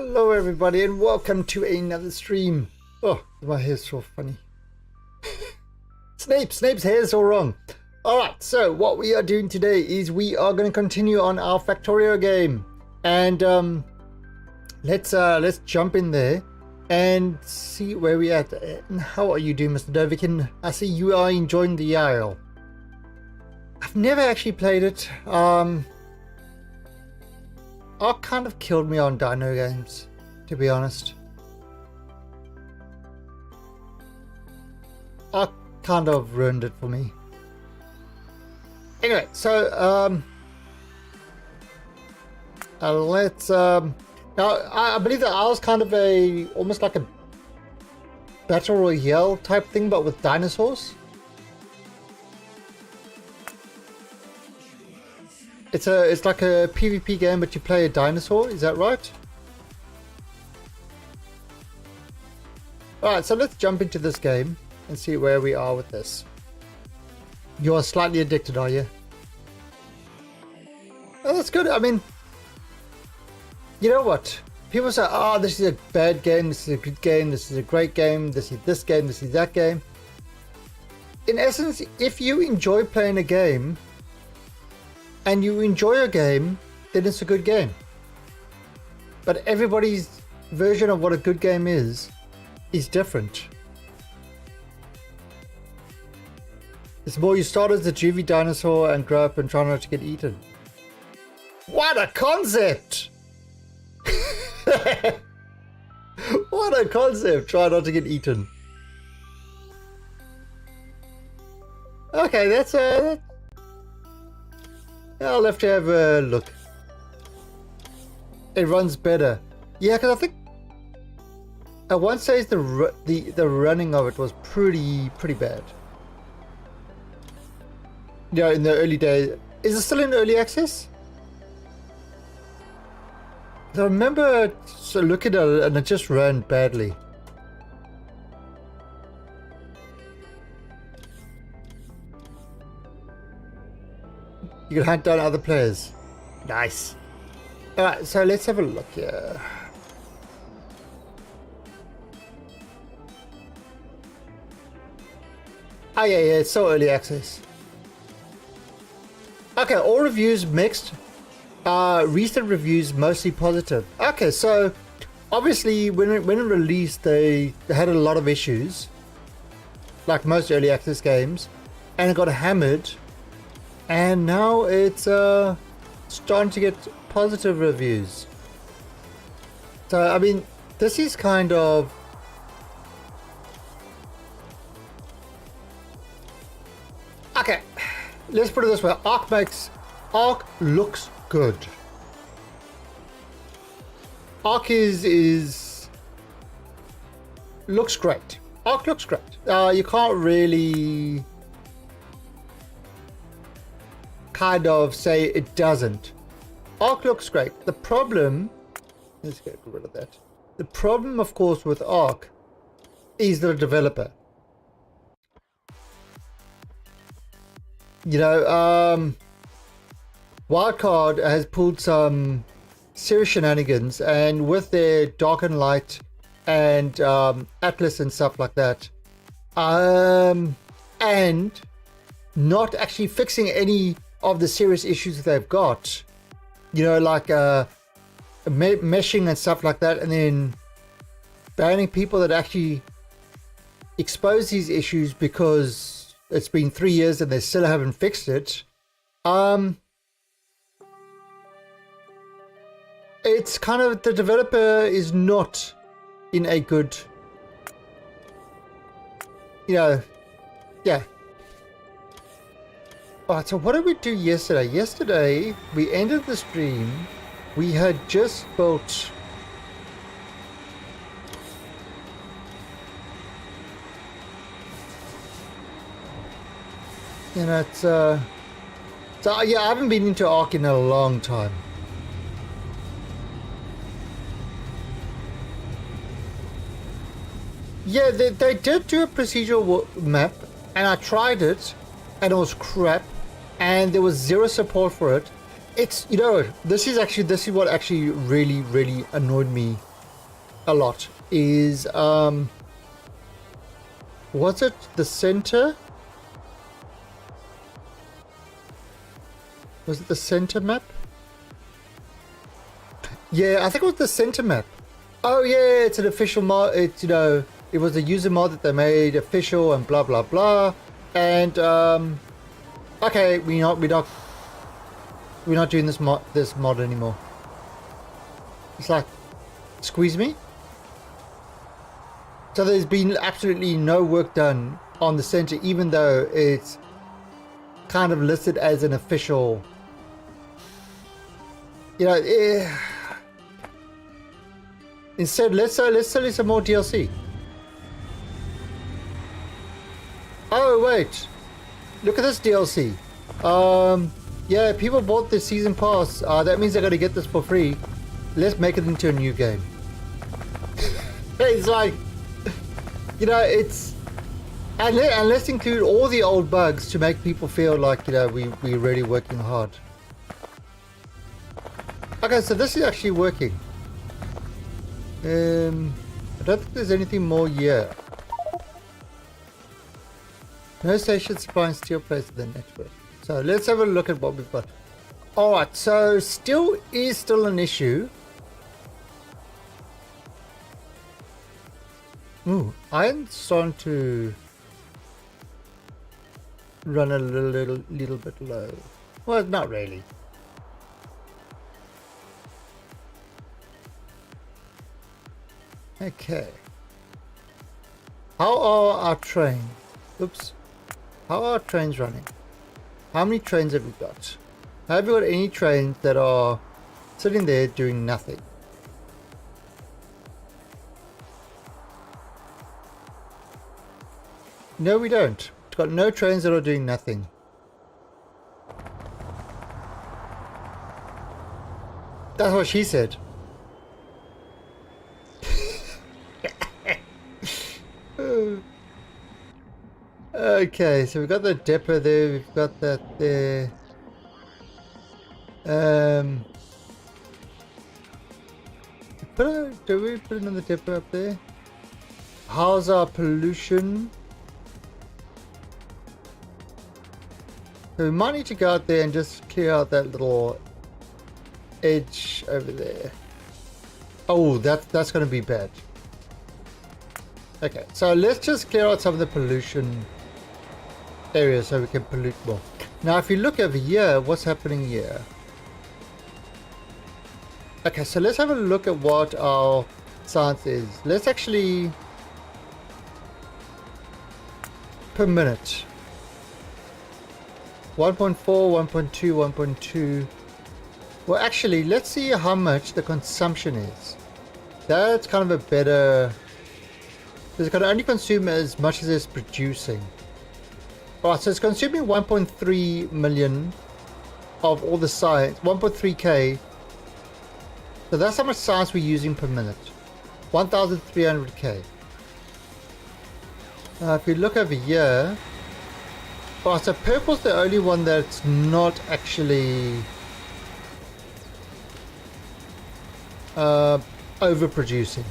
Hello everybody and welcome to another stream. Oh, my hair's so funny. Snape's hair is so wrong. Alright, so what we are doing today is we are going to continue on our Cracktorio game. And let's jump in there and see where we at. And how are you doing, Mr. Dovikin? I see you are enjoying the Isle. I've never actually played it. Ark kind of killed me on dino games, to be honest. Ark kind of ruined it for me. Anyway, so let's now I believe that I was kind of almost like a battle royale type thing, but with dinosaurs. It's like a PvP game, but you play a dinosaur. Is that right? All right, so let's jump into this game and see where we are with this. You are slightly addicted, are you? Oh, that's good. I mean, you know what? People say, "Oh, this is a bad game. This is a good game. This is a great game. This is this game. This is that game." In essence, if you enjoy playing a game and you enjoy a game, then it's a good game. But everybody's version of what a good game is different. It's more you start as a juvie dinosaur and grow up and try not to get eaten. What a concept! What a concept! Try not to get eaten. Okay, that's I'll have to have a look. It runs better. Yeah, because I think at one stage the running of it was pretty bad. Yeah, in the early days. Is it still in early access? I remember looking at it and it just ran badly. You can hunt down other players. Nice. Alright, so let's have a look here. Oh yeah, it's so early access. Okay, all reviews mixed. Recent reviews mostly positive. Okay, so obviously when it released, they had a lot of issues, like most early access games, and it got hammered. And now it's starting to get positive reviews. So I mean, this is kind of okay. Let's put it this way: Ark looks good. Ark looks great. Ark looks great. You can't really kind of say it doesn't. Ark looks great. The problem, let's get rid of that. The problem, of course, with Ark is the developer. You know, Wildcard has pulled some serious shenanigans, and with their Dark and Light and Atlas and stuff like that, and not actually fixing any of the serious issues that they've got, you know, like meshing and stuff like that, and then banning people that actually expose these issues because it's been 3 years and they still haven't fixed it. It's kind of, the developer is not in a good, you know, yeah. Alright, so what did we do yesterday? Yesterday, we ended the stream. We had just built you know, it's so yeah, I haven't been into Ark in a long time. Yeah, they did do a procedural map, and I tried it, and it was crap, and there was zero support for it. It's, you know, this is what actually really annoyed me a lot is was it the center? Was it the center map? Yeah, I think it was the center map. Oh yeah, it's an official mod. It's, you know, it was a user mod that they made official and blah blah blah. And okay, we're not doing this mod anymore. It's like, squeeze me. So there's been absolutely no work done on the center, even though it's kind of listed as an official. You know, instead let's sell you some more DLC. Oh wait, look at this DLC. Yeah, people bought the season pass. That means they're gonna get this for free. Let's make it into a new game. It's like, you know, it's, and let's include all the old bugs to make people feel like, you know, we're really working hard. Okay, so this is actually working. I don't think there's anything more here. No station supplying steel plates than expert. So let's have a look at what we've got. Alright, so steel is still an issue. Ooh, iron's starting to run a little bit low. Well, not really. Okay. How are our trains? Oops. How are our trains running? How many trains have we got? Have we got any trains that are sitting there doing nothing? No, we don't. We've got no trains that are doing nothing. That's what she said. Okay, so we've got the depot there, we've got that there. Do we put another depot up there? How's our pollution? So we might need to go out there and just clear out that little edge over there. Oh, that's going to be bad. Okay, so let's just clear out some of the pollution areas so we can pollute more. Now, if you look over here, what's happening here? Okay, so let's have a look at what our science is. Let's actually, per minute, 1.4, 1.2, 1.2. Well, actually, let's see how much the consumption is. That's kind of a better, because it can only consume as much as it's producing. Alright, so it's consuming 1.3 million of all the science, 1.3k. So that's how much science we're using per minute. 1,300k. If you look over here, alright, so purple's the only one that's not actually overproducing.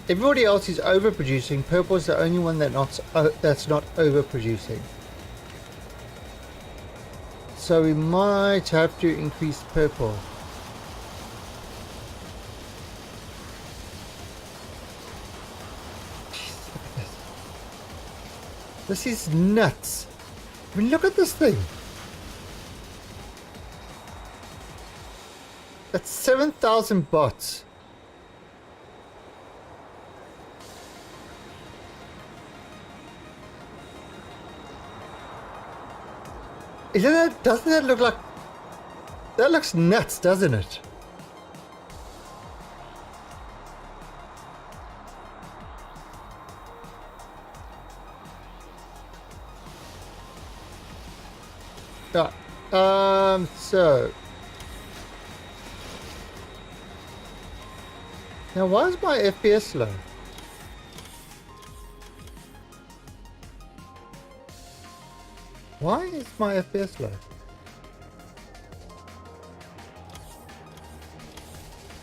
Everybody else is overproducing. Purple is the only one that's not overproducing. So we might have to increase purple. Jeez, look at this. This is nuts. I mean, look at this thing. That's 7,000 bots. Doesn't that look like, that looks nuts, doesn't it? Yeah. So now why is my FPS low? Why is my FPS low?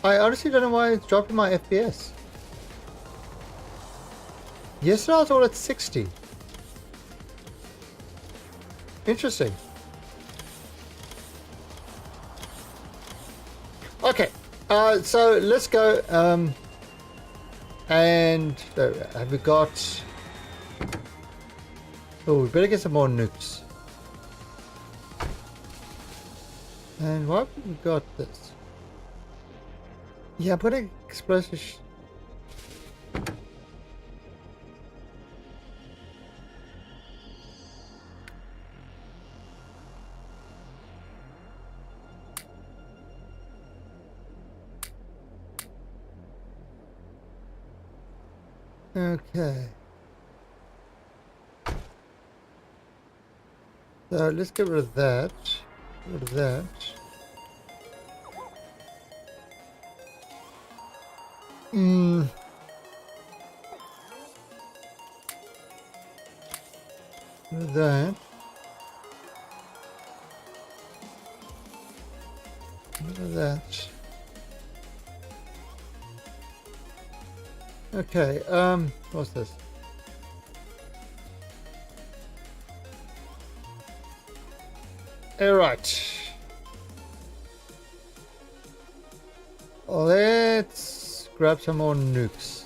I honestly don't know why it's dropping my FPS. Yesterday I was all at 60. Interesting. Okay, so let's go. And have we got? Oh, we better get some more nukes. And why have we got this? Yeah, I'm putting explosive. Okay. So let's get rid of that. Get rid of that. Rid of that. Rid of that. Okay, what's this? Alright. Let's grab some more nukes.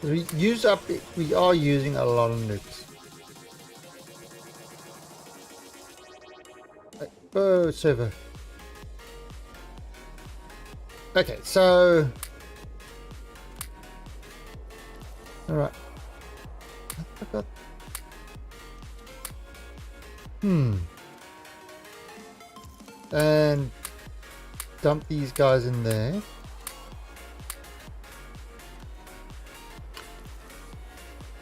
We are using a lot of nukes. Oh, server. Okay, so alright. I forgot. And dump these guys in there.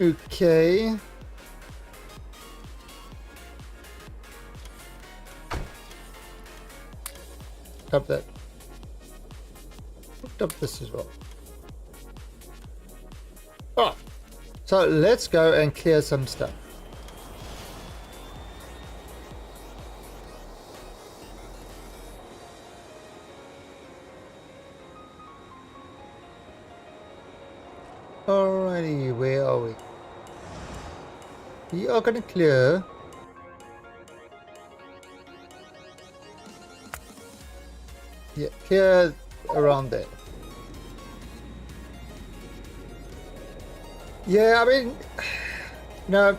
Okay. Dump that. Dump this as well. Alright. So let's go and clear some stuff. Alrighty, where are we? We are going to clear. Yeah, clear around there. Yeah, I mean, no,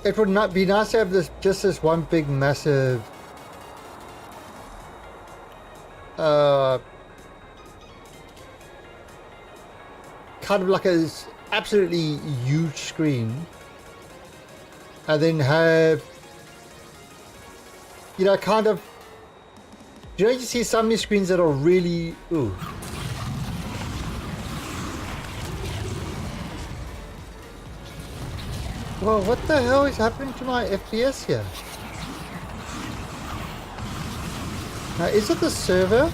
it would not be nice to have this one big massive kind of like a absolutely huge screen, and then have, you know, kind of, you see some of these screens that are really, ooh. Well, what the hell is happening to my FPS here? Now, is it the server?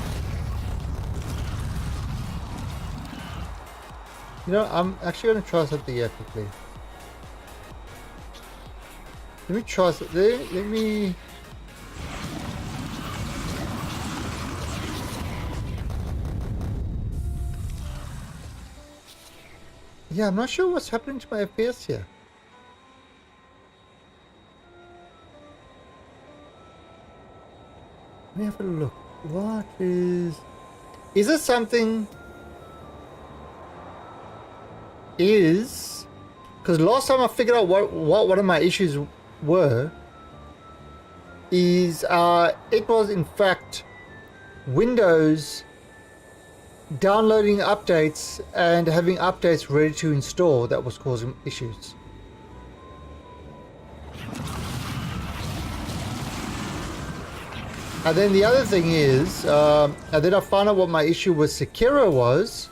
You know, I'm actually going to try something here quickly. Let me try something. Let me... Yeah, I'm not sure what's happening to my FPS here. Let me have a look. What is... Is it something... Is... Because last time I figured out what one of my issues were, is it was in fact Windows downloading updates and having updates ready to install that was causing issues. And then the other thing is, and then I found out what my issue with Sekiro was.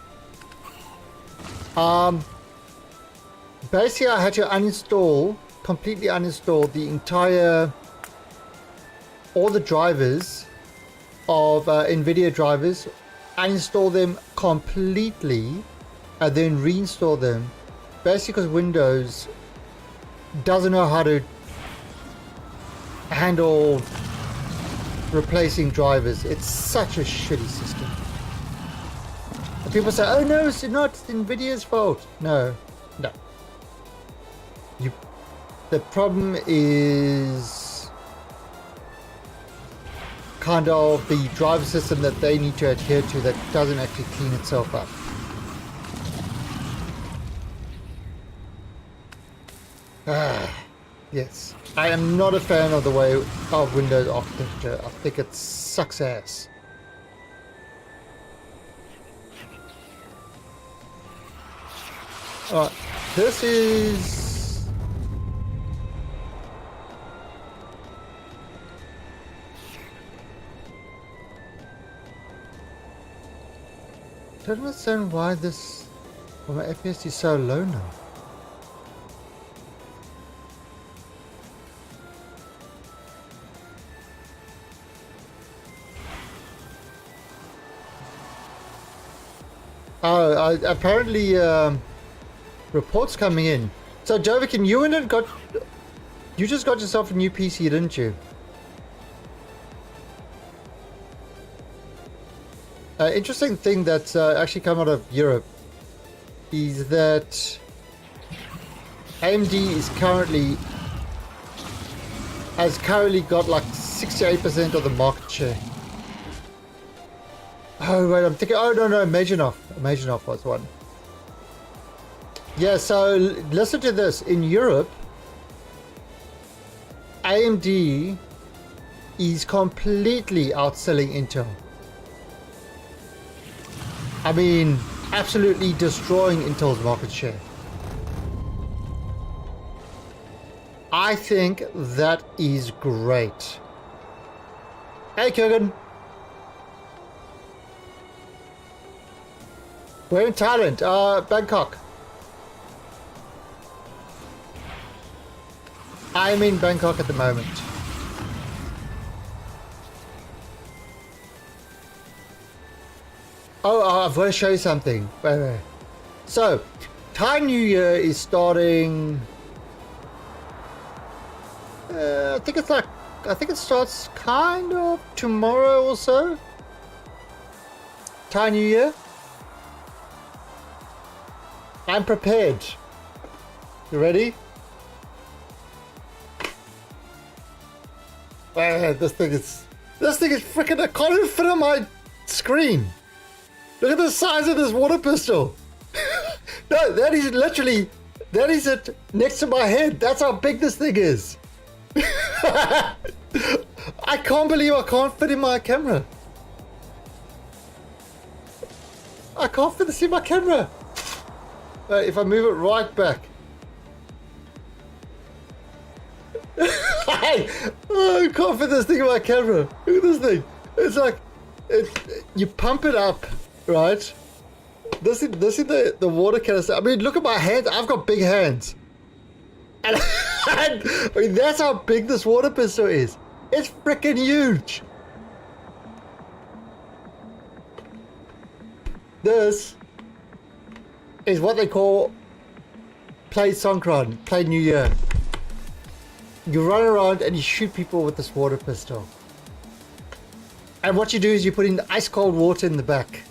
Basically, I had to completely uninstall the entire, all the drivers of NVIDIA drivers, uninstall them completely, and then reinstall them. Basically, because Windows doesn't know how to handle replacing drivers. It's such a shitty system. And people say, oh no, it's not NVIDIA's fault. No. The problem is kind of the driver system that they need to adhere to that doesn't actually clean itself up. Yes. I am not a fan of the way of Windows architecture. I think it sucks ass. Alright, this is... I don't understand why this... Well, my FPS is so low now. Oh, apparently reports coming in. So Jovican, you just got yourself a new PC, didn't you? Interesting thing that's actually come out of Europe is that AMD has currently got like 68% of the market share. Oh wait, I'm thinking. Oh no, Maginov was one. Yeah, so listen to this. In Europe, AMD is completely outselling Intel. I mean, absolutely destroying Intel's market share. I think that is great. Hey, Kurgan. We're in Thailand, Bangkok. I'm in Bangkok at the moment. Oh, I've got to show you something. Wait. So, Thai New Year is starting. I think it starts kind of tomorrow or so. Thai New Year. I'm prepared. You ready? This thing is freaking. I can't even fit on my screen. Look at the size of this water pistol. No, that is it next to my head. That's how big this thing is. I can't believe I can't fit in my camera. I can't fit this in my camera. If I move it right back. I can't fit this thing in my camera. Look at this thing. It's like, you pump it up, right? This is the water canister. I mean, look at my hands. I've got big hands. And I mean, that's how big this water pistol is. It's freaking huge. This is what they call play Songkran, play New Year. You run around and you shoot people with this water pistol. And what you do is you put in ice cold water in the back.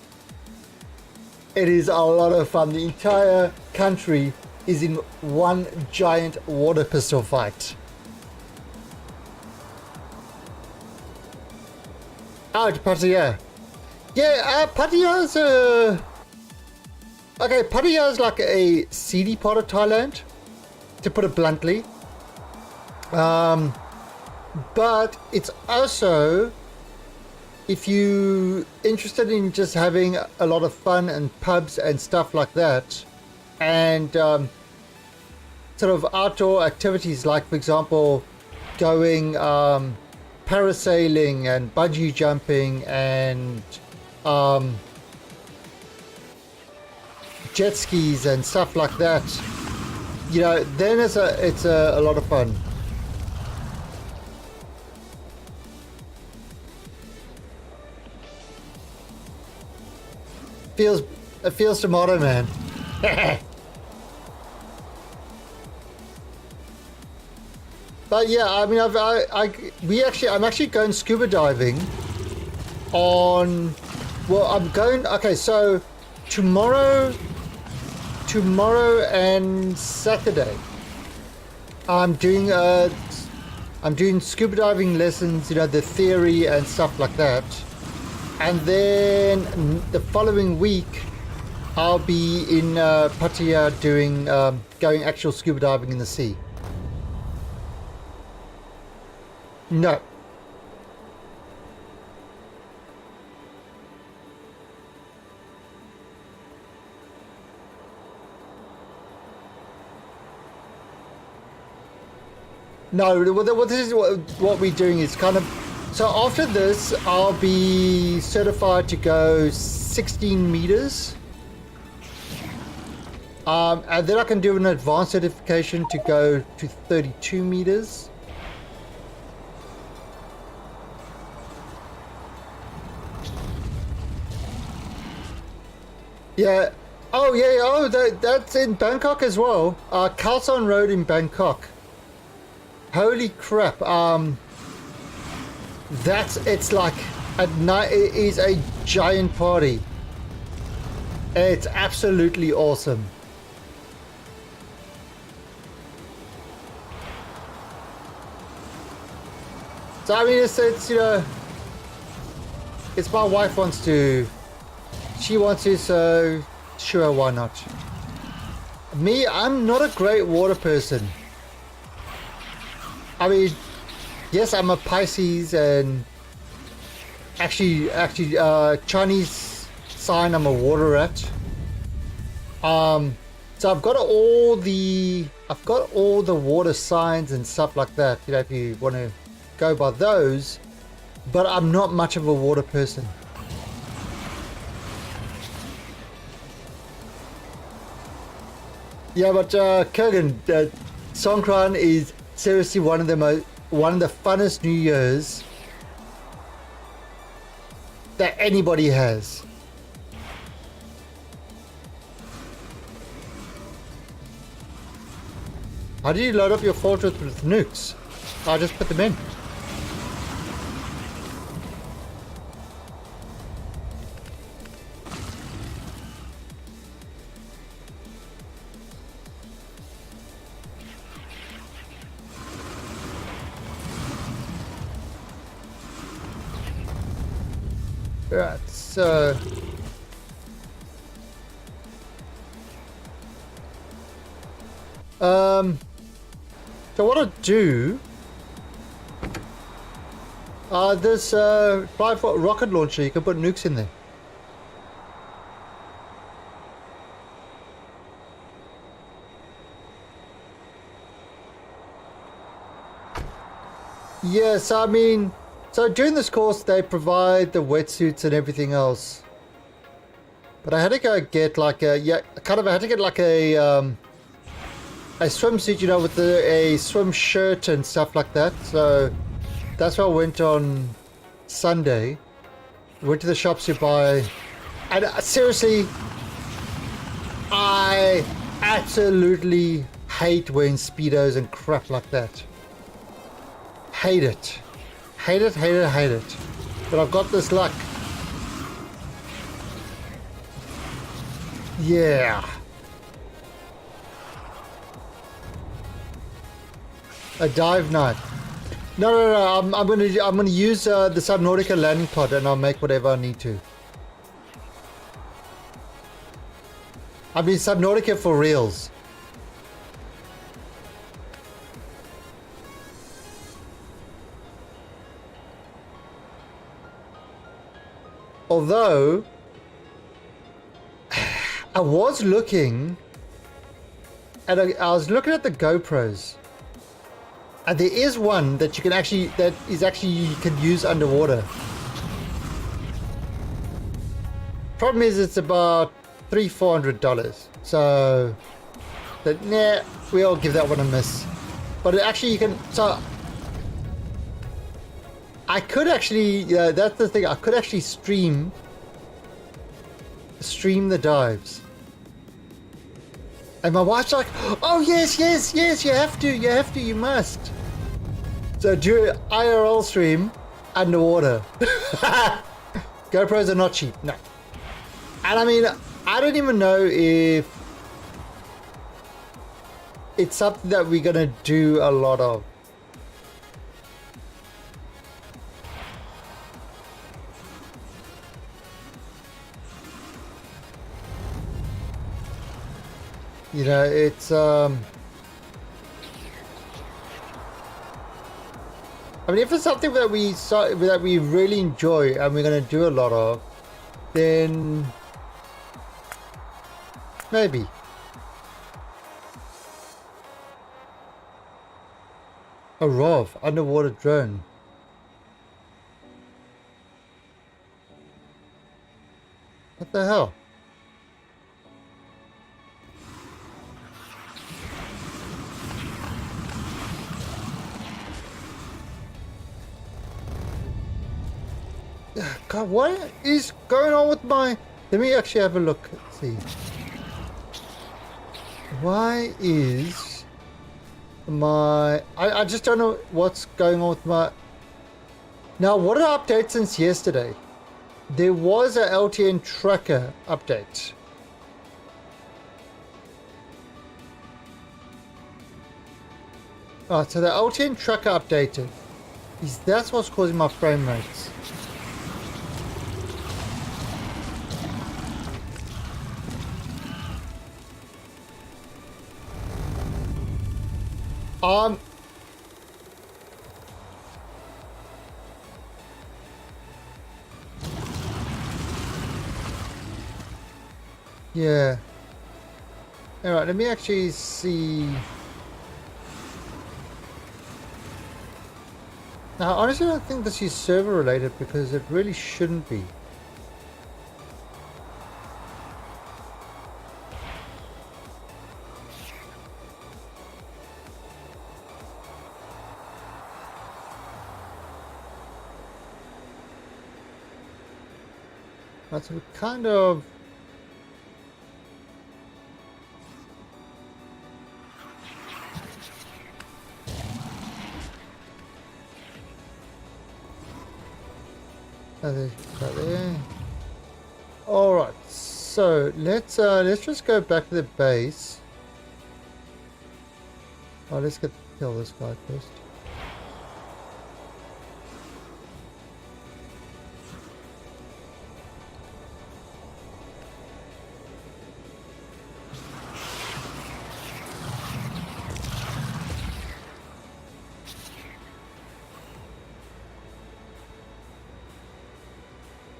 It is a lot of fun. The entire country is in one giant water pistol fight. Oh, Pattaya. Yeah, Pattaya's okay, Pattaya is like a seedy part of Thailand, to put it bluntly. But it's also, if you interested in just having a lot of fun and pubs and stuff like that, and sort of outdoor activities like, for example, going parasailing and bungee jumping and jet skis and stuff like that, you know, then it's a lot of fun. It feels tomato, man. But yeah, I mean, I'm actually going scuba diving on, well, okay, so tomorrow and Saturday, I'm doing scuba diving lessons, you know, the theory and stuff like that. And then the following week, I'll be in Pattaya doing, going actual scuba diving in the sea. No. No, what this is what we're doing is kind of, so after this, I'll be certified to go 16 meters. And then I can do an advanced certification to go to 32 meters. Yeah. Oh, yeah. Oh, that's in Bangkok as well. Khao San Road in Bangkok. Holy crap. It's like at night, it is a giant party. It's absolutely awesome. So I mean, it's you know, it's my wife wants to, she wants to, so sure, why not? Me, I'm not a great water person. I mean, yes, I'm a Pisces, and actually, Chinese sign, I'm a water rat. So I've got all the water signs and stuff like that. You know, if you want to go by those, but I'm not much of a water person. Yeah, but Kurgan, Songkran is seriously one of the funnest New Years that anybody has. How do you load up your fortress with nukes? I just put them in. Right, so what I do, this 5-foot rocket launcher, you can put nukes in there. Yes, I mean, so during this course they provide the wetsuits and everything else, but I had to go get like I had to get like a swimsuit, you know, with a swim shirt and stuff like that. So that's why I went on Sunday. Went to the shops to buy, and seriously, I absolutely hate wearing Speedos and crap like that. Hate it. Hate it, hate it, hate it. But I've got this luck. Yeah. A dive knife. No. I'm gonna use the Subnautica landing pod, and I'll make whatever I need to. I mean, Subnautica for reals. Although I was looking at the GoPros, and there is one that you can actually you can use underwater. Problem is, it's about $300-400. So, we'll give that one a miss. But actually, you can. So I could actually. That's the thing. I could actually stream the dives. And my wife's like, "Oh yes, you have to, you must." So do IRL stream underwater. GoPros are not cheap, no. And I mean, I don't even know if it's something that we're gonna do a lot of. You know, it's I mean, if it's something that we really enjoy and we're gonna do a lot of, then maybe. A ROV, underwater drone. What the hell? God, what is going on with my... Let me actually have a look. Let's see. Why is my... I just don't know what's going on with my... Now, what an update since yesterday. There was a LTN tracker update. Alright, so the LTN tracker updated. That's what's causing my frame rates. Yeah. Alright, let me actually see. Now, honestly, I don't think this is server related because it really shouldn't be. Right, so we kind of... there. All right, so let's just go back to the base. Oh, let's kill this guy first.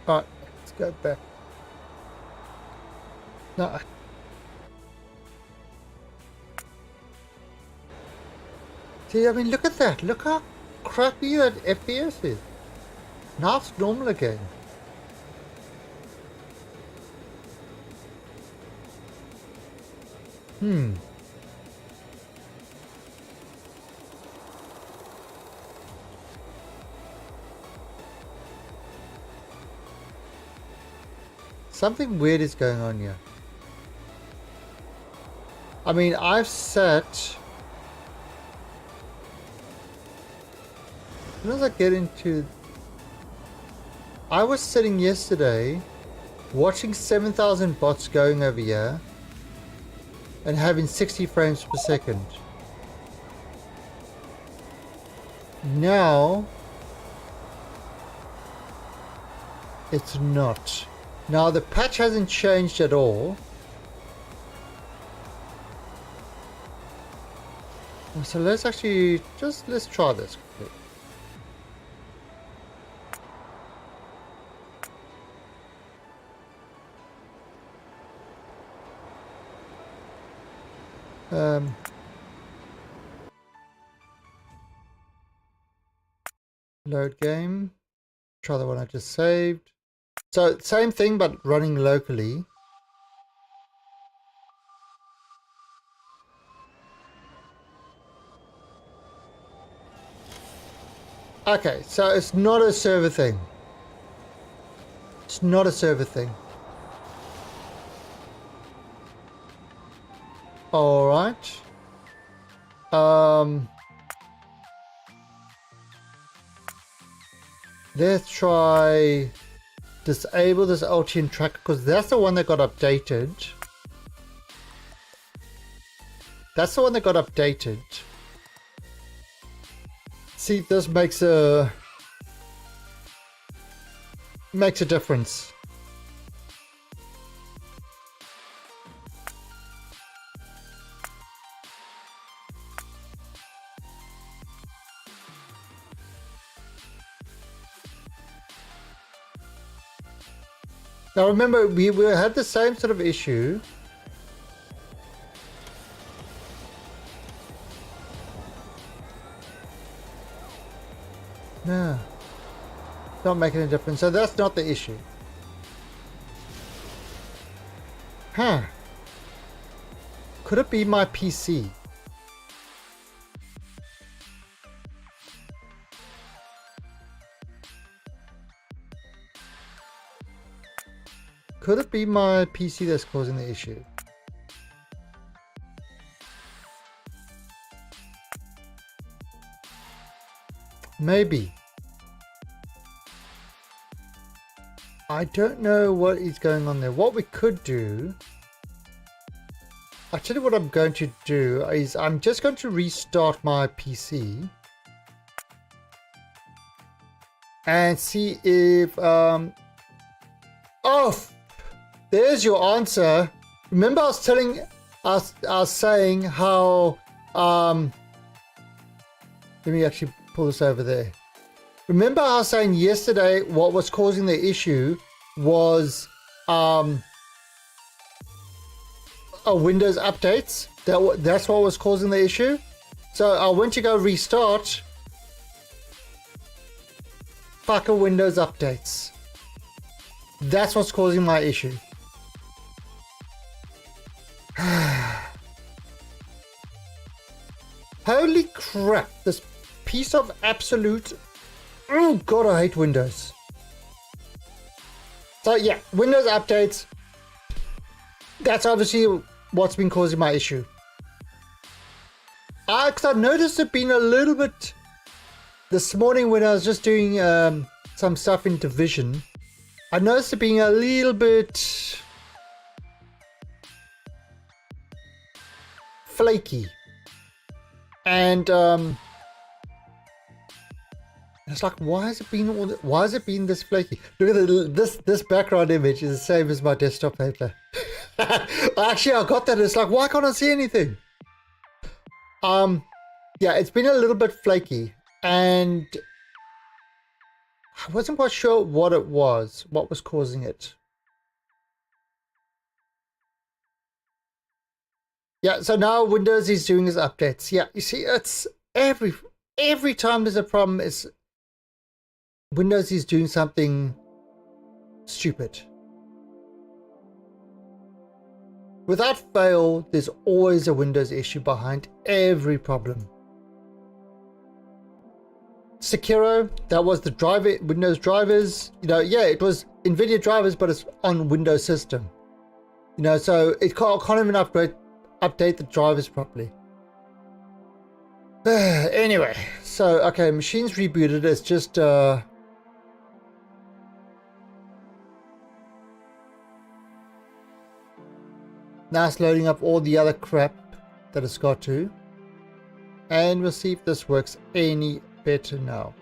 Alright, let's go back. No. See, I mean, look at that. Look how crappy that FPS is. Now it's normal again. Something weird is going on here. I mean, I've sat... As soon as I get into... I was sitting yesterday watching 7,000 bots going over here and having 60 frames per second. Now it's not. Now the patch hasn't changed at all. So let's actually let's try this quickly. Load game. Try the one I just saved. So same thing but running locally. Okay, so it's not a server thing. It's not a server thing. All right. Let's try disable this LTN tracker because that's the one that got updated. That's the one that got updated. See if this makes a difference. Now remember, we had the same sort of issue. No, not making a difference. So that's not the issue. Huh. Could it be my PC? Could it be my PC that's causing the issue? Maybe. I don't know what is going on there. What we could do, I'll tell you what I'm going to do is I'm just going to restart my PC and see if oh, there's your answer. Remember I was telling us, I was saying how let me actually pull this over there. Remember I was saying yesterday what was causing the issue was Windows updates. That's what was causing the issue. So I went to go restart. Fucker Windows updates. That's what's causing my issue. Holy crap, this piece of absolute... Oh god, I hate Windows. So yeah, Windows updates. That's obviously what's been causing my issue. Because I've noticed it being a little bit... This morning when I was just doing some stuff in Division, I noticed it being a little bit... flaky. And it's like, why has it been this flaky? Look at this background image is the same as my desktop paper. Actually, I got that. It's like, why can't I see anything? Yeah, it's been a little bit flaky, and I wasn't quite sure what was causing it. Yeah, so now Windows is doing its updates. Yeah, you see, it's every time there's a problem, it's Windows is doing something stupid. Without fail, there's always a Windows issue behind every problem. Sekiro, that was the driver, Windows drivers. You know, yeah, it was NVIDIA drivers, but it's on Windows system. You know, so it can't even update the drivers properly. Anyway, so okay, machines rebooted. It's just now it's loading up all the other crap that it's got to, and we'll see if this works any better now.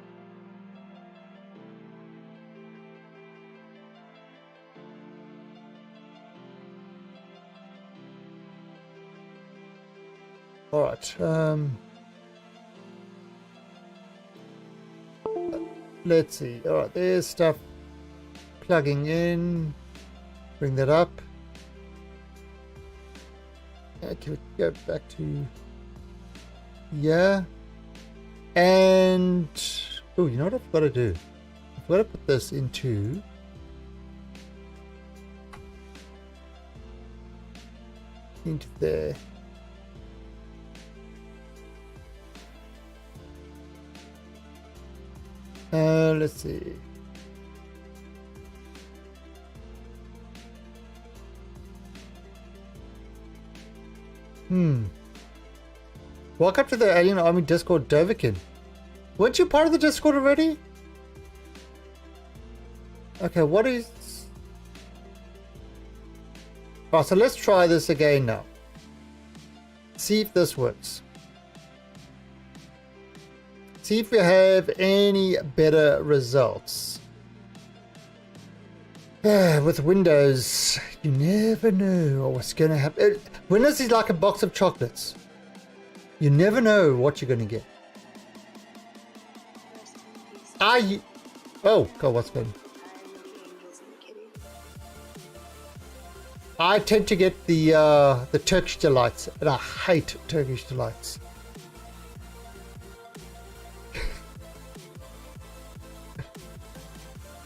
All right. Let's see. All right, there's stuff plugging in. Bring that up. Okay, go back to and oh, you know what I've got to do? I've got to put this into there. Let's see. Welcome to the Alien Army Discord, Dovikin. Weren't you part of the Discord already? Okay, what is... Oh, so let's try this again now. See if this works. See if we have any better results. With Windows, you never know what's going to happen. Windows is like a box of chocolates. You never know what you're going to get. Oh, God, what's going on? I tend to get the Turkish delights, and I hate Turkish delights.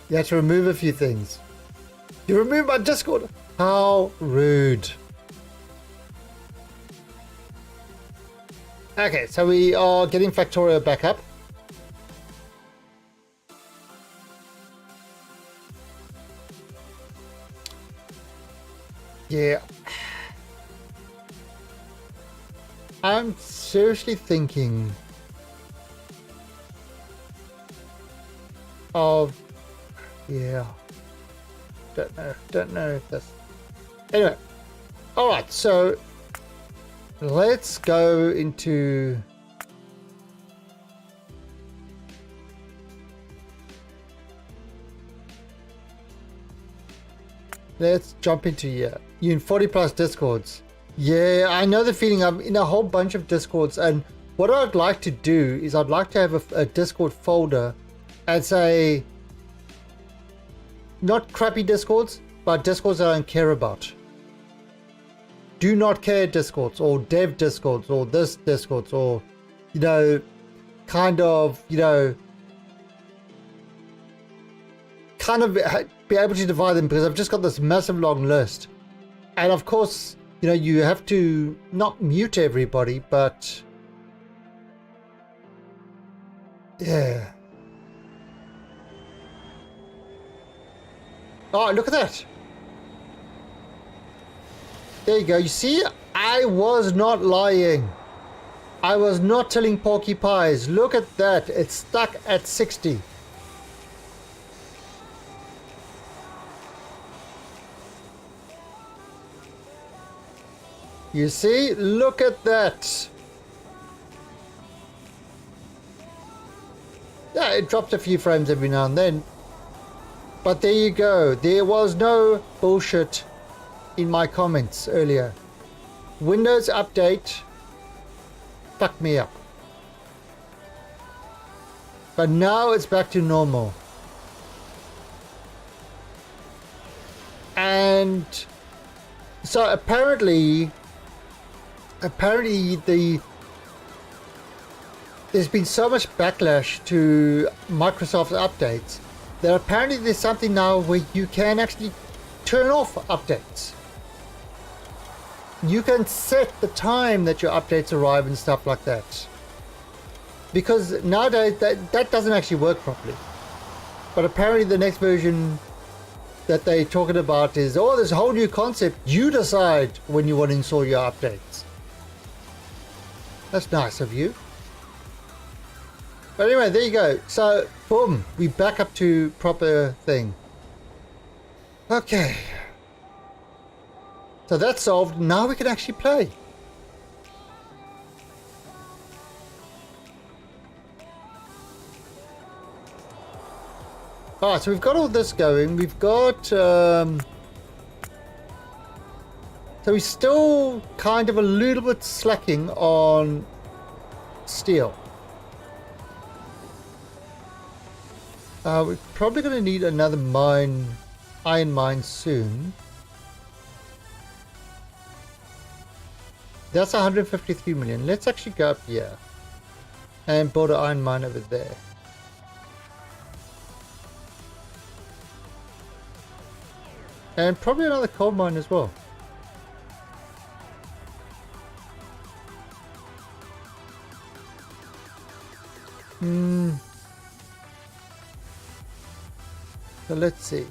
You have to remove a few things. You remove my Discord? How rude. Okay, so we are getting Cracktorio back up. Yeah. I'm seriously thinking of... Yeah. Don't know if that's... Anyway. Alright, so let's go into... Let's jump into here. You're in 40 plus Discords. Yeah, I know the feeling. I'm in a whole bunch of Discords, and what I'd like to do is I'd like to have a Discord folder and say, not crappy Discords, but Discords that I don't care about. Do not care Discords, or dev Discords, or this Discords, or, you know, kind of, you know, kind of be able to divide them, because I've just got this massive long list. And of course, you know, you have to not mute everybody, but yeah. Oh, look at that. There you go. You see, I was not lying. I was not telling porky pies. Look at that. It's stuck at 60. You see? Look at that. Yeah, it drops a few frames every now and then. But there you go. There was no bullshit in my comments earlier. Windows update fucked me up. But now it's back to normal. And so apparently there's been so much backlash to Microsoft's updates that apparently there's something now where you can actually turn off updates. You can set the time that your updates arrive and stuff like that. Because nowadays that doesn't actually work properly. But apparently the next version that they're talking about is, oh, there's a whole new concept. You decide when you want to install your updates. That's nice of you. But anyway, there you go. So, boom, we back up to proper thing. Okay. So that's solved. Now we can actually play. Alright, so we've got all this going. We've got... So we're still kind of a little bit slacking on steel. We're probably going to need another iron mine soon. That's 153 million. Let's actually go up here and build an iron mine over there. And probably another coal mine as well. So let's see.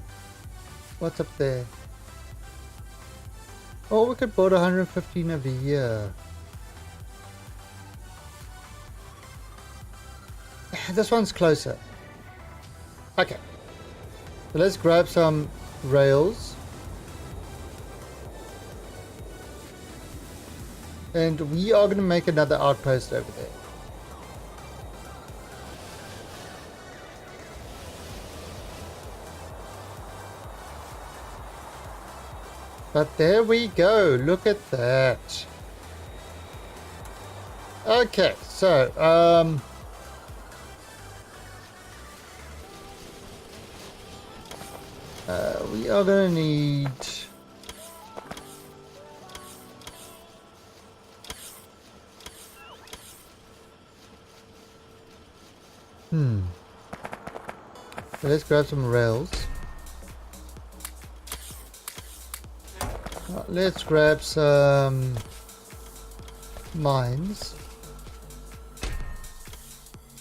What's up there? Oh, we could build 115 over here. This one's closer. Okay. So let's grab some rails. And we are going to make another outpost over there. But there we go. Look at that. Okay, so we are going to need so let's grab some rails. Let's grab some mines.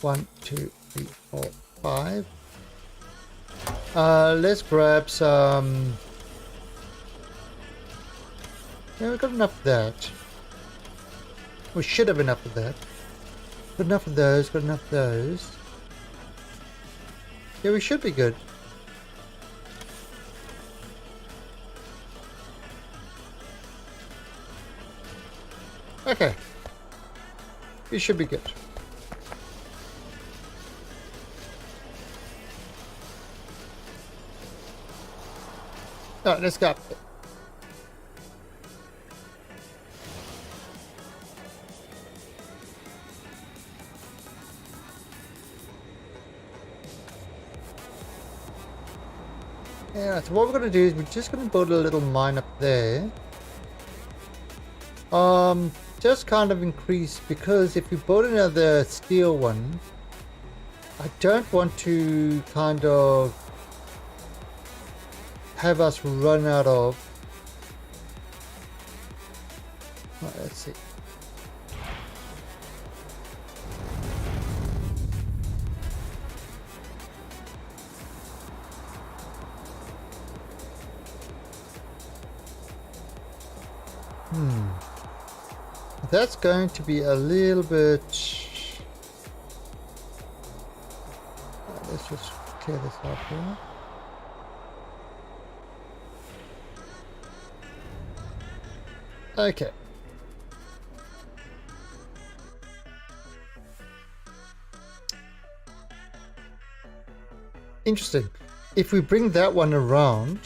1, 2, 3, 4, 5. Let's grab some. Yeah, we've got enough of that. We should have enough of that. Got enough of those, got enough of those. Yeah, we should be good. Okay. We should be good. Alright, let's go. Yeah, so what we're going to do is we're just going to build a little mine up there. Just kind of increase, because if we build another steel one, I don't want to kind of have us run out of. Right, let's see. That's going to be a little bit. Let's just clear this out here. Okay. Interesting. If we bring that one around.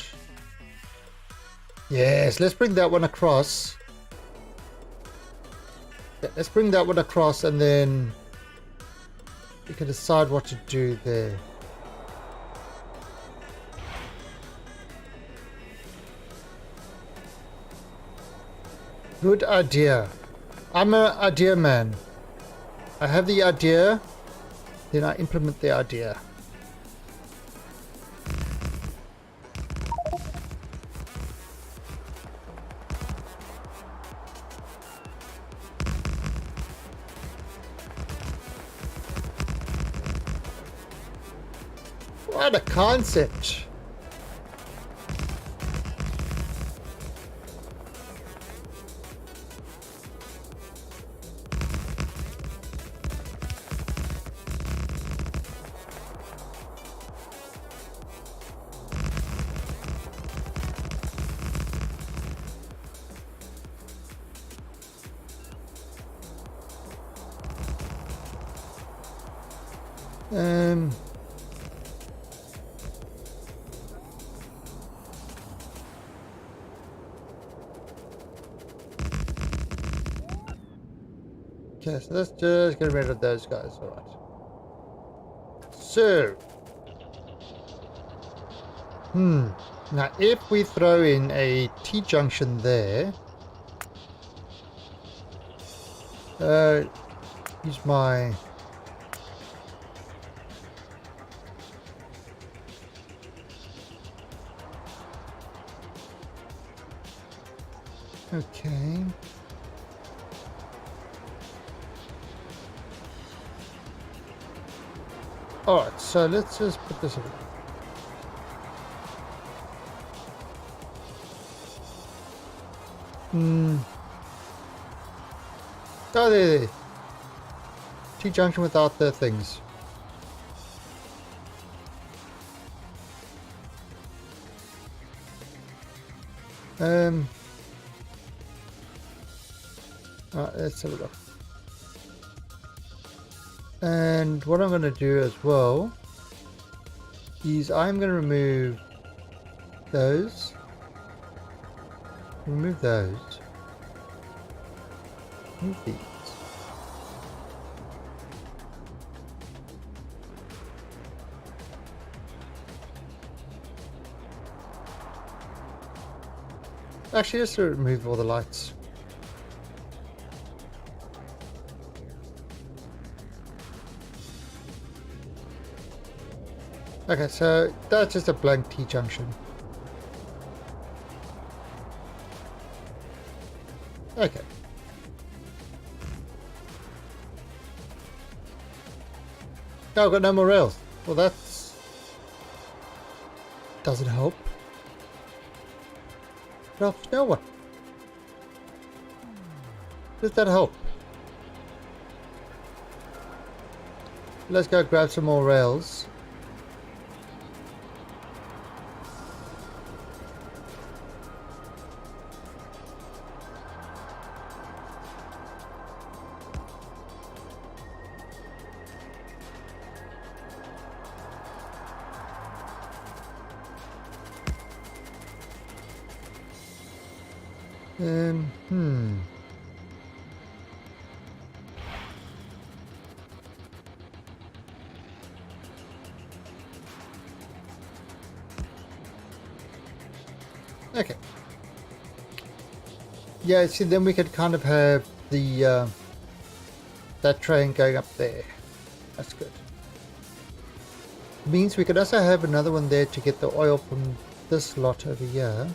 Yes, let's bring that one across. Yeah, let's bring that one across and then we can decide what to do there. Good idea. I'm an idea man. I have the idea, then I implement the idea. What a concept. Okay, so let's just get rid of those guys. All right. So, now if we throw in a T-junction there, use my okay. Alright, so let's just put this away. Oh, there. T-junction without the things. Let's have a look. And what I'm going to do as well is I'm going to remove those. Remove those. Remove these. Actually, just to remove all the lights. Okay, so that's just a blank T-junction. Okay. Oh, I've got no more rails. Well, that's... doesn't help. It helps no one. Does that help? Let's go grab some more rails. Okay. Yeah, see, then we could kind of have the that train going up there. That's good. Means we could also have another one there to get the oil from this lot over here.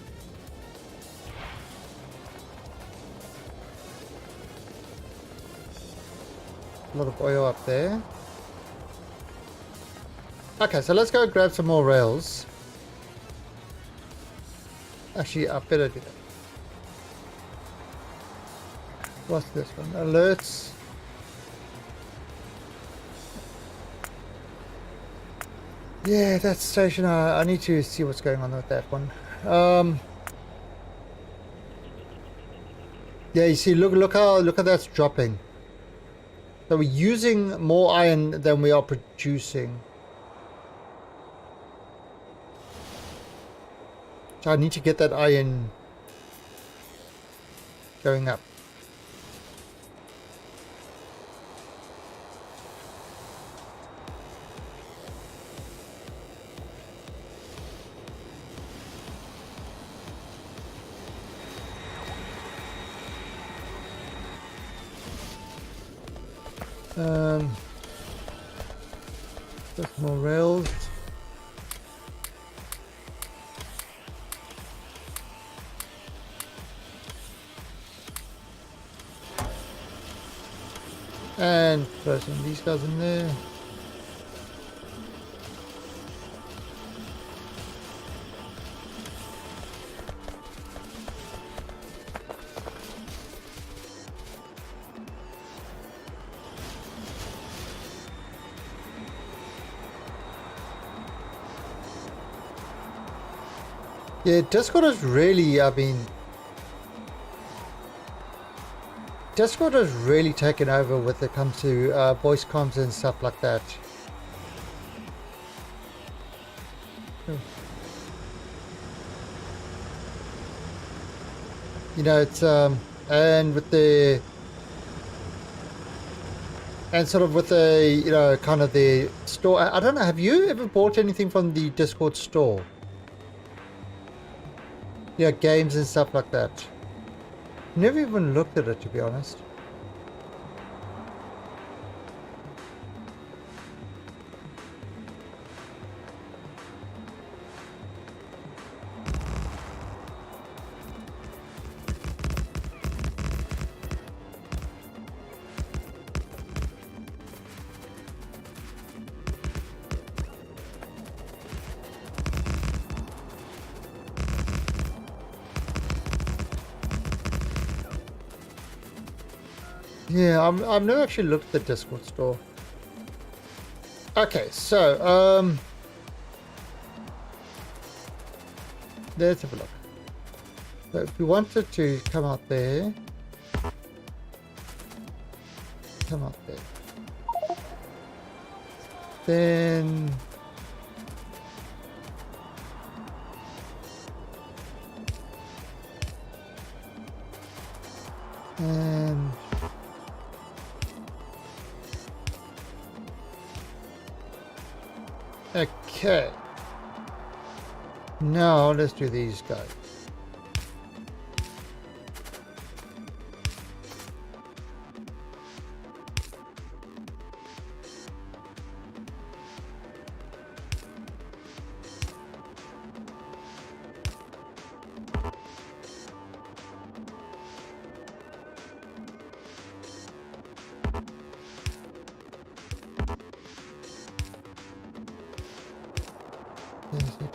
A lot of oil up there. Okay, so let's go grab some more rails. Actually, I better do that. What's this one? Alerts. Yeah, that station. I need to see what's going on with that one. Yeah, you see, look how that's dropping. So we're using more iron than we are producing. So I need to get that iron going up. Just more rails. And throw some of these guys in there. Yeah, Discord is really, I mean, Discord has really taken over when it comes to voice comms and stuff like that. You know, it's and with the sort of with the, you know, kind of the store. I don't know. Have you ever bought anything from the Discord store? Yeah, games and stuff like that. Never even looked at it, to be honest. Yeah, I've never actually looked at the Discord store. Okay, so let's have a look. So if we wanted to come out there, come out there, then and okay. Now let's do these guys.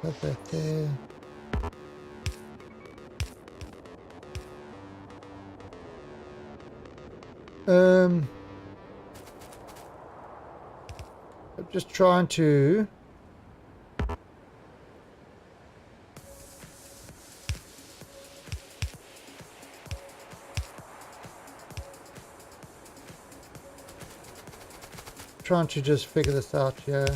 Put that there. I'm just trying to just figure this out here.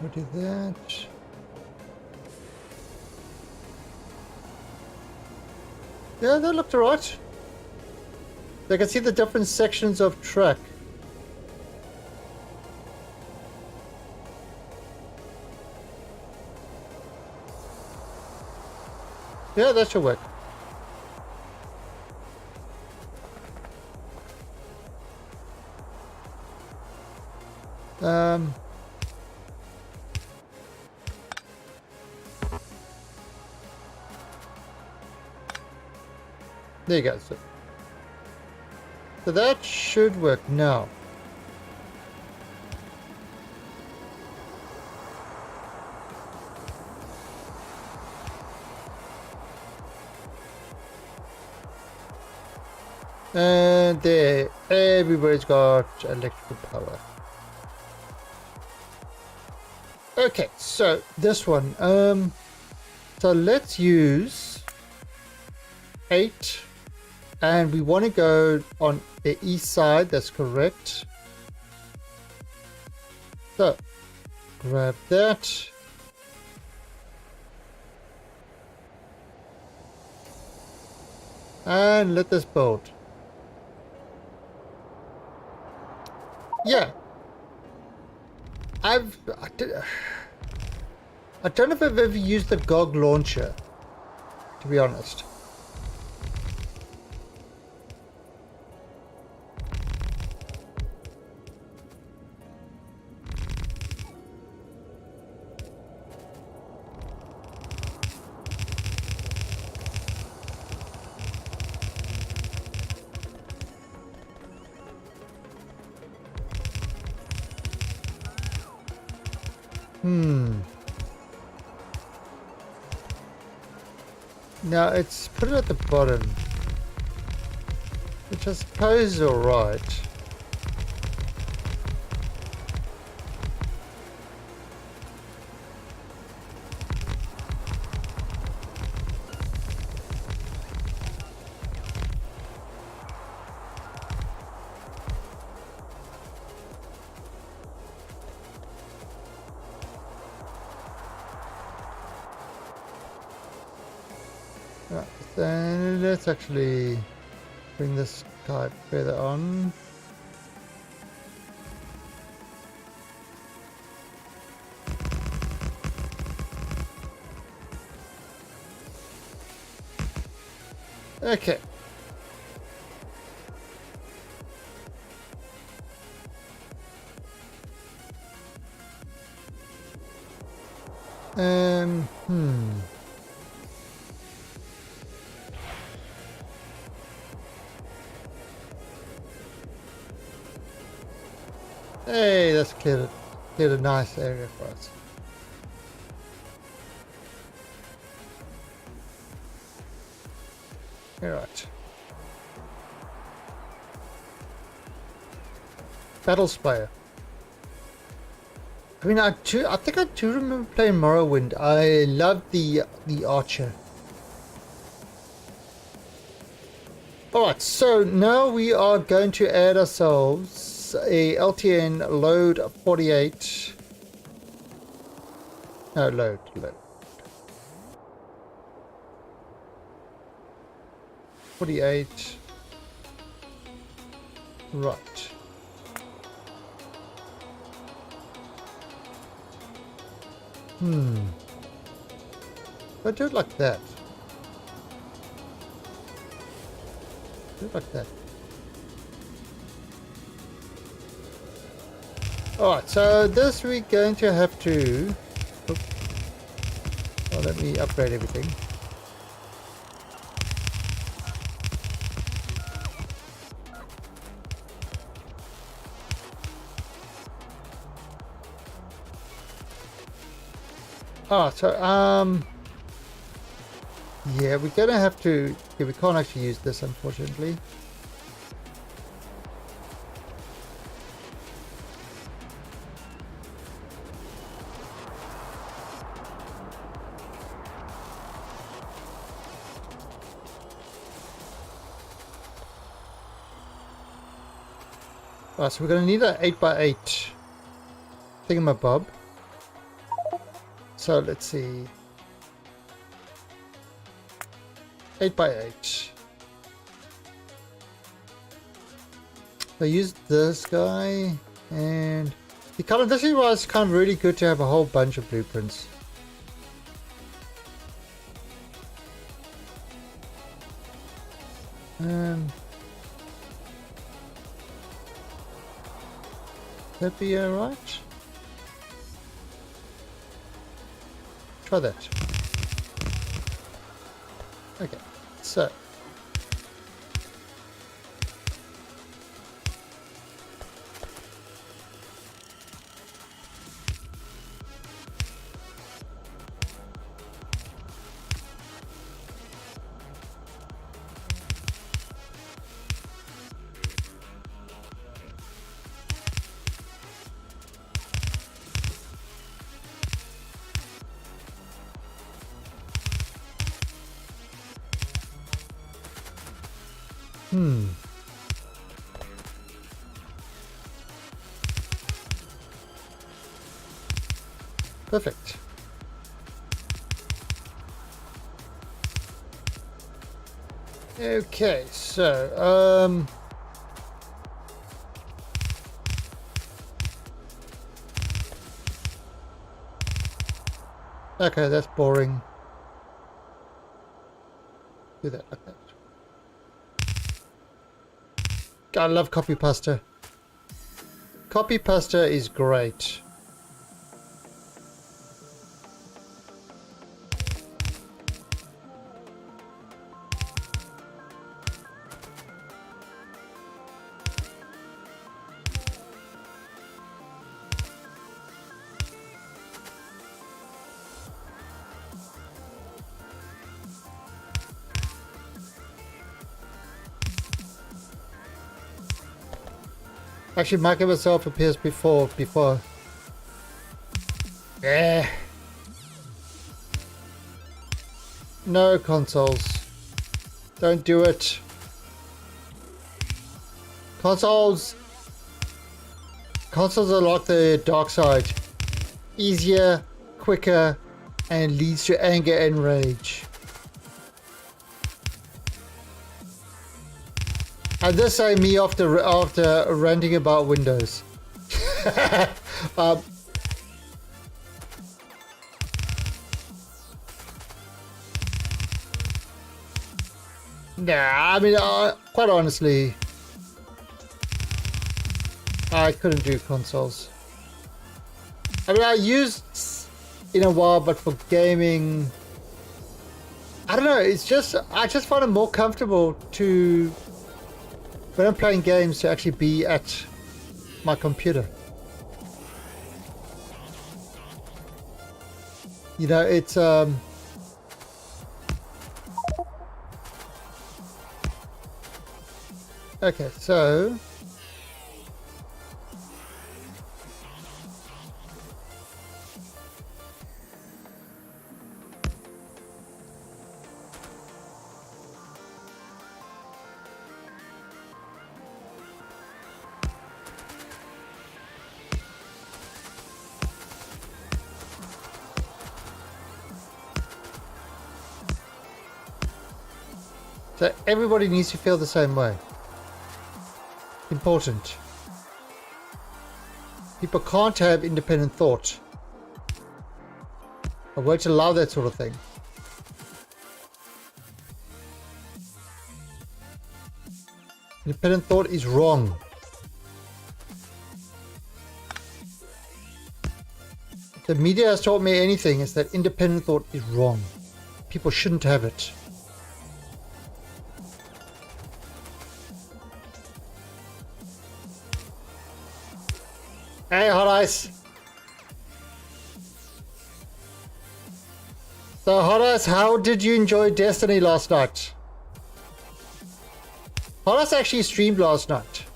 We'll do that. Yeah, that looked alright. I can see the different sections of track. Yeah, that should work. There you go. So that should work now. And there, everybody's got electrical power. Okay, so this one. So let's use 8. And we want to go on the east side, that's correct. So, grab that. And let this build. Yeah. I don't know if I've ever used the GOG launcher, to be honest. Now it's put it at the bottom, which I suppose is alright. Right, then let's actually bring this guy further on. Okay. Hey, that's cleared a nice area for us. Alright. Battle Spire. I mean, I think I do remember playing Morrowind. I loved the archer. Alright, so now we are going to add ourselves a LTN load 48. No, load. 48. Right. I do it like that. Do it like that. Alright, so this we're going to have to... Oh, let me upgrade everything. Oh, so, yeah, we're gonna have to... Yeah, we can't actually use this, unfortunately. Alright, so we're gonna need an 8x8 thingamabob. So let's see. 8x8. I used this guy, and this is why it's kind of really good to have a whole bunch of blueprints. That be alright? Try that. Okay, so perfect. Okay, so okay, that's boring. Do that like that. I love copy pasta. Copy pasta is great. Actually, marking myself appears before. Yeah. No consoles. Don't do it. Consoles are like the dark side. Easier, quicker, and leads to anger and rage. And this ain't me after ranting about Windows. Nah, I mean, quite honestly, I couldn't do consoles. I mean, I used in a while, but for gaming, I don't know. It's just I just find it more comfortable to, when I'm playing games, to actually be at my computer. You know, it's okay, so everybody needs to feel the same way. Important. People can't have independent thought. I won't allow that sort of thing. Independent thought is wrong. If the media has taught me anything, it's that independent thought is wrong. People shouldn't have it. Hey, Hot Ice. So, Hot Ice, how did you enjoy Destiny last night? Hot Ice actually streamed last night.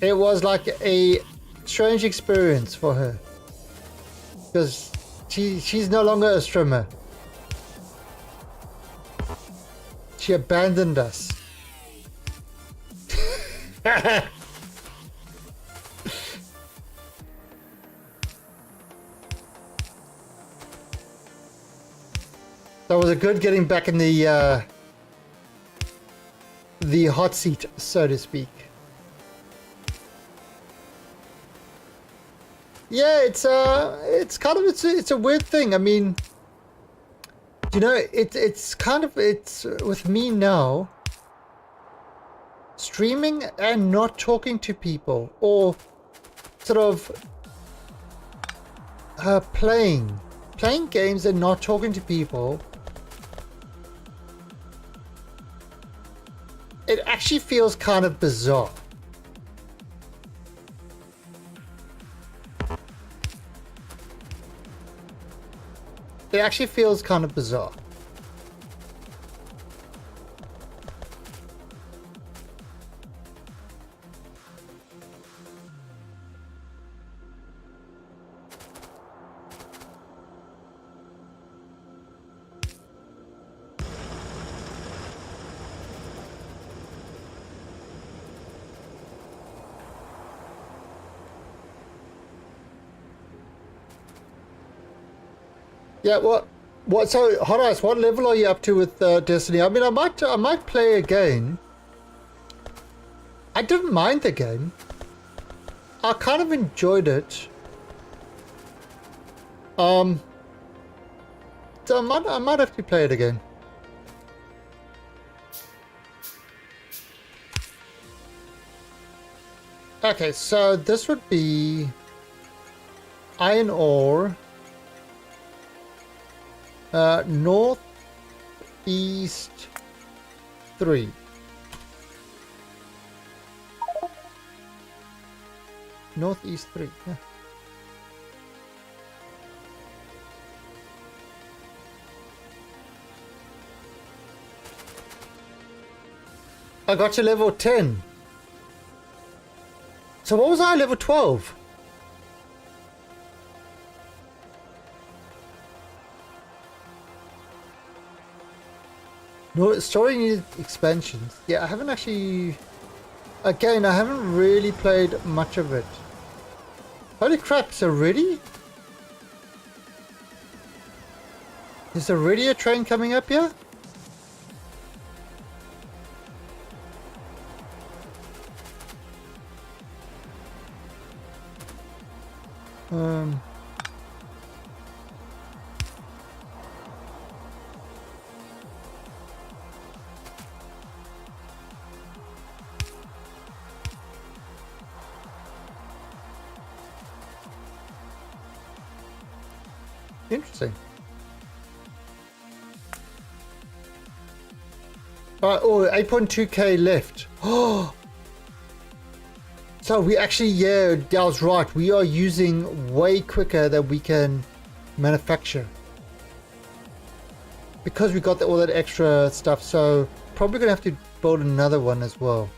It was like a strange experience for her. Because she's no longer a streamer. She abandoned us. So was it good getting back in the hot seat, so to speak? Yeah, it's kind of it's a weird thing. I mean, you know, it's with me now. Streaming and not talking to people, or sort of playing games and not talking to people. It actually feels kind of bizarre. It actually feels kind of bizarre. Yeah, what? So, Hot Ice, what level are you up to with Destiny? I mean, I might play again. I didn't mind the game. I kind of enjoyed it. So I might have to play it again. Okay, so this would be iron ore. North East 3. Northeast 3. Yeah. I got to level 10. So what was I, level 12? No, story needed expansions. Yeah, I haven't actually... Again, I haven't really played much of it. Holy crap, so already? Is there already a train coming up here? Interesting. Oh, 8.2k left. Oh, So we actually, yeah, that was right. We are using way quicker than we can manufacture. Because we got all that extra stuff, so probably gonna have to build another one as well.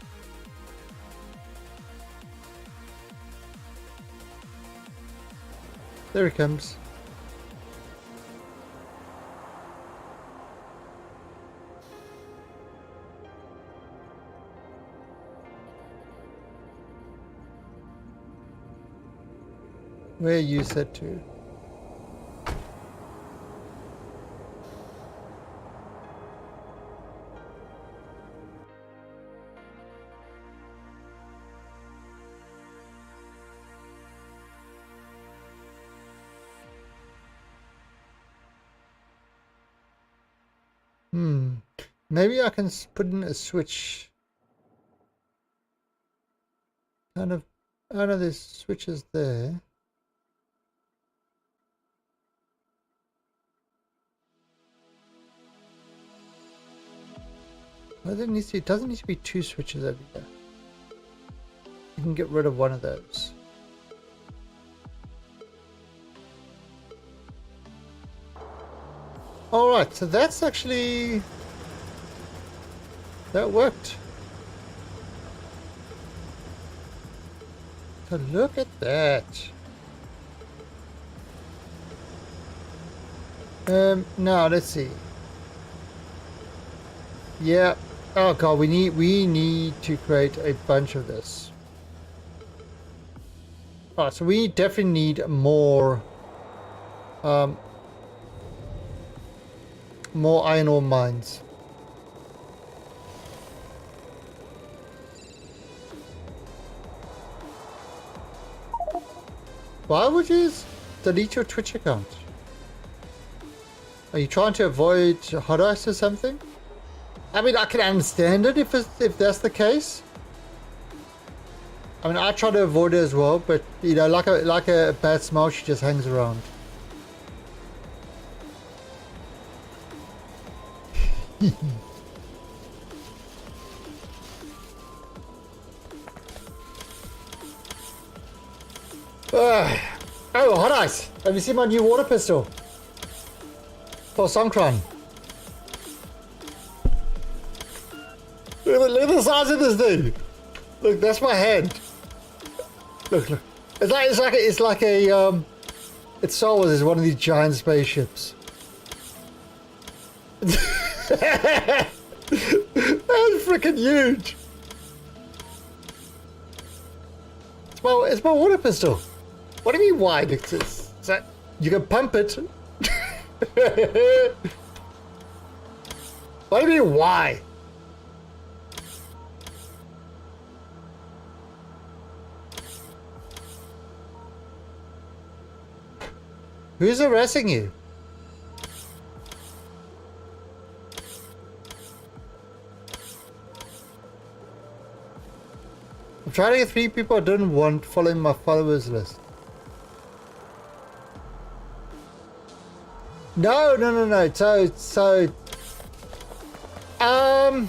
There he comes. Where you set to? Maybe I can put in a switch. Kind of. I know there's switches there. Well, it doesn't need to be two switches over here. You can get rid of one of those. Alright, so that's actually... that worked. So look at that. Now let's see. Yeah. Oh god, we need to create a bunch of this. Oh, so we definitely need more more iron ore mines. Why would you delete your Twitch account? Are you trying to avoid hot ice or something? I mean, I can understand it if that's the case. I mean, I try to avoid it as well, but you know, like a bad smell, she just hangs around. Oh, hot ice! Have you seen my new water pistol? For Songkran. Look at the size of this thing. Look, that's my hand. Look. It's like a it's Star Wars is one of these giant spaceships. That's freaking huge. It's my water pistol. What do you mean wide? It's that you can pump it. What do you mean why? Who's arresting you? I'm trying to get 3 people I don't want following my followers list. No. So, well,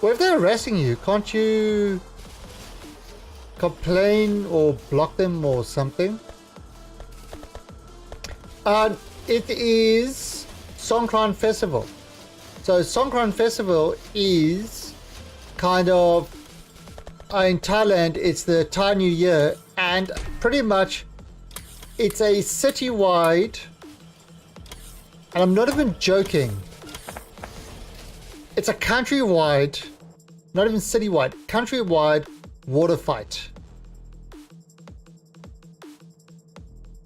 if they're arresting you, can't you complain or block them or something? It is Songkran Festival. So Songkran Festival is kind of in Thailand. It's the Thai New Year, and pretty much it's a citywide, and I'm not even joking. It's a countrywide, not even citywide, countrywide water fight.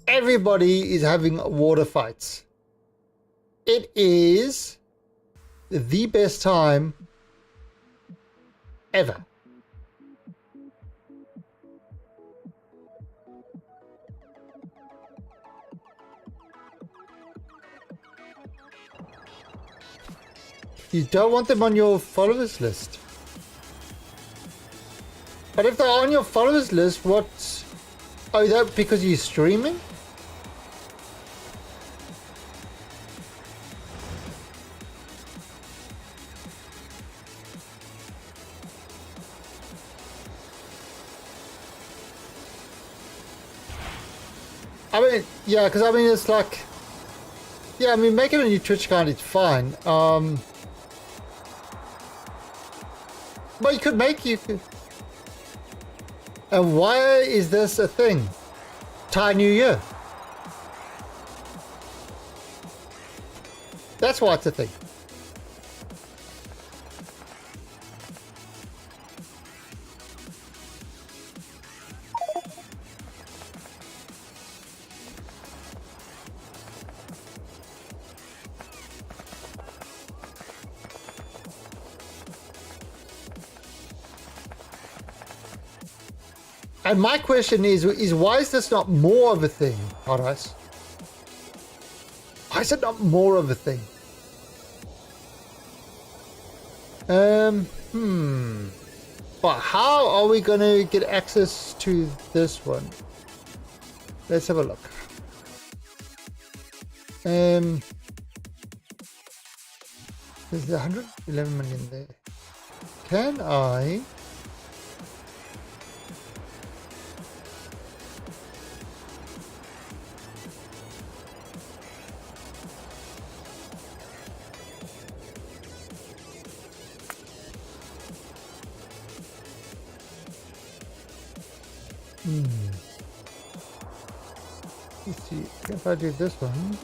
Everybody is having water fights. It is the best time ever. You don't want them on your followers list. But if they're on your followers list, what? Oh, that because you're streaming? I mean, yeah, because I mean, it's like, yeah, I mean, making a new Twitch account is fine. But you could. And why is this a thing? Thai New Year. That's why it's a thing. And my question is why is this not more of a thing, Horace? Why is it not more of a thing? But how are we going to get access to this one? Let's have a look. There's 111 million there. Can I... Let's see if I do this one.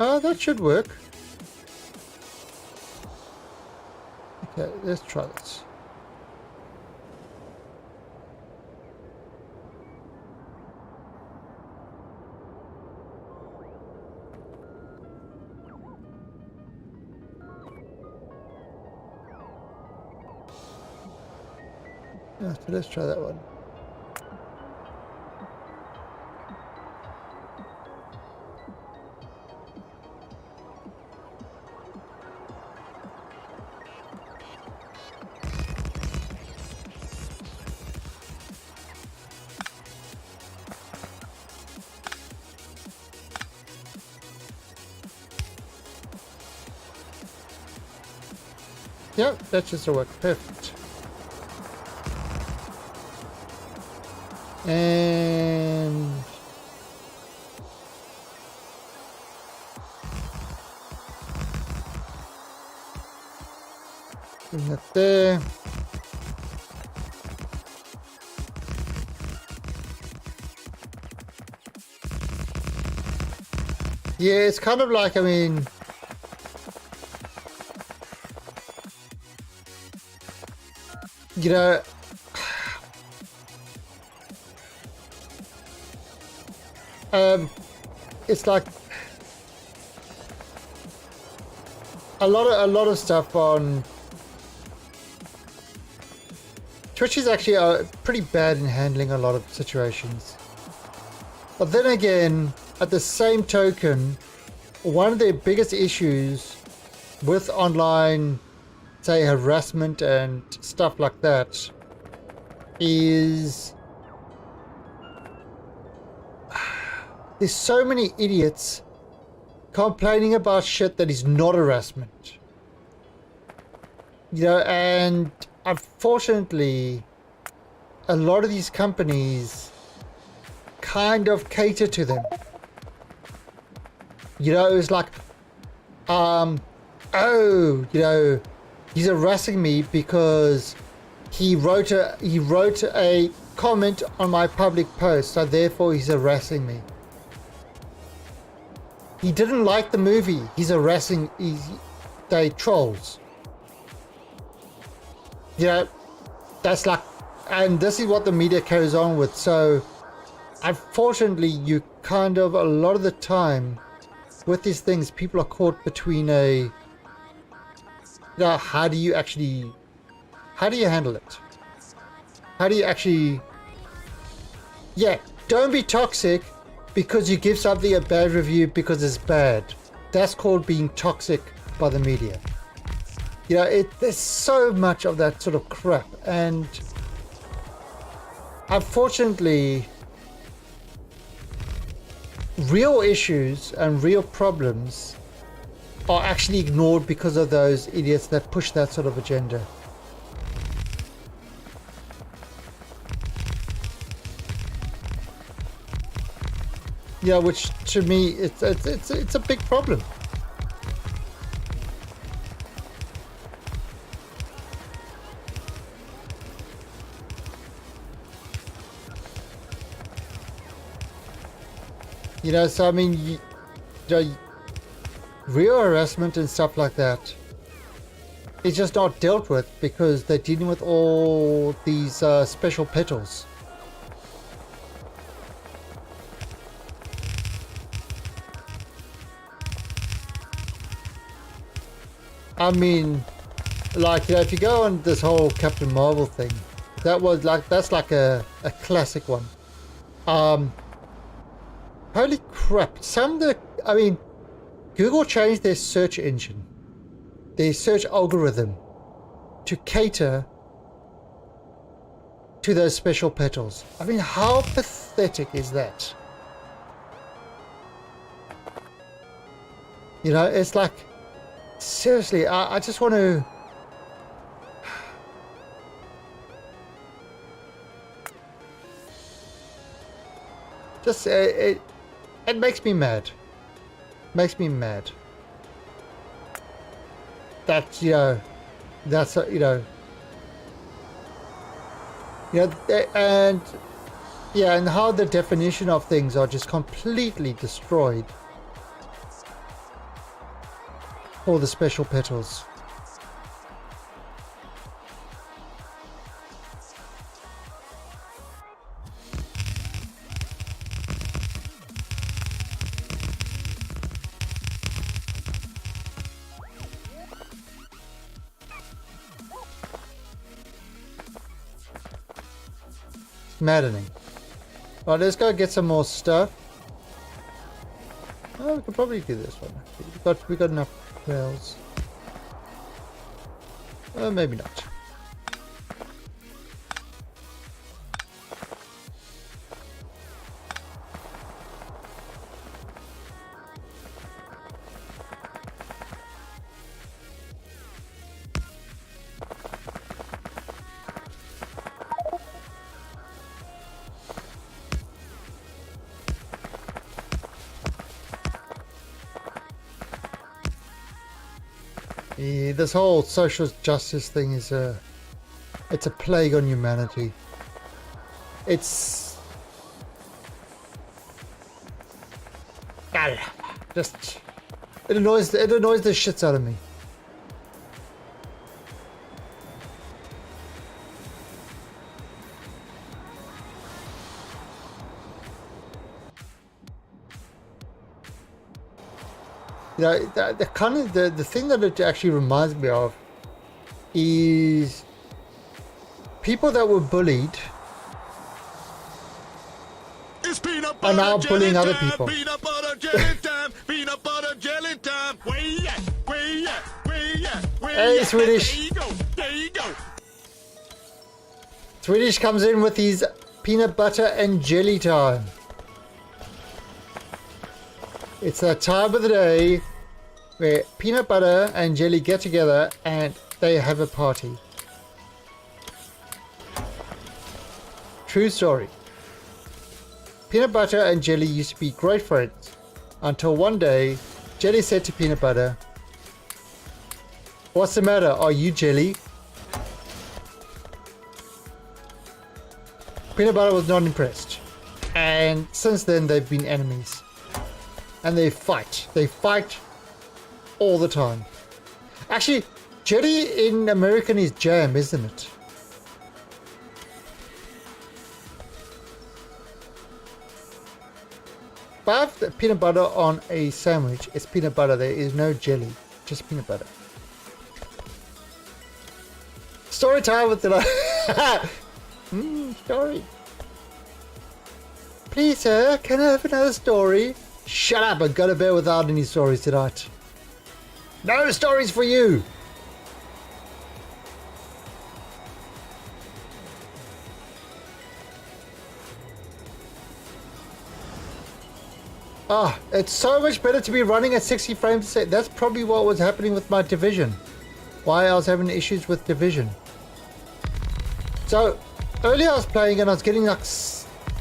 Oh, that should work. Okay, let's try this. Yeah, so let's try that one. Yeah, that just work perfect. And bring that there. Yeah, it's kind of like, I mean, you know, it's like a lot of stuff on Twitch is actually pretty bad in handling a lot of situations. But then again, at the same token, one of their biggest issues with online, say, harassment and stuff like that is there's so many idiots complaining about shit that is not harassment. You know, and unfortunately, a lot of these companies kind of cater to them. You know, it's like, oh, you know, he's harassing me because he wrote a comment on my public post, so therefore he's harassing me. He didn't like the movie. He's harassing. They trolls. You know, that's like, and this is what the media carries on with. So, unfortunately, you kind of, a lot of the time, with these things, people are caught between a, you know, how do you handle it? How do you actually, yeah, don't be toxic because you give something a bad review because it's bad. That's called being toxic by the media. You know, there's so much of that sort of crap, and unfortunately, real issues and real problems are actually ignored because of those idiots that push that sort of agenda. Yeah, which to me, it's a big problem. You know, so I mean, you know, real harassment and stuff like that is just not dealt with because they're dealing with all these special petals. I mean, like, you know, if you go on this whole Captain Marvel thing, that's like a classic one. Holy crap, I mean, Google changed their search engine, their search algorithm, to cater to those special petals. I mean, how pathetic is that? You know, it's like, seriously, I just want to... Just, it makes me mad. Makes me mad. That, you know, that's, you know, and, yeah, and how the definition of things are just completely destroyed for the special petals. Maddening. Right, let's go get some more stuff. Oh, we could probably do this one. We got enough rails. Maybe not. Yeah, this whole social justice thing is it's a plague on humanity. It's just it annoys the shits out of me. You know, the kind of the thing that it actually reminds me of is people that were bullied are now bullying other people. Peanut butter jelly time, peanut butter jelly time. Where you at? Where you at? Where you at? Hey, Swedish. There you go. There you go. Swedish comes in with his peanut butter and jelly time. It's that time of the day where peanut butter and jelly get together and they have a party. True story. Peanut butter and jelly used to be great friends until one day Jelly said to peanut butter, "What's the matter? Are you jelly?" Peanut butter was not impressed, and since then they've been enemies. And they fight. They fight all the time. Actually, jelly in American is jam, isn't it? If I have the peanut butter on a sandwich, it's peanut butter. There is no jelly, just peanut butter. Story time with the story. Please, sir, can I have another story? Shut up, I've got to bed without any stories tonight. No stories for you! Ah, it's so much better to be running at 60 frames a second. That's probably what was happening with my Division. Why I was having issues with Division. So, earlier I was playing and I was getting like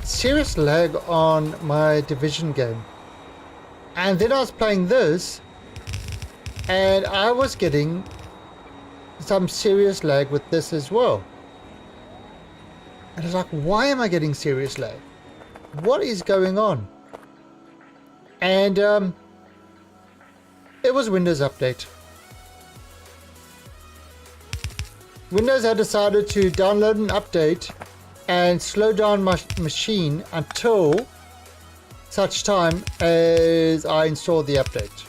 serious lag on my Division game. And then I was playing this, and I was getting some serious lag with this as well. And I was like, why am I getting serious lag? What is going on? And it was Windows Update. Windows had decided to download an update and slow down my machine until such time as I install the update.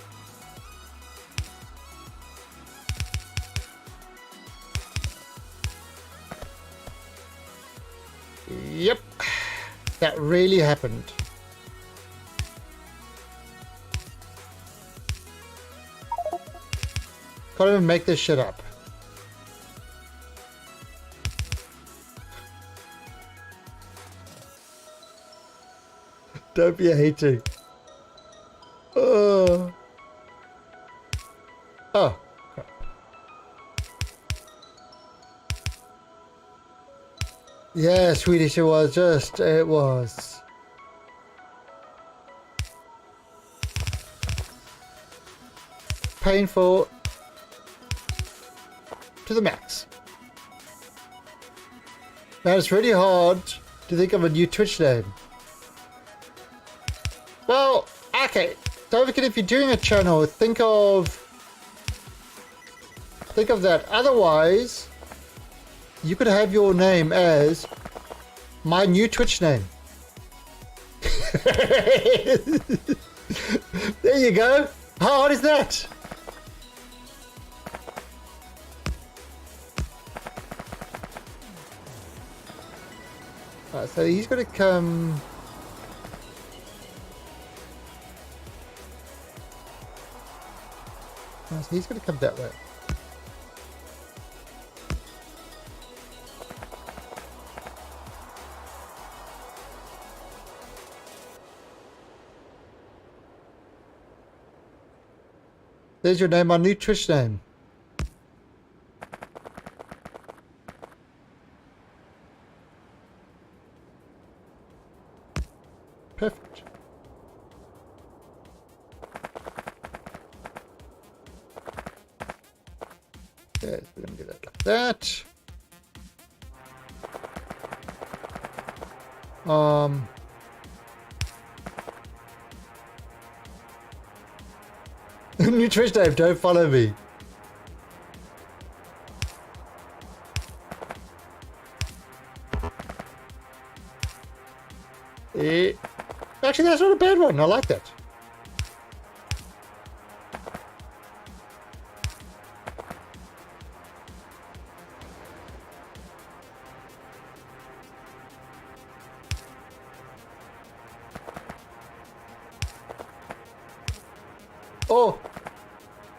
Yep, that really happened. Can't even make this shit up. Don't be hating. Oh. Oh. Yeah, Swedish, it was. Painful to the max. Now it's really hard to think of a new Twitch name. Well, okay. Don't forget, if you're doing a channel, think of that. Otherwise, you could have your name as my new Twitch name. There you go. How hard is that? Alright, so he's got to come. So he's going to come that way. There's your name, my new Twitch name. Perfect. Yes, we're going to do that like that. New Twitch name, don't follow me. Actually, that's not a bad one. I like that.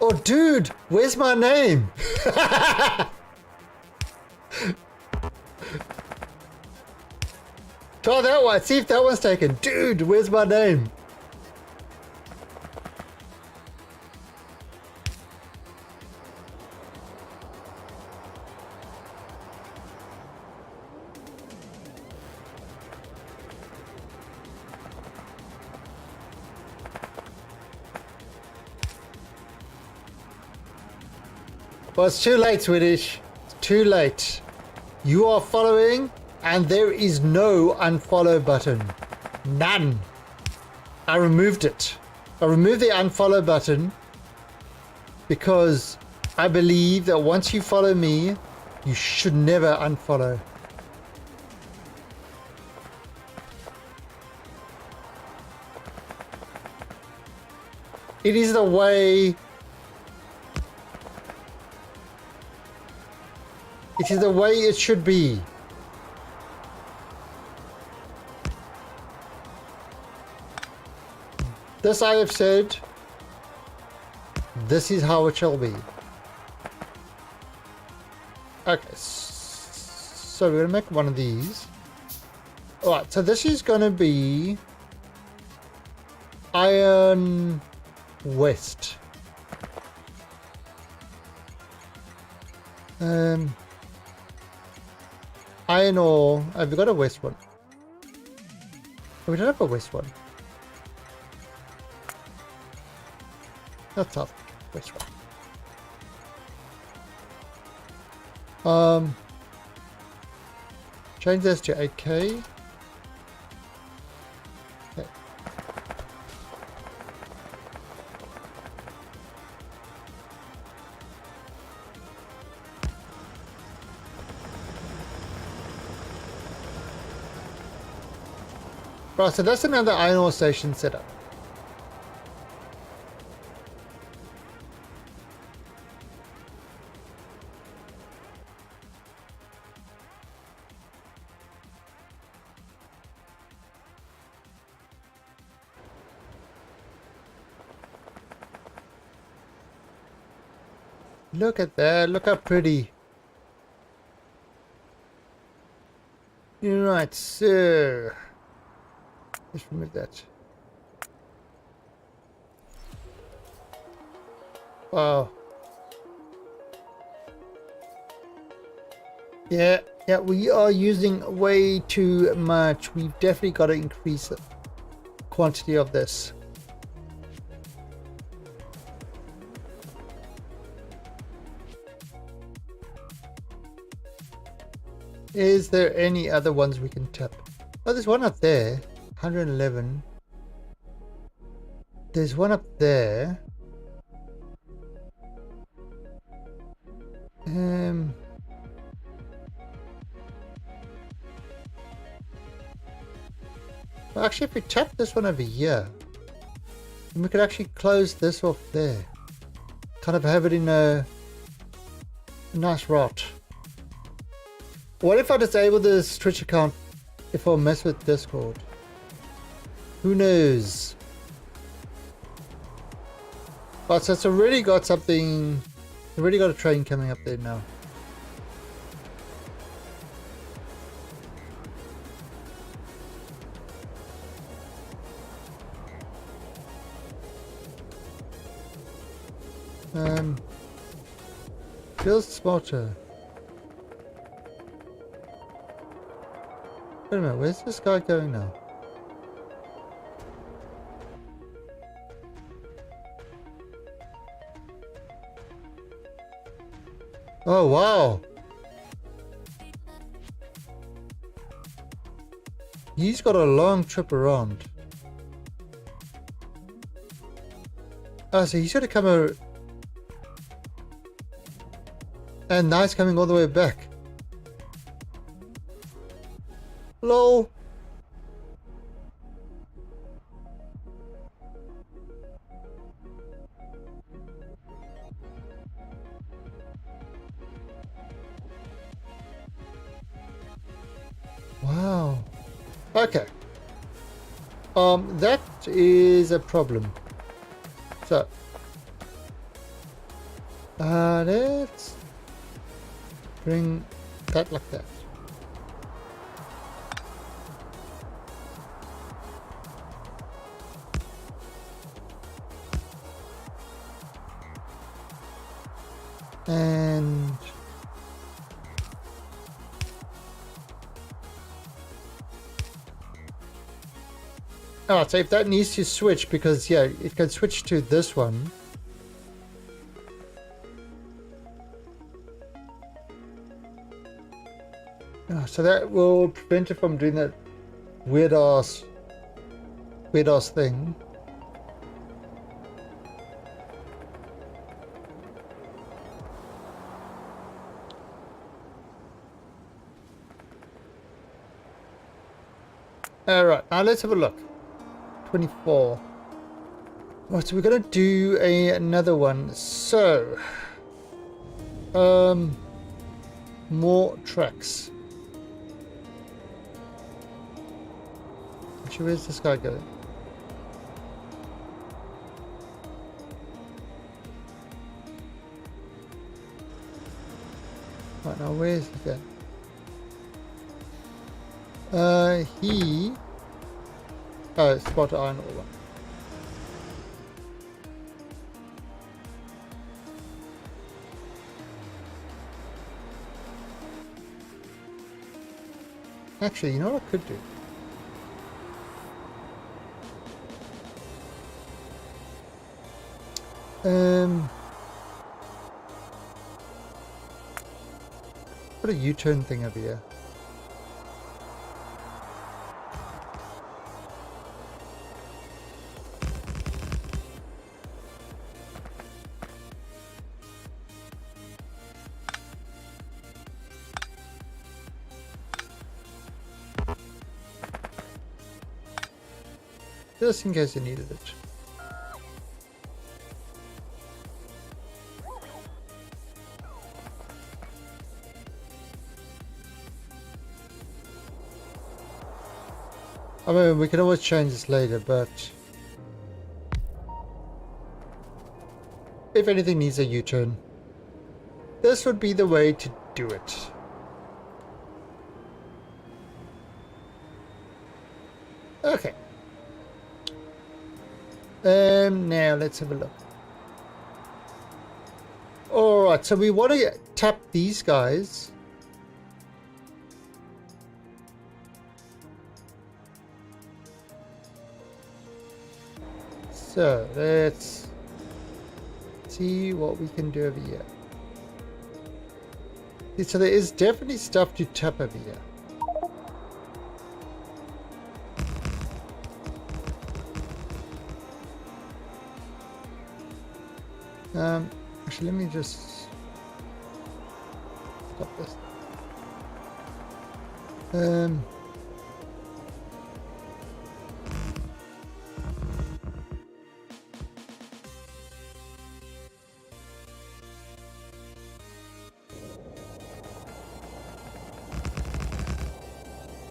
Oh, dude, where's my name? Try that one. See if that one's taken. Dude, where's my name? Well, it's too late, Swedish. It's too late. You are following, and there is no unfollow button. None. I removed it. I removed the unfollow button because I believe that once you follow me, you should never unfollow. It is the way. It is the way it should be. This I have said. This is how it shall be. Okay, so we're going to make one of these. Alright, so this is going to be Iron West. Iron ore. Have you got a west one? Oh, we don't have a west one. Not south. West one. Change this to 8K. Okay. Right, so that's another iron ore station setup. Look at that, look how pretty. Right, so let's remove that. Wow. Yeah, we are using way too much. We've definitely got to increase the quantity of this. Is there any other ones we can tap? Oh, there's one up there. 111. There's one up there. Well, actually, if we tap this one over here, then we could actually close this off there. Kind of have it in a nice route. What if I disable this Twitch account if I mess with Discord? Who knows? But so it's already got something, already got a train coming up there now. Feels smarter. Wait a minute, where's this guy going now? Oh, wow. He's got a long trip around. Oh, so he's got to come over. And now he's coming all the way back. Lol. Wow. Okay. That is a problem. So, let's bring that like that. And oh, so if that needs to switch, because yeah, it can switch to this one. Oh, so that will prevent it from doing that weird ass thing. Alright, now let's have a look. 24. Right, so we're gonna do another one. So more tracks. Actually, where's this guy going? Right, now where's he going? Oh, spot iron ore one. Actually, you know what I could do? Put a U-turn thing over here. Just in case you needed it. I mean, we can always change this later, but if anything needs a U-turn, this would be the way to do it. Okay. Now let's have a look. Alright, so we want to tap these guys. So let's see what we can do over here. So there is definitely stuff to tap over here. Actually, let me just stop this.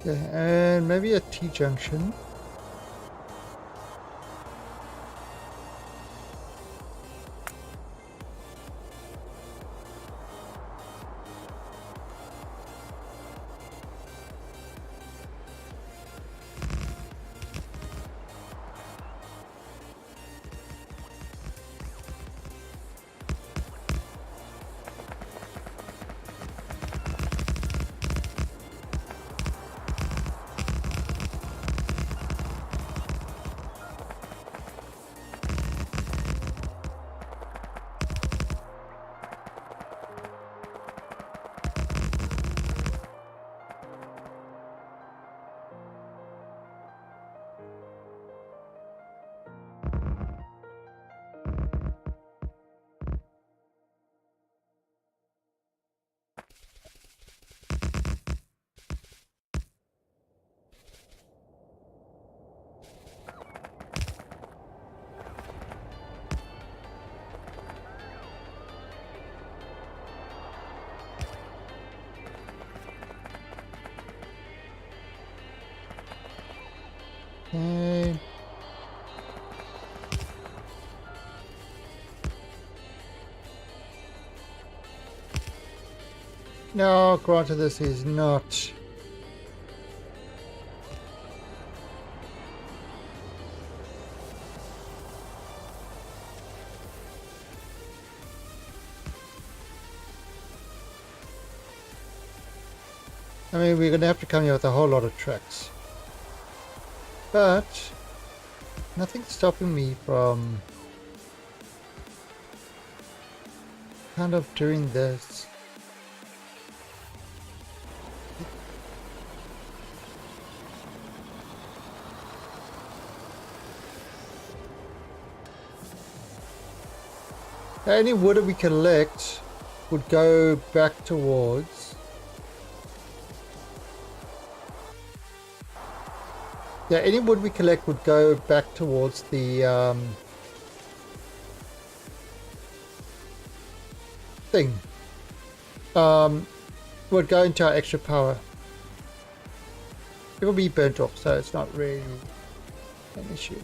Okay, and maybe a T-junction. Okay. No, granted, this is not. I mean, we're going to have to come here with a whole lot of tracks. But nothing's stopping me from kind of doing this. Any wood that we collect would go back towards. Yeah, any wood we collect would go back towards the thing. Would go into our extra power. It will be burnt off, so it's not really an issue.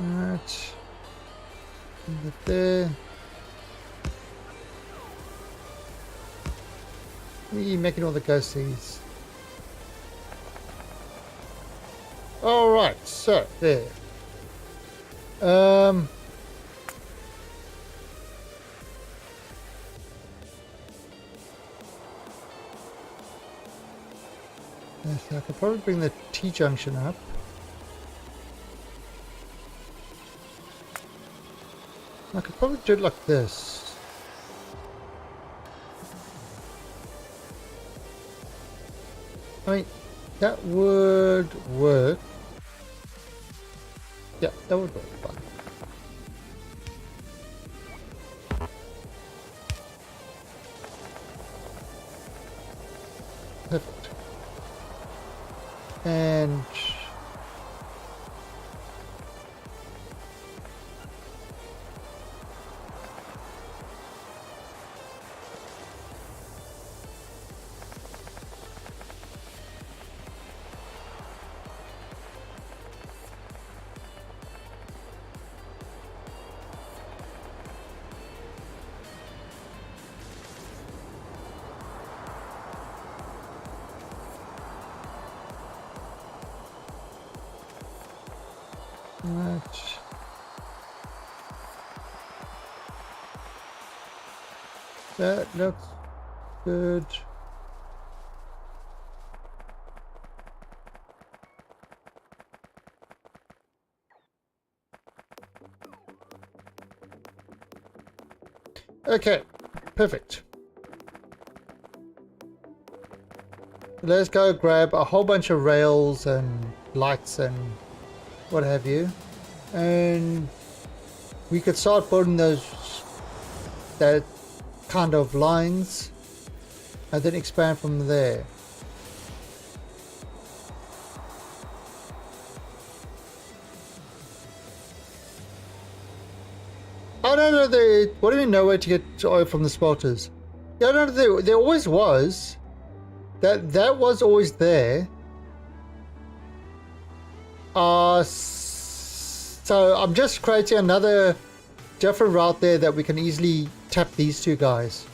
Alright. There. You're making all the ghosties. Alright, so there. Yes, I could probably bring the T-junction up. I could probably do it like this. I mean, that would work. Yeah, that would work fine. Perfect. And that looks good. Okay, perfect. Let's go grab a whole bunch of rails and lights and what have you, and we could start building that kind of lines and then expand from there. Oh no, what do you mean nowhere to get oil from the smelters? Yeah, no, there always was. That was always there. So I'm just creating another different route there that we can easily tap these two guys.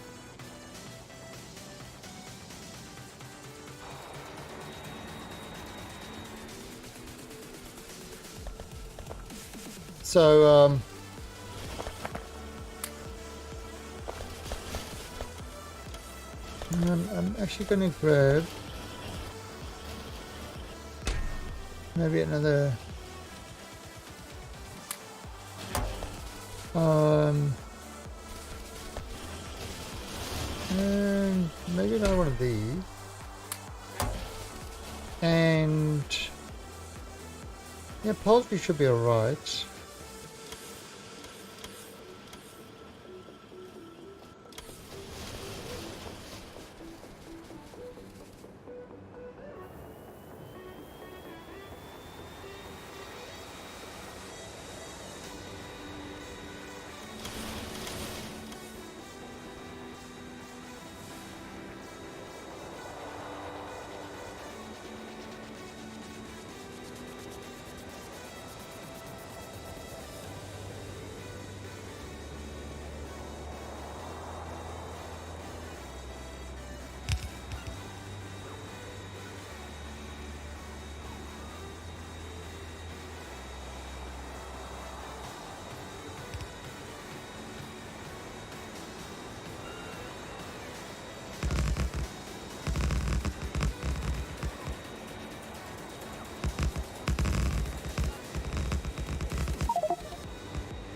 So I'm actually going to grab maybe another and maybe another one of these, and yeah, poultry should be alright.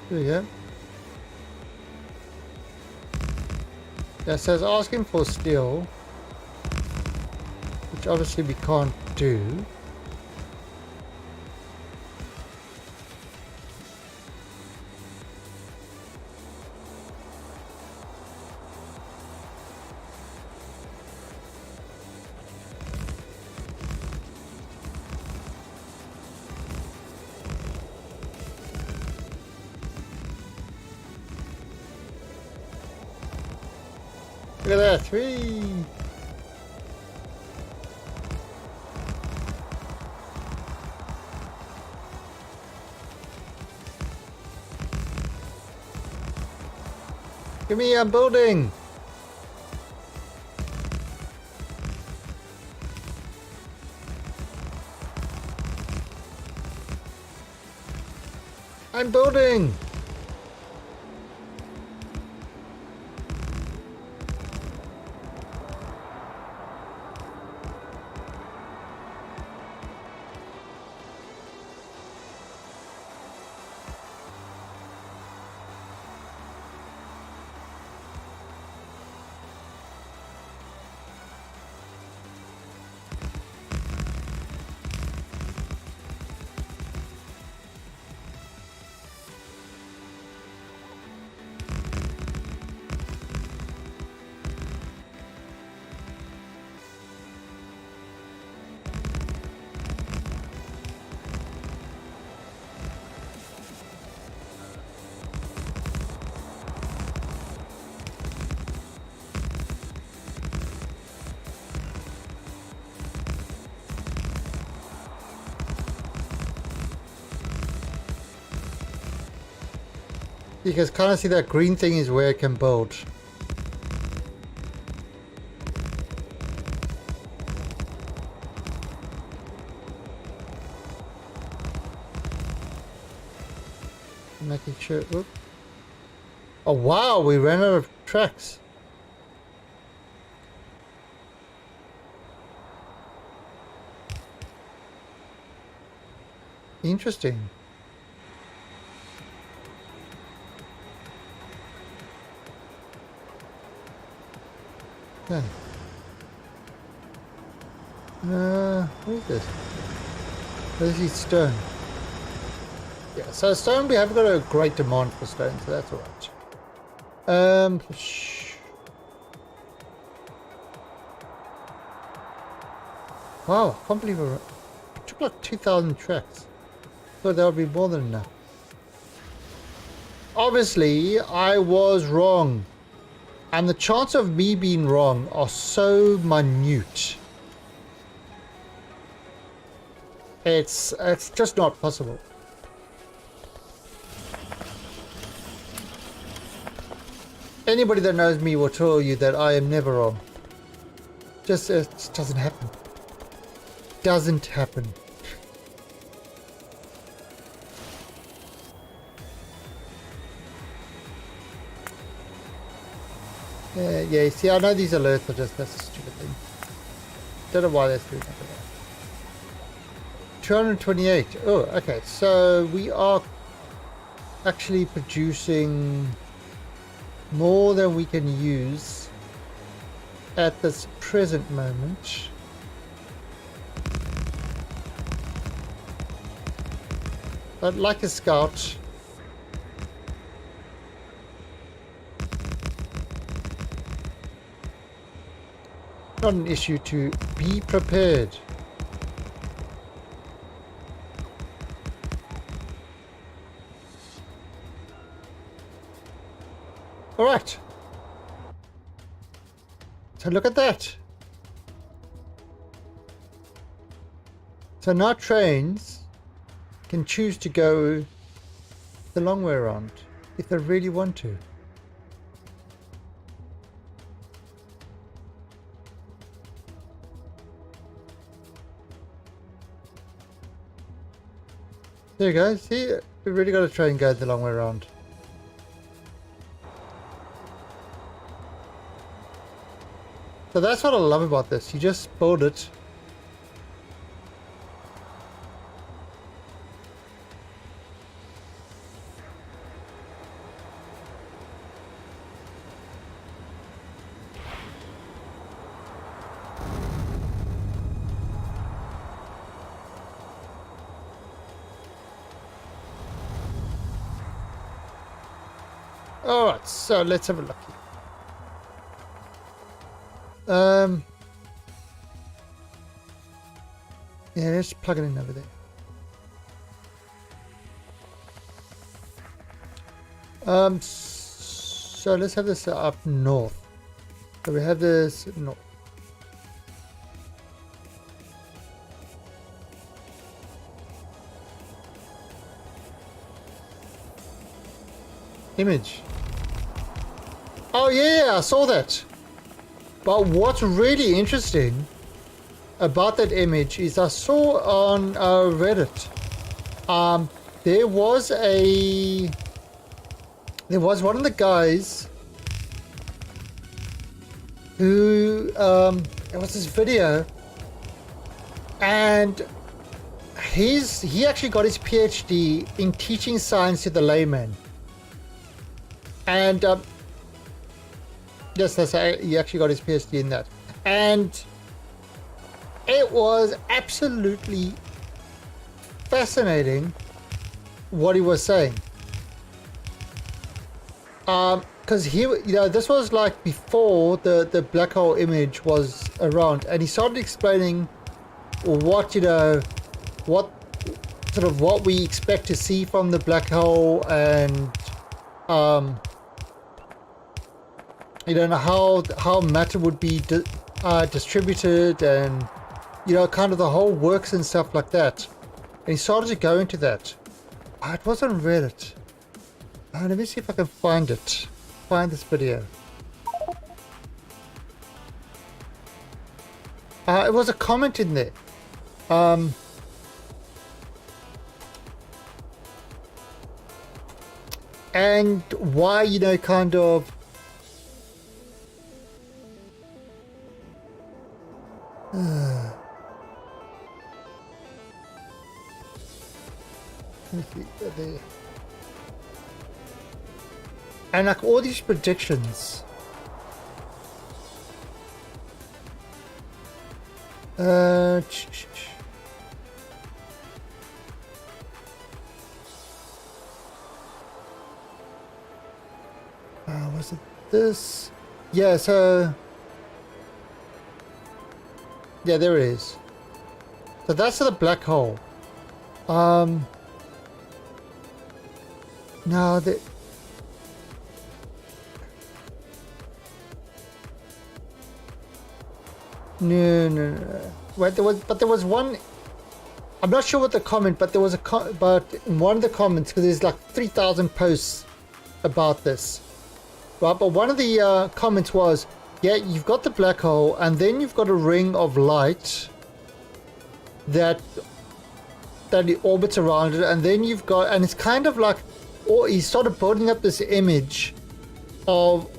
There we go. That says asking for steel, which obviously we can't do. Look at that, 3! Give me a building. I'm building. You can kind of see that green thing is where it can build. Making sure. Whoop. Oh wow, we ran out of tracks. Interesting. Yeah. What is this? This is stone. Yeah, so stone, we haven't got a great demand for stone, so that's alright. Wow, I can't believe it took like 2,000 tracks. Thought that would be more than enough. Obviously, I was wrong. And the chance of me being wrong are so minute. It's just not possible. Anybody that knows me will tell you that I am never wrong. Just it doesn't happen. Doesn't happen. Yeah, see, I know these alerts are just, that's a stupid thing. Don't know why they're doing that. 228. Oh, okay. So we are actually producing more than we can use at this present moment. But like a scout, not an issue to be prepared. All right. So look at that. So now trains can choose to go the long way around if they really want to. There you go. See, we really got to try and go the long way around. So that's what I love about this. You just build it. Alright, so let's have a look here. Yeah, let's plug it in over there. So let's have this up north. So we have this north. Image. Oh yeah, I saw that. But what's really interesting about that image is I saw on Reddit, there was one of the guys who it was this video, and he actually got his PhD in teaching science to the layman, and yes, he actually got his PhD in that, and it was absolutely fascinating what he was saying. Because this was like before the black hole image was around, and he started explaining what what we expect to see from the black hole, and how matter would be distributed, and kind of the whole works and stuff like that. And he started to go into that. It was on Reddit. Let me see if I can find this video. It was a comment in there. And why, kind of there. And like all these predictions. Was it this? Yeah, so yeah, there it is. So that's the black hole. No, No. Wait, there was one. I'm not sure what the comment, but there was but in one of the comments, because there's like 3,000 posts about this, right? But one of the comments was, yeah, you've got the black hole, and then you've got a ring of light that it orbits around it, and then you've got, and it's kind of like, or he started building up this image of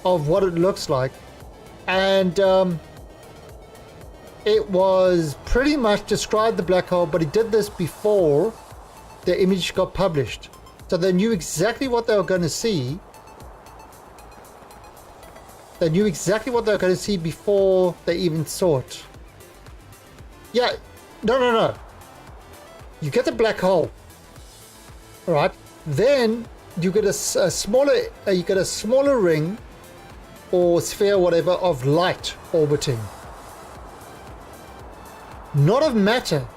what it looks like, and it was pretty much described the black hole, but he did this before the image got published, so they knew exactly what they were going to see. They knew exactly what they were going to see before they even saw it. Yeah, no. You get the black hole, all right? Then you get a smaller ring or sphere, whatever, of light orbiting, not of matter.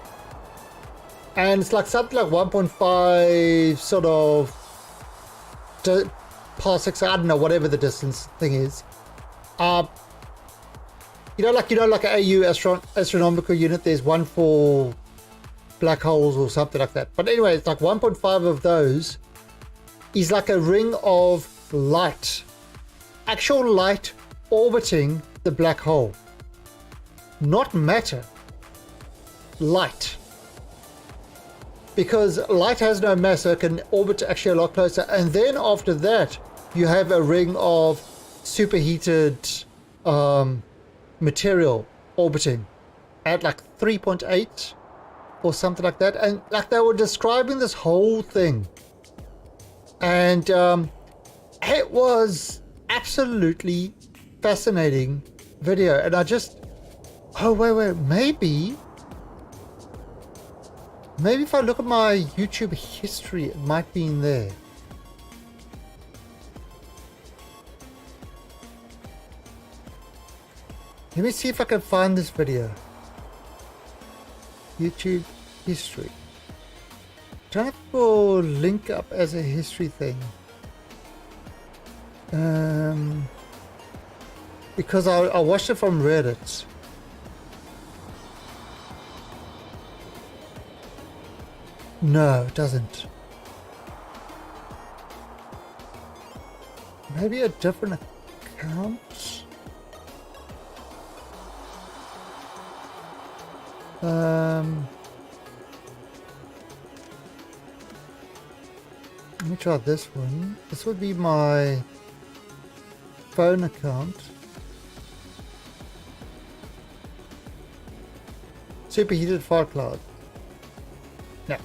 And it's like something like 1.5 sort of parsecs, I don't know, whatever the distance thing is. Like an AU astronomical unit, there's one for black holes or something like that. But anyway, it's like 1.5 of those is like a ring of light, actual light orbiting the black hole, not matter, light. Because light has no mass, so it can orbit actually a lot closer. And then after that, you have a ring of superheated material orbiting at like 3.8 or something like that. And like they were describing this whole thing, and it was absolutely fascinating video. And I just, wait, maybe if I look at my YouTube history, it might be in there. Let me see if I can find this video. YouTube history. Trying to link up as a history thing. Because I watched it from Reddit. No, it doesn't. Maybe a different account? Let me try this one. This would be my phone account. Superheated fart cloud. No.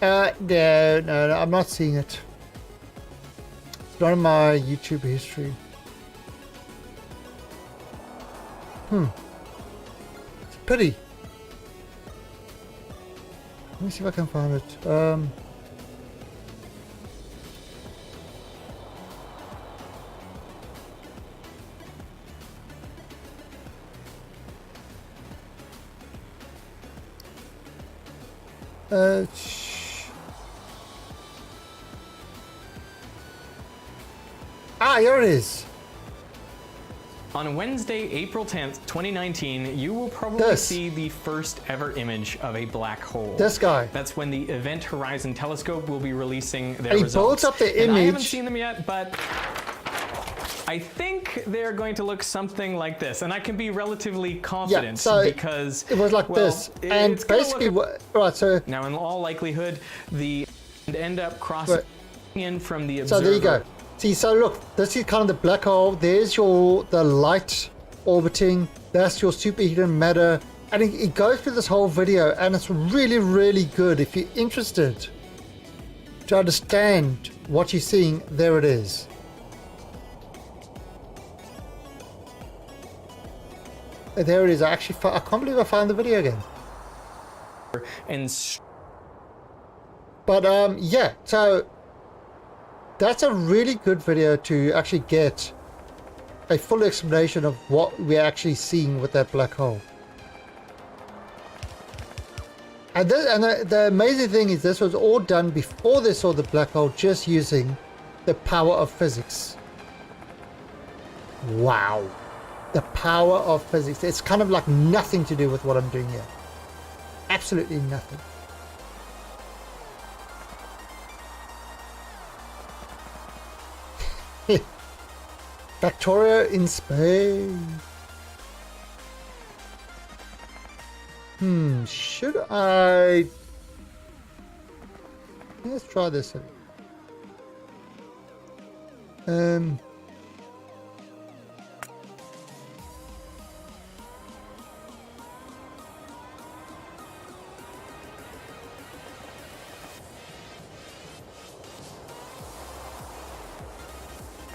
No, I'm not seeing it. It's not in my YouTube history. It's a pity. Let me see if I can find it. Here it is. On Wednesday, April 10th, 2019, you will probably see the first ever image of a black hole. This guy. That's when the Event Horizon Telescope will be releasing their he results. builds up the And I haven't image. seen them yet, but I think they're going to look something like this. And I can be relatively confident because it was like this. And basically, right, so now in all likelihood, the end up crossing in from the observer. So there you go. See, so look, this is kind of the black hole. There's the light orbiting. That's your superheated matter. And it goes through this whole video, and it's really, really good. If you're interested to understand what you're seeing, there it is. There it is. I can't believe I found the video again. But yeah, so that's a really good video to actually get a full explanation of what we're actually seeing with that black hole. And the amazing thing is this was all done before they saw the black hole, just using the power of physics. Wow. The power of physics. It's kind of like nothing to do with what I'm doing here. Absolutely nothing. Cracktorio in space. Should I? Let's try this.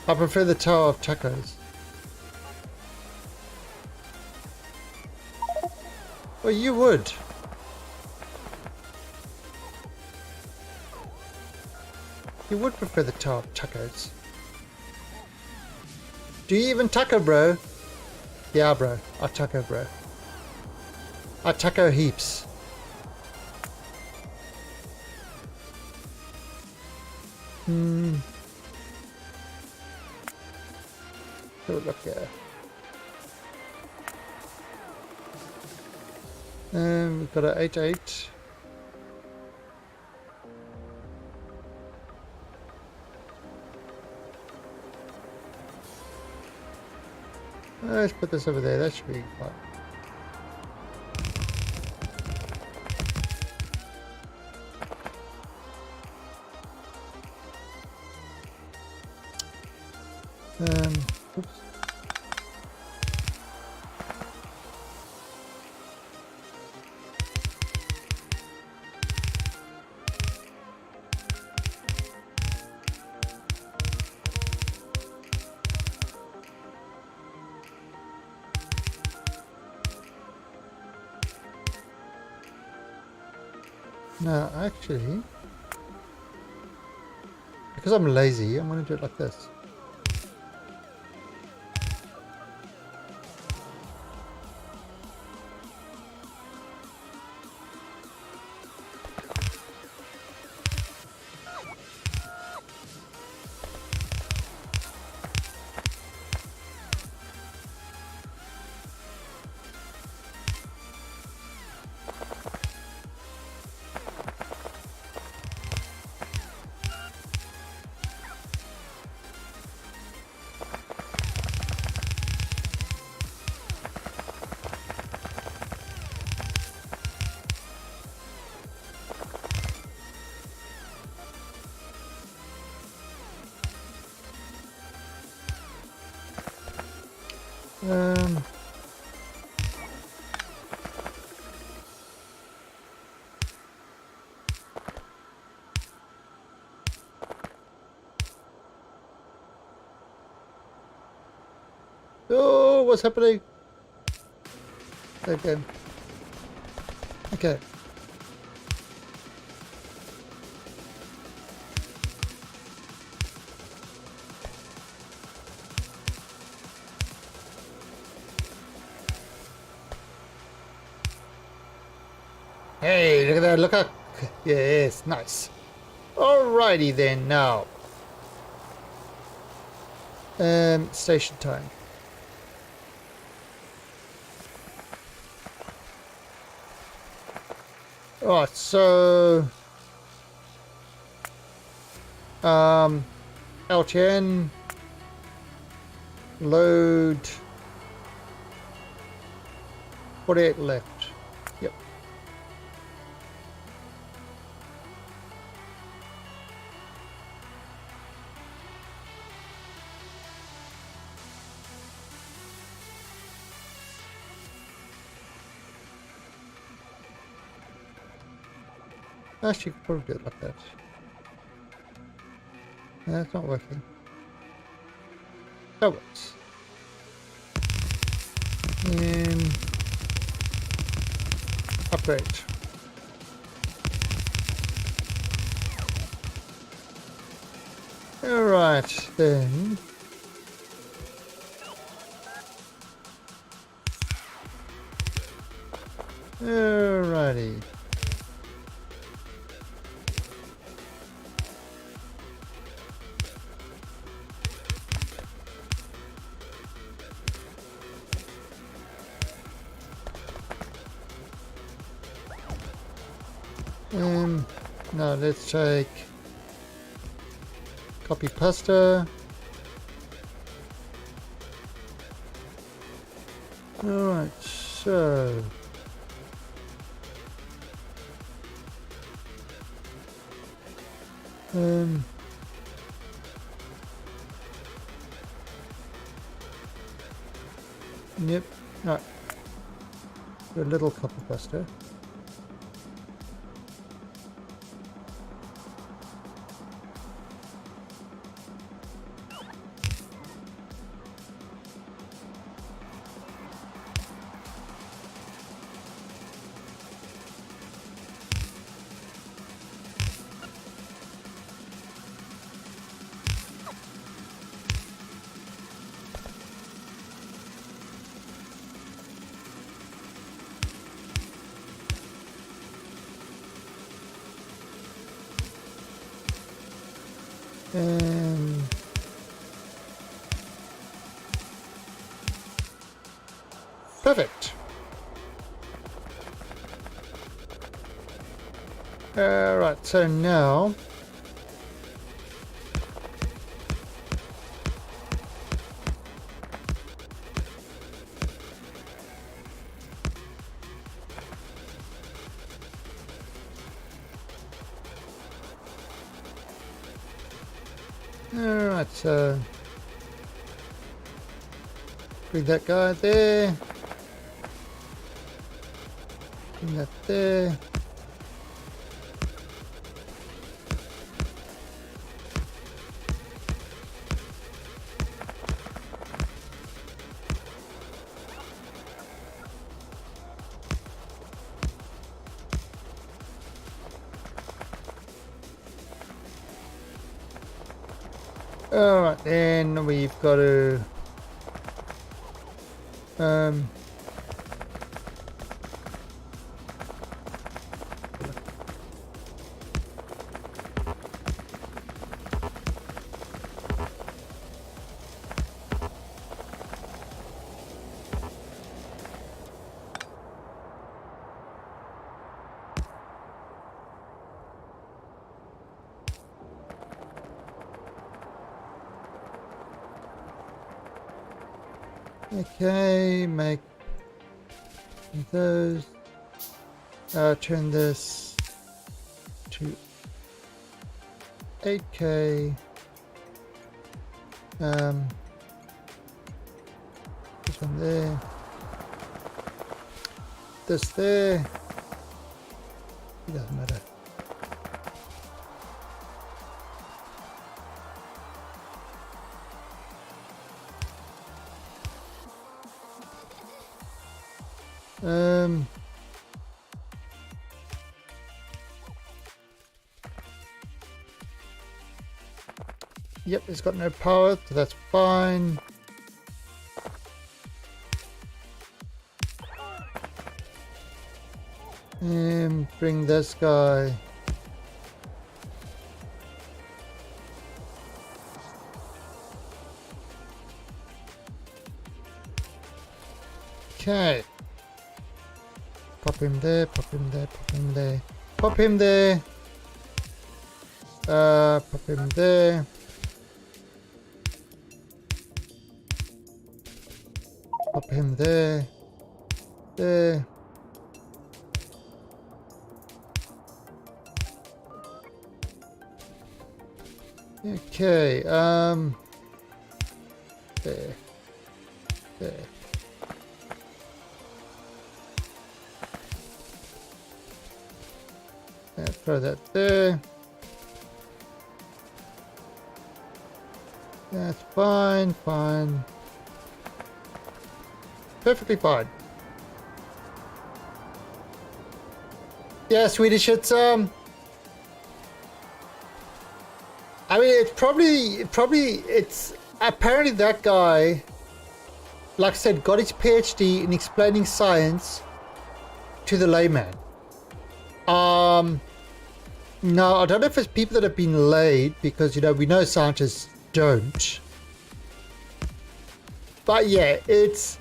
I prefer the Tower of Tacos. Well, you would. You would prefer the Tower of Tacos. Do you even taco, bro? Yeah, bro. I taco, bro. I taco heaps. Have a look here. We've got an 8-8. Let's put this over there. That should be fine. Oops. No, actually, because I'm lazy, I'm going to do it like this. Um, oh, what's happening? Okay. Okay. Hey, look at that. Look how... Yes, nice. Alrighty then, now. Station time. Alright, so... LTN... Load... 48 left. Yep. Actually, you could probably do it like that. No, it's not working. That works. And upgrade. Alright, then. Alrighty. Now let's take copy pasta. Alright, so yep, alright. A little copy pasta. And perfect. Right, so now alright, so bring that guy there. Bring that there. Alright, then we've got to okay, make those, turn this to 8K, This one there. This there. It doesn't matter. Yep, it's got no power, so that's fine. And bring this guy. Okay. Pop him there, pop him there, pop him there. Pop him there. Pop him there. Pop him there. There. Okay, there. There. Throw that there. That's fine, fine. Perfectly fine. Yeah, Swedish, it's I mean, it's it's apparently that guy, like I said, got his PhD in explaining science to the layman. No, I don't know if it's people that have been laid, because, you know, we know scientists don't. But yeah, there's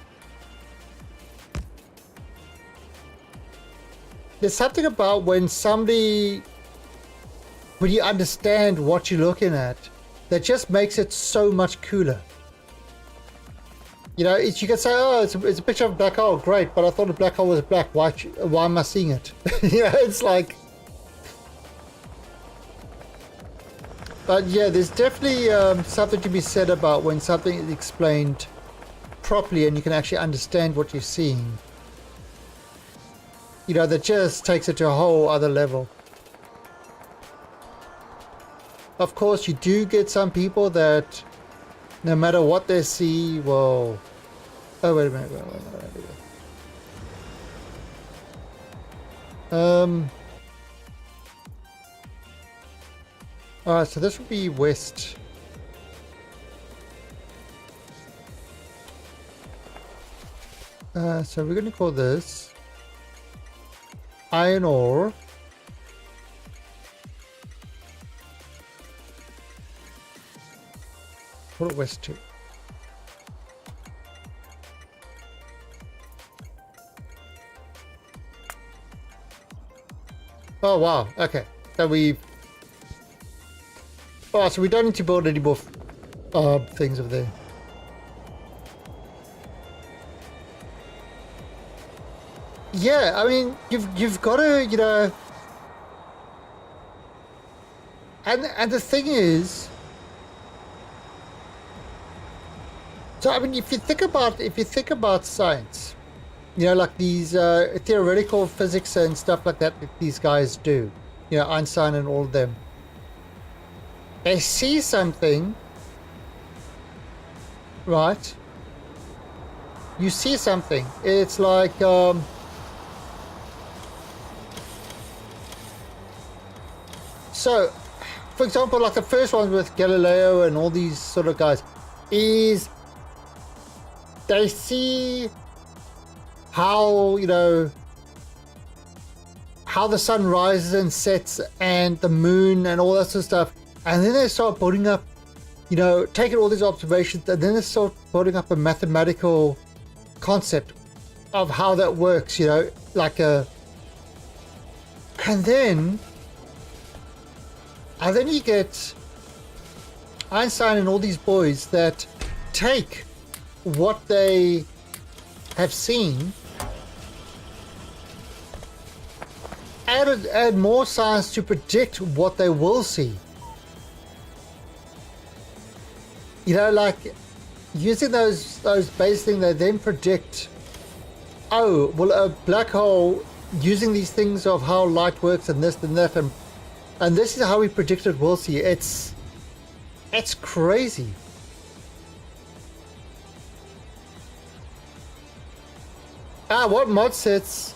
something about when you understand what you're looking at, that just makes it so much cooler. You know, you can say, oh, it's a picture of a black hole, great, but I thought a black hole was black, why am I seeing it? You know, it's like... But yeah, there's definitely something to be said about when something is explained properly and you can actually understand what you're seeing. You know, that just takes it to a whole other level. Of course, you do get some people that no matter what they see, well... Oh, wait a minute. Alright, so this would be west. So we're going to call this iron ore. Call it west 2. Oh wow, okay. So we... Oh, so we don't need to build any more things over there. Yeah, I mean, you've got to, you know... And the thing is... So, I mean, if you think about science, you know, like these theoretical physics and stuff like that these guys do, you know, Einstein and all of them, they see something, right? You see something. It's like, so, for example, like the first one with Galileo and all these sort of guys, is they see how, you know, how the sun rises and sets and the moon and all that sort of stuff. And then they start building up, you know, taking all these observations, and then they start building up a mathematical concept of how that works, you know, like a... And then you get Einstein and all these boys that take what they have seen, add more science to predict what they will see. You know, like, using those base things, they then predict, oh, well, a black hole, using these things of how light works and this and that, and this is how we predicted we'll see. It's crazy. What mod sets?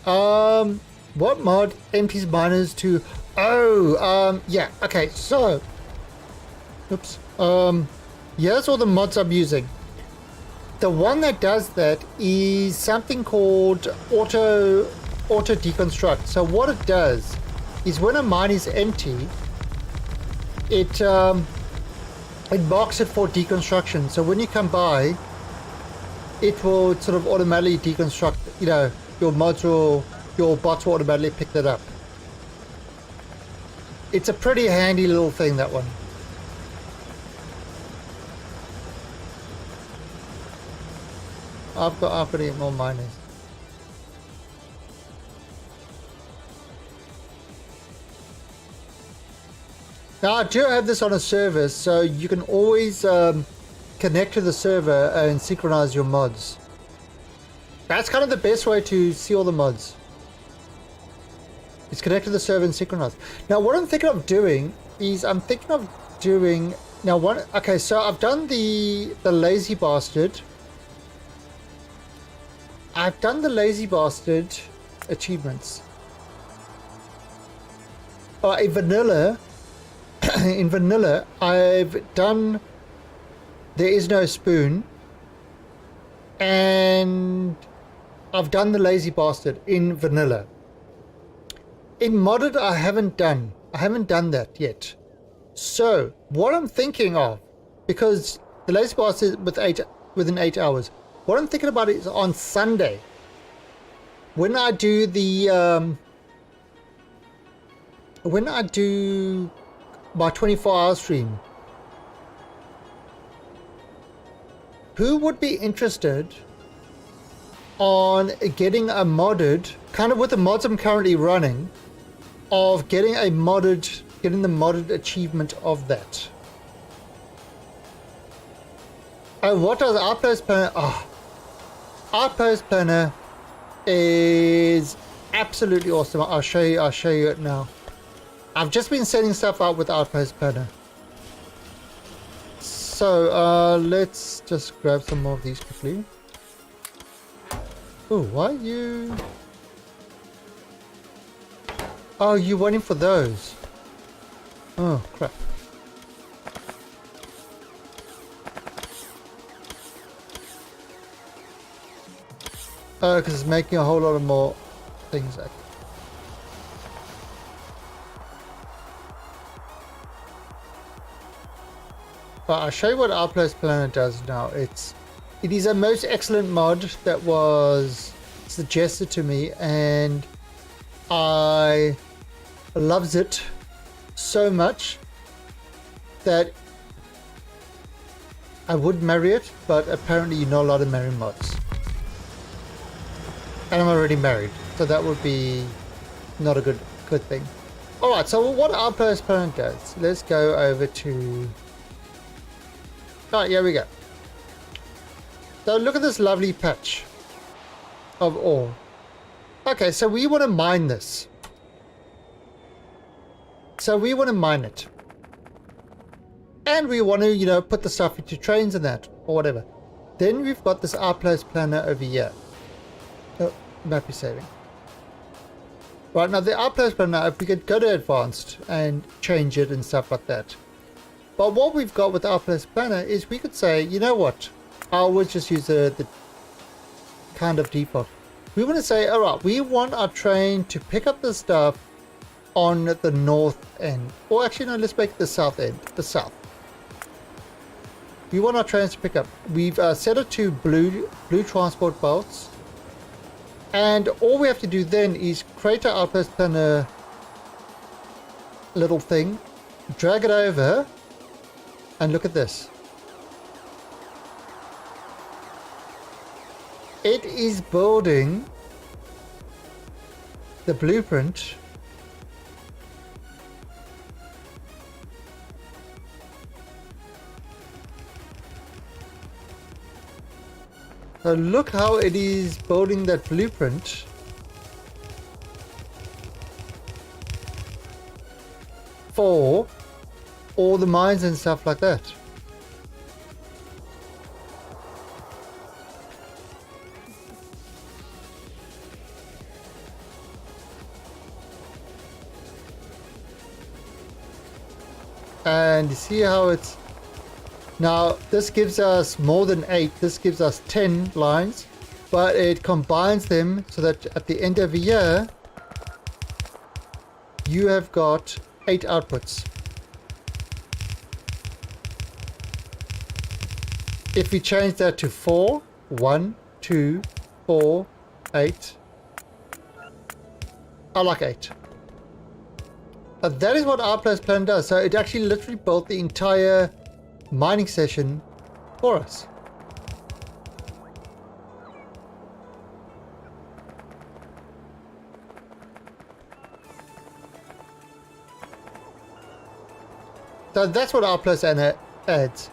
What mod empties miners to? Oh, yeah. Okay, so, oops. Here's all the mods I'm using. The one that does that is something called auto deconstruct. So what it does is when a mine is empty, it marks it for deconstruction. So when you come by, it will sort of automatically deconstruct. You know, your mods will, your bots will automatically pick that up. It's a pretty handy little thing, that one. I've got to get more miners. Now I do have this on a server, so you can always connect to the server and synchronize your mods. That's kind of the best way to see all the mods. It's connect to the server and synchronize. Now what I'm thinking of doing is okay, so I've done the lazy bastard. I've done the lazy bastard achievements. In vanilla, I've done There Is No Spoon, and I've done the lazy bastard in vanilla. In modded, I haven't done that yet. So what I'm thinking of, because the lazy bastard within 8 hours. What I'm thinking about is on Sunday, when I do my 24-hour stream, who would be interested on getting a modded, kind of with the mods I'm currently running, of getting the modded achievement of that? Oh, what does Outpost Planner? Oh, Outpost Planner is absolutely awesome. I'll show you it now. I've just been setting stuff up with Outpost Planner. So let's just grab some more of these quickly. Oh, why you? Oh, you're waiting for those. Oh, crap. Oh, because it's making a whole lot of more things. But I'll show you what Outpost Planner does now. It is a most excellent mod that was suggested to me, and I loves it so much that I would marry it, but apparently you're not allowed to marry mods. And I'm already married, so that would be not a good thing. Alright, so what Outpost Planner does, let's go over to... Alright, here we go. So look at this lovely patch of ore. Okay, so we want to mine this. So we want to mine it. And we want to, put the stuff into trains and that, or whatever. Then we've got this Outpost Planner over here. Oh, map is saving. Right, now the Outpost Planner, if we could go to advanced and change it and stuff like that. But what we've got with the Outpost Planner is we could say, you know what? I always just use the kind of default. We want to say, alright, we want our train to pick up the stuff on the north end. Or actually, no, let's make it the south end. The south. We want our trains to pick up. We've set it to blue transport belts. And all we have to do then is create our Outpost Planner little thing. Drag it over. And look at this. It is building the blueprint So look how it is building that blueprint. For all the mines and stuff like that. And you see how it's now, this gives us more than 8, this gives us 10 lines, but it combines them so that at the end of the year you have got 8 outputs. If we change that to 4, 1, 2, 4, 8, I like 8. But that is what our plan does. So it actually literally built the entire mining session for us. So that's what R plus adds.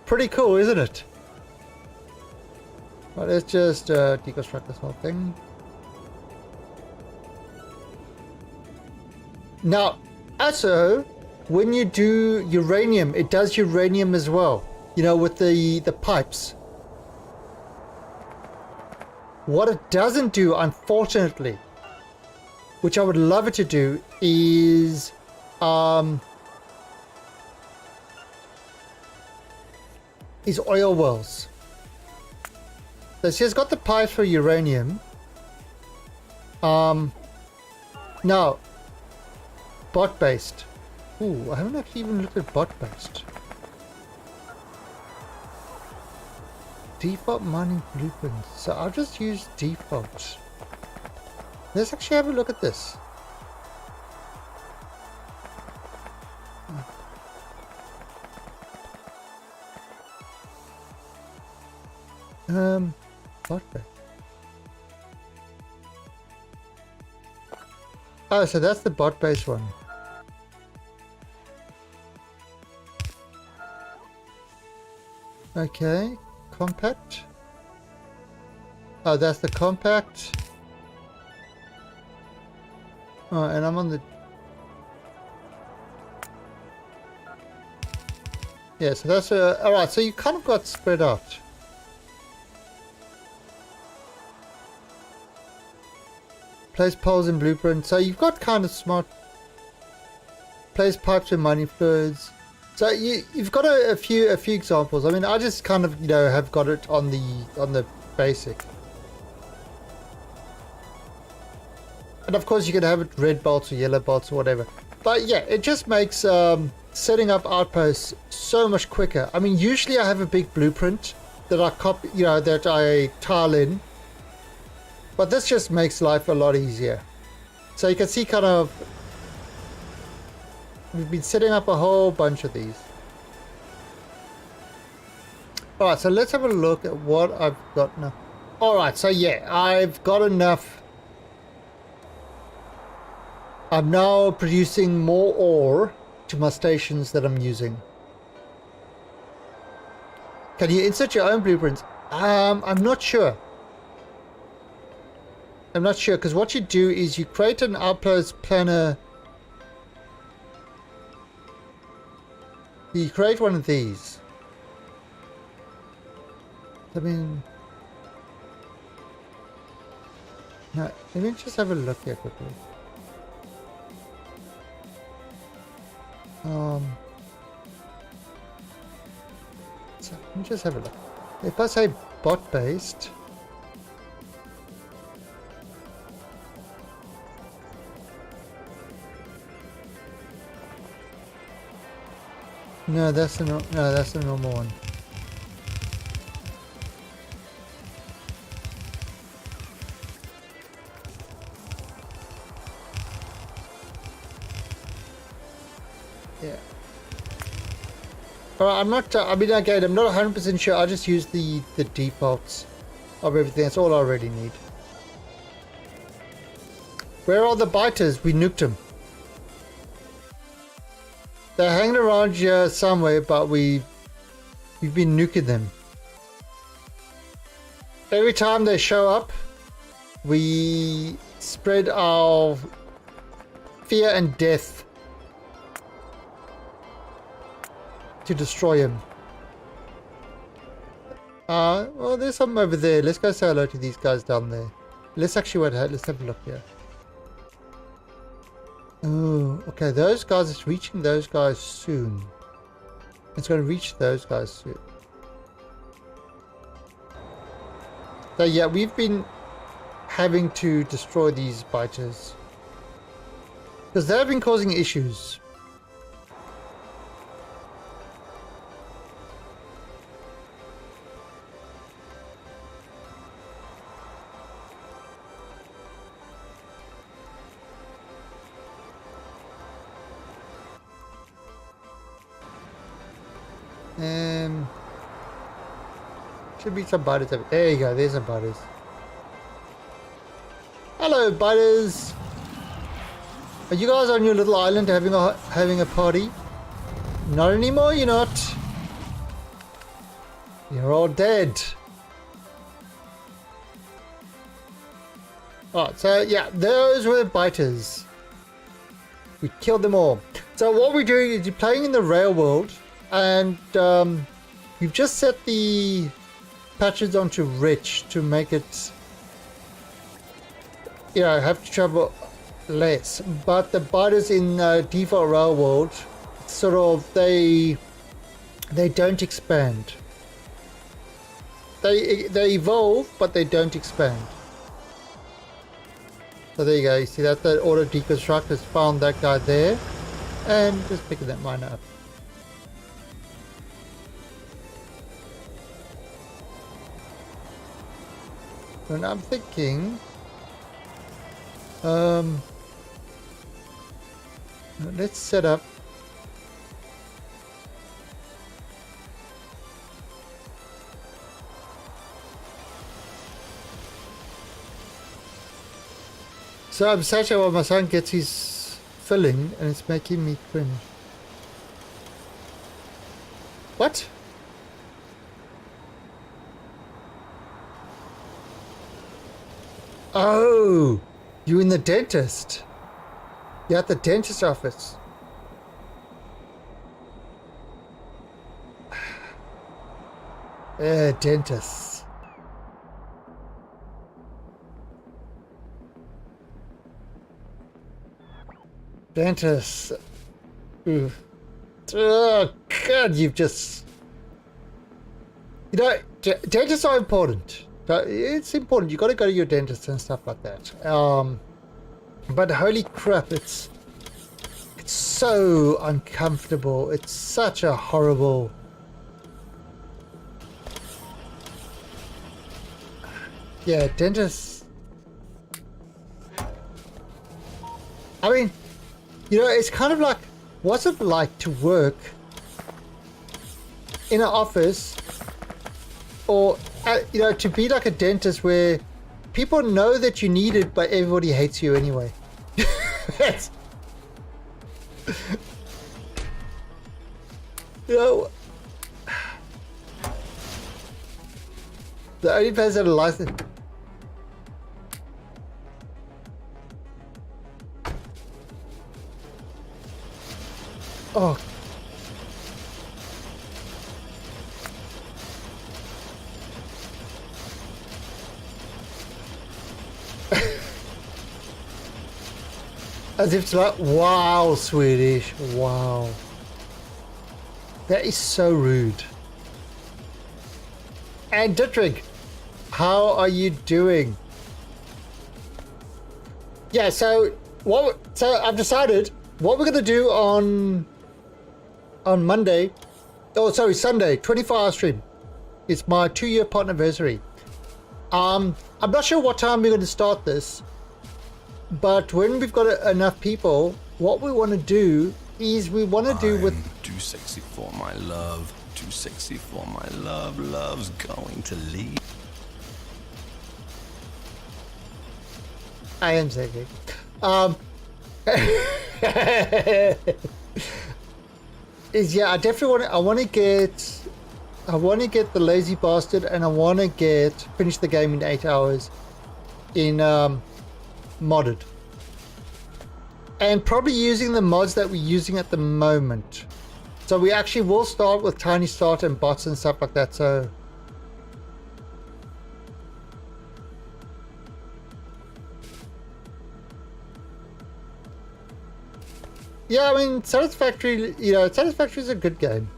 Pretty cool, isn't it? Well, let's just deconstruct this whole thing. Now, also, when you do uranium, it does uranium as well. You know, with the pipes. What it doesn't do, unfortunately, which I would love it to do, is oil wells. So she's got the pipes for uranium. Now, bot based. Ooh, I haven't actually even looked at bot based. Default mining blueprints. So I'll just use default. Let's actually have a look at this. Bot based. Oh, so that's the bot based one. Okay, compact. Oh, that's the compact. Oh, and I'm on the... Yeah, so that's alright, so you kind of got spread out. Place poles in blueprint. So you've got kind of smart. Place pipes and mining fluids. So you've got a few examples. I mean, I just kind of, you know, have got it on the basic. And of course you can have it red bolts or yellow bolts or whatever. But yeah, it just makes setting up outposts so much quicker. I mean, usually I have a big blueprint that I copy, you know, that I tile in. But this just makes life a lot easier. So you can see kind of, we've been setting up a whole bunch of these. Alright, so let's have a look at what I've got now. Alright, so yeah, I've got enough. I'm now producing more ore to my stations that I'm using. Can you insert your own blueprints? I'm not sure. I'm not sure, because what you do is you create an outpost planner. You create one of these. I mean, no, let me just have a look here quickly. So let me just have a look. If I say bot based. No, that's the normal one. Yeah. Alright, I'm not, I mean, again, I'm not 100% sure. I just use the defaults of everything. That's all I really need. Where are the biters? We nuked them. They're hanging around here somewhere, but we've been nuking them. every time they show up, we spread our fear and death to destroy him. Well, there's some over there. Let's go say hello to these guys down there. Let's actually wait. Let's have a look here. Oh, okay. Those guys, it's reaching those guys soon. It's going to reach those guys soon. So yeah, we've been having to destroy these biters because they've been causing issues. Should be some biters. There you go. There's some biters. Hello, biters. Are you guys on your little island having a party? Not anymore. You're not. You're all dead. Oh, so yeah, those were biters. We killed them all. So what we're doing is you're playing in the rail world, and we've just set the patches onto rich to make it, you know, have to travel less. But the biters in default rail world, sort of, they don't expand. They evolve, but they don't expand. So there you go. You see that the auto deconstruct has found that guy there, and just picking that miner up. And I'm thinking, let's set up so I'm saturated while my son gets his filling, and it's making me cringe. What? Oh, you in the dentist? You're at the dentist office. Dentists. Dentists. Ooh. Oh, God, you've just... You know, dentists are important. It's important. You got to go to your dentist and stuff like that. But holy crap, it's so uncomfortable. It's such a horrible. Yeah, dentists. I mean, you know, it's kind of like, what's it like to work in an office, or you know, to be like a dentist where people know that you need it, but everybody hates you anyway. You know, the only place that a license. Oh. As if it's like, wow, Swedish, wow. That is so rude. And Dietrich, how are you doing? Yeah, so I've decided what we're gonna do on Monday. Oh, sorry, Sunday, 24-hour stream. It's my 2-year partner anniversary. I'm not sure what time we're going to start this, but when we've got enough people, what we want to do is we want to do with... Too sexy for my love. Too sexy for my love. Love's going to leave. I am sexy. Is, yeah, I definitely want to get I want to get the lazy bastard, and I want to finish the game in 8 hours in modded, and probably using the mods that we're using at the moment. So we actually will start with tiny start and bots and stuff like that. So yeah, I mean, Satisfactory, you know, Satisfactory is a good game.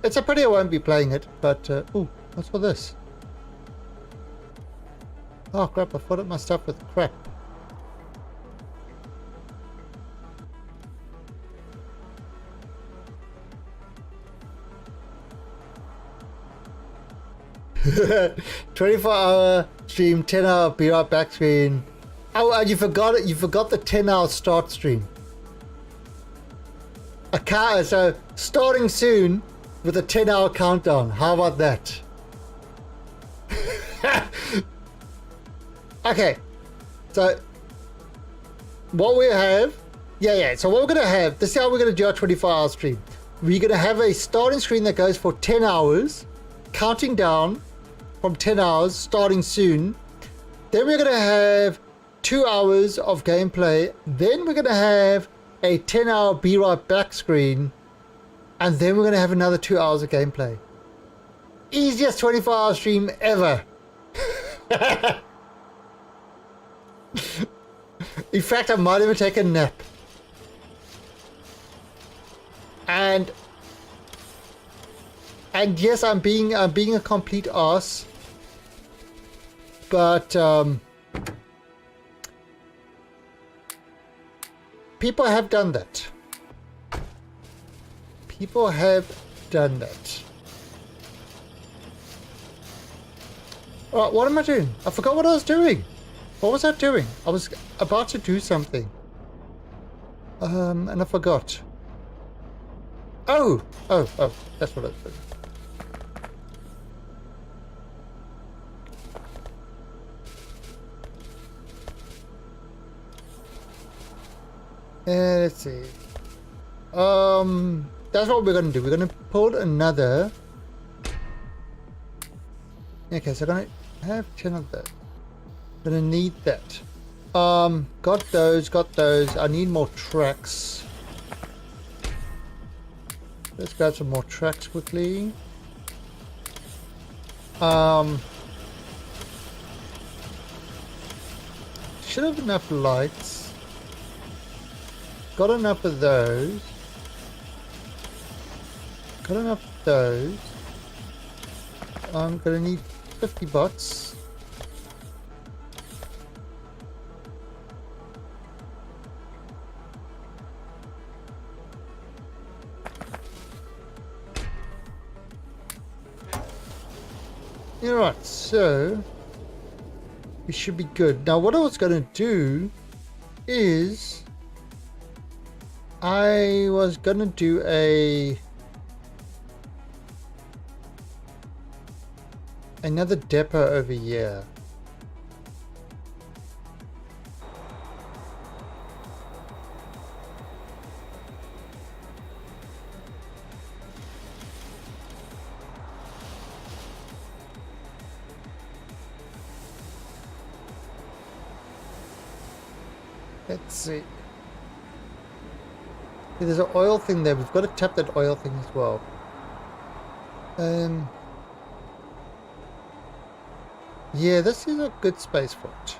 It's a pity I won't be playing it, but oh, what's for this? Oh crap, I filled up my stuff with crap. "24-hour stream, 10-hour be right back screen." Oh, and you forgot it. You forgot the 10-hour start stream. So starting soon with a 10-hour countdown. How about that? Okay, so what we have, so what we're gonna have, this is how we're gonna do our 24-hour stream. We're gonna have a starting screen that goes for 10 hours, counting down from 10 hours, starting soon. Then we're gonna have 2 hours of gameplay. Then we're gonna have a 10-hour be right back screen, and then we're gonna have another 2 hours of gameplay. Easiest 24-hour stream ever. In fact, I might even take a nap. And yes, I'm being a complete ass, but people have done that. People have done that. Alright, what am I doing? I forgot what I was doing. What was I doing? I was about to do something. And I forgot. Oh, that's what I was doing. Let's see. That's what we're gonna do. We're gonna pull another. Okay, so I'm gonna have 10 of that. Gonna need that. Got those. I need more tracks. Let's grab some more tracks quickly. Should have enough lights. Got enough of those. Got enough of those. I'm gonna need 50 bots. Alright, so we should be good. Now what I was going to do is I was going to do another depot over here. Let's see. There's an oil thing there. We've got to tap that oil thing as well. Yeah, this is a good space for it.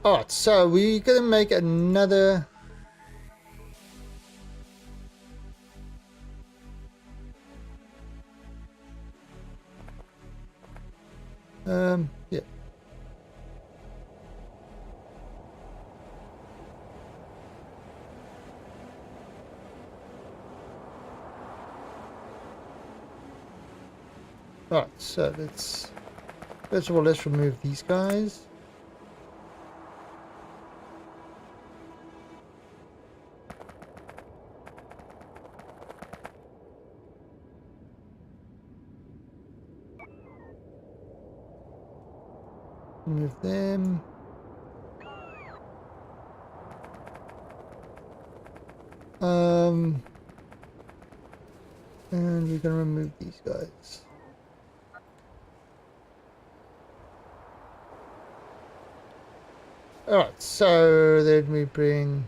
Alright, so we're going to make another... yeah. Alright, so let's... First of all, let's remove these guys. Move them. And we're gonna remove these guys. Alright, so then we bring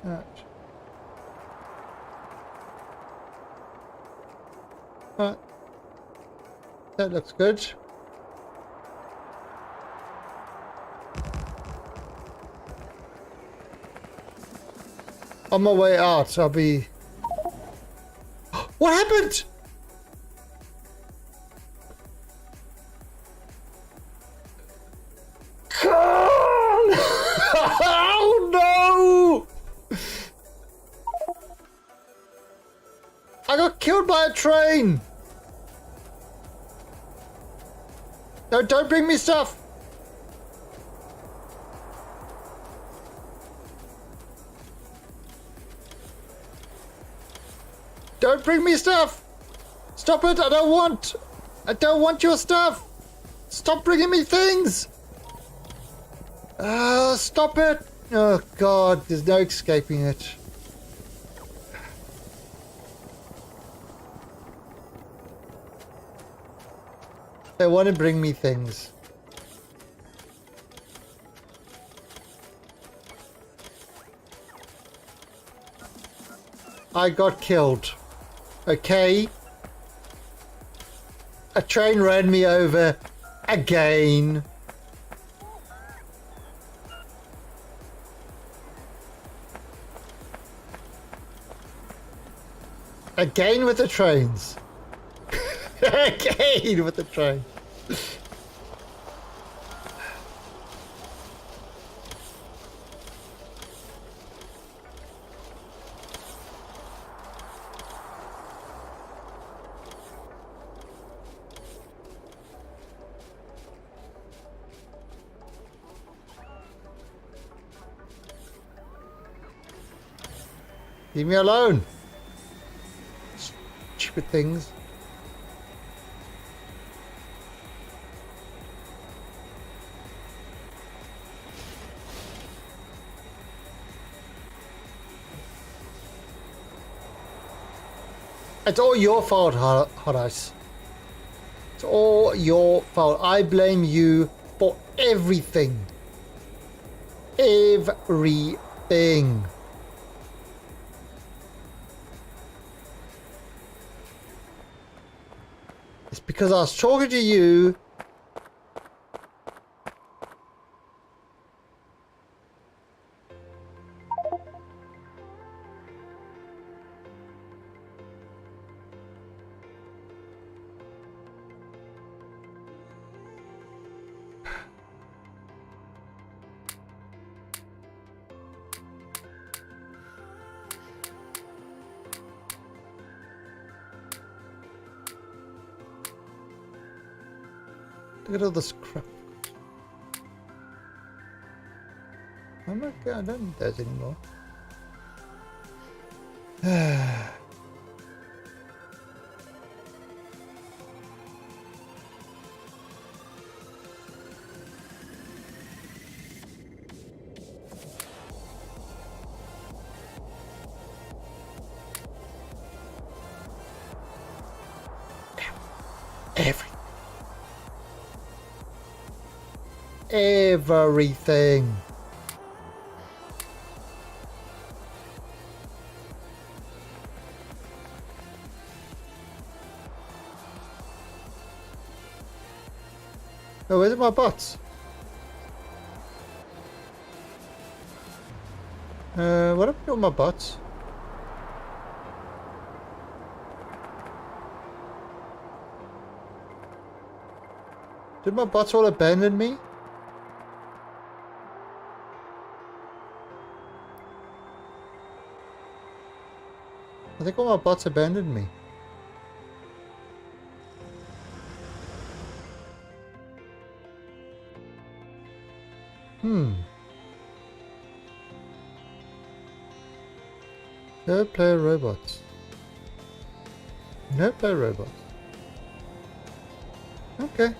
that. Alright. That looks good. On my way out, I'll be... What happened? Oh no! I got killed by a train! No, don't bring me stuff! Don't bring me stuff! Stop it! I don't want your stuff! Stop bringing me things! Stop it! Oh god, there's no escaping it. They want to bring me things. I got killed. Okay. A train ran me over again. Again with the trains. Again with the train. Leave me alone. Stupid things. It's all your fault, Hot Ice. It's all your fault. I blame you for everything. Everything. It's because I was talking to you. Look at all this crap. I'm not going, I don't need those anymore. Everything. Oh, where's my bots? What happened to all my bots? Did my bots all abandon me? I think all my bots abandoned me. No player robots. No player robots. Okay.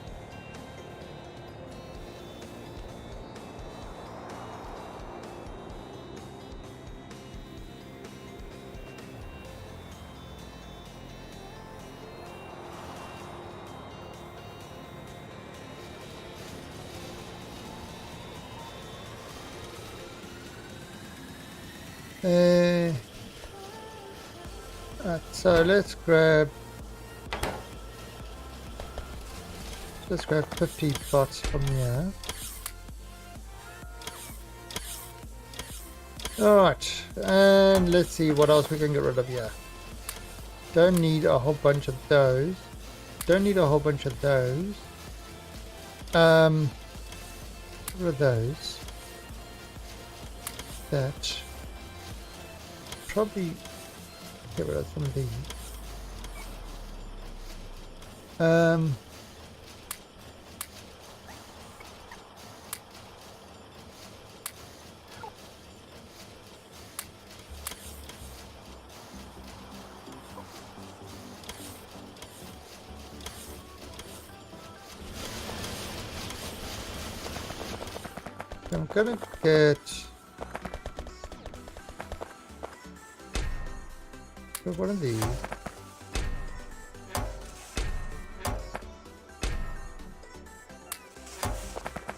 So let's grab 50 bots from here. Alright, and let's see what else we can get rid of here. Don't need a whole bunch of those. Don't need a whole bunch of those. Get rid of those. That. Probably get rid of some of these. I'm gonna get one of these.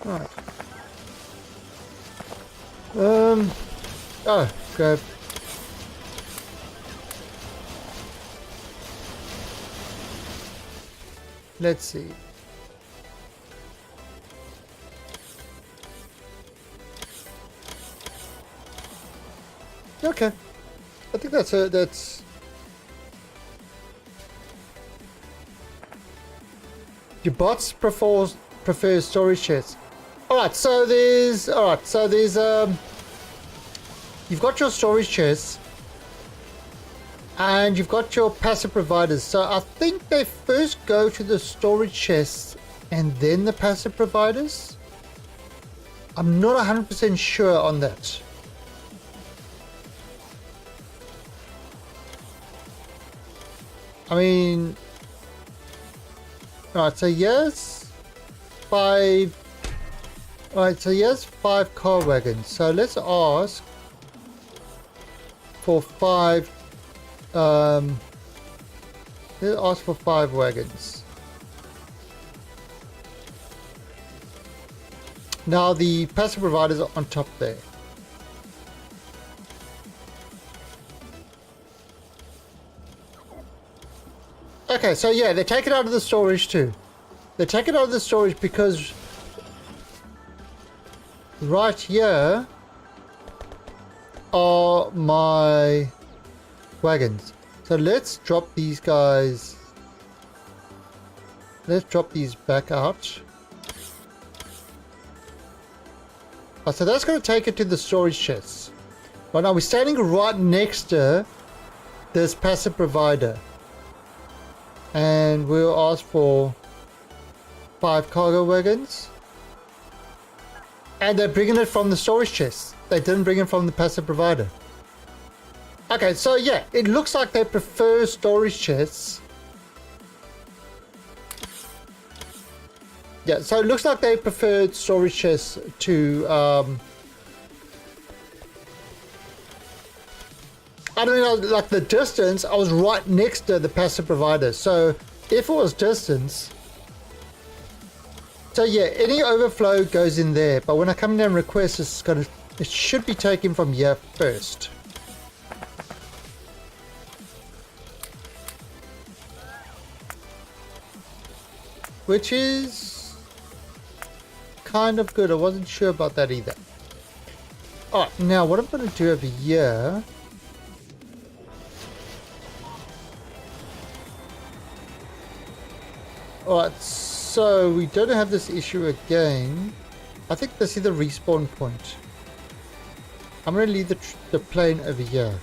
Right. Oh, grab. Let's see. Okay. I think that's your bots prefer storage chests. Alright, so there's you've got your storage chests and you've got your passive providers. So I think they first go to the storage chests and then the passive providers. I'm not 100% sure on that. I mean, alright, so yes, 5. Alright, so yes, 5 car wagons. So let's ask for 5. Let's ask for 5 wagons. Now the passive providers are on top there. Okay, so yeah, they take it out of the storage too. They take it out of the storage because right here are my wagons. So let's drop these guys. Let's drop these back out. Oh, so that's going to take it to the storage chests. Right now we're standing right next to this passive provider. And we'll ask for 5 cargo wagons. And they're bringing it from the storage chest. They didn't bring it from the passive provider. Okay, so yeah, it looks like they prefer storage chests. Yeah, so it looks like they preferred storage chests to I don't know, like the distance, I was right next to the passive provider. So if it was distance, so yeah, any overflow goes in there. But when I come down and request, it should be taken from here first. Which is kind of good. I wasn't sure about that either. Alright, now what I'm going to do over here. Alright, so we don't have this issue again. I think this is the respawn point. I'm going to leave the plane over here.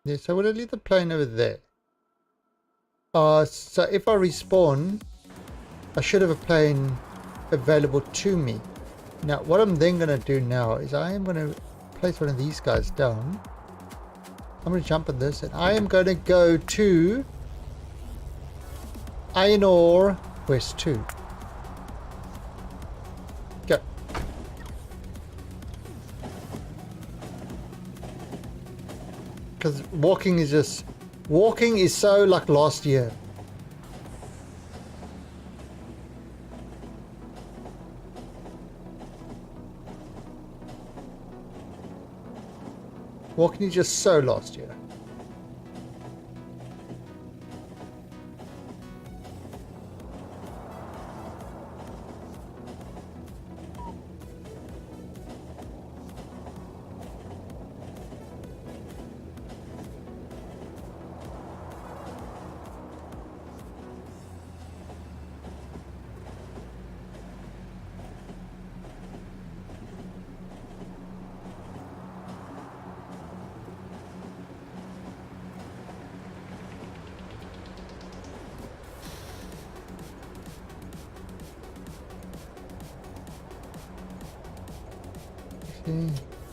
Yeah, so we'll leave the plane over there. So if I respawn, I should have a plane available to me. Now, what I'm then going to do now is I am going to place one of these guys down. I'm going to jump on this and I am going to go to Iron Ore Quest 2. Go. Because walking is so like last year. Walking is just so last year.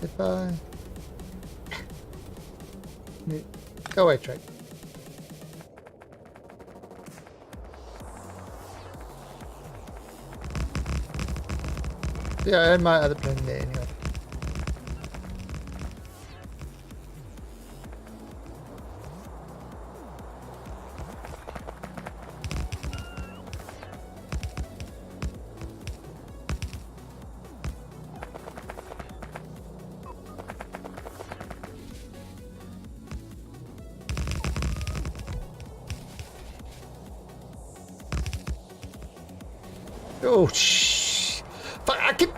If I go away, train. Yeah, I had my other plane there anyway. Oh, fuck, I get...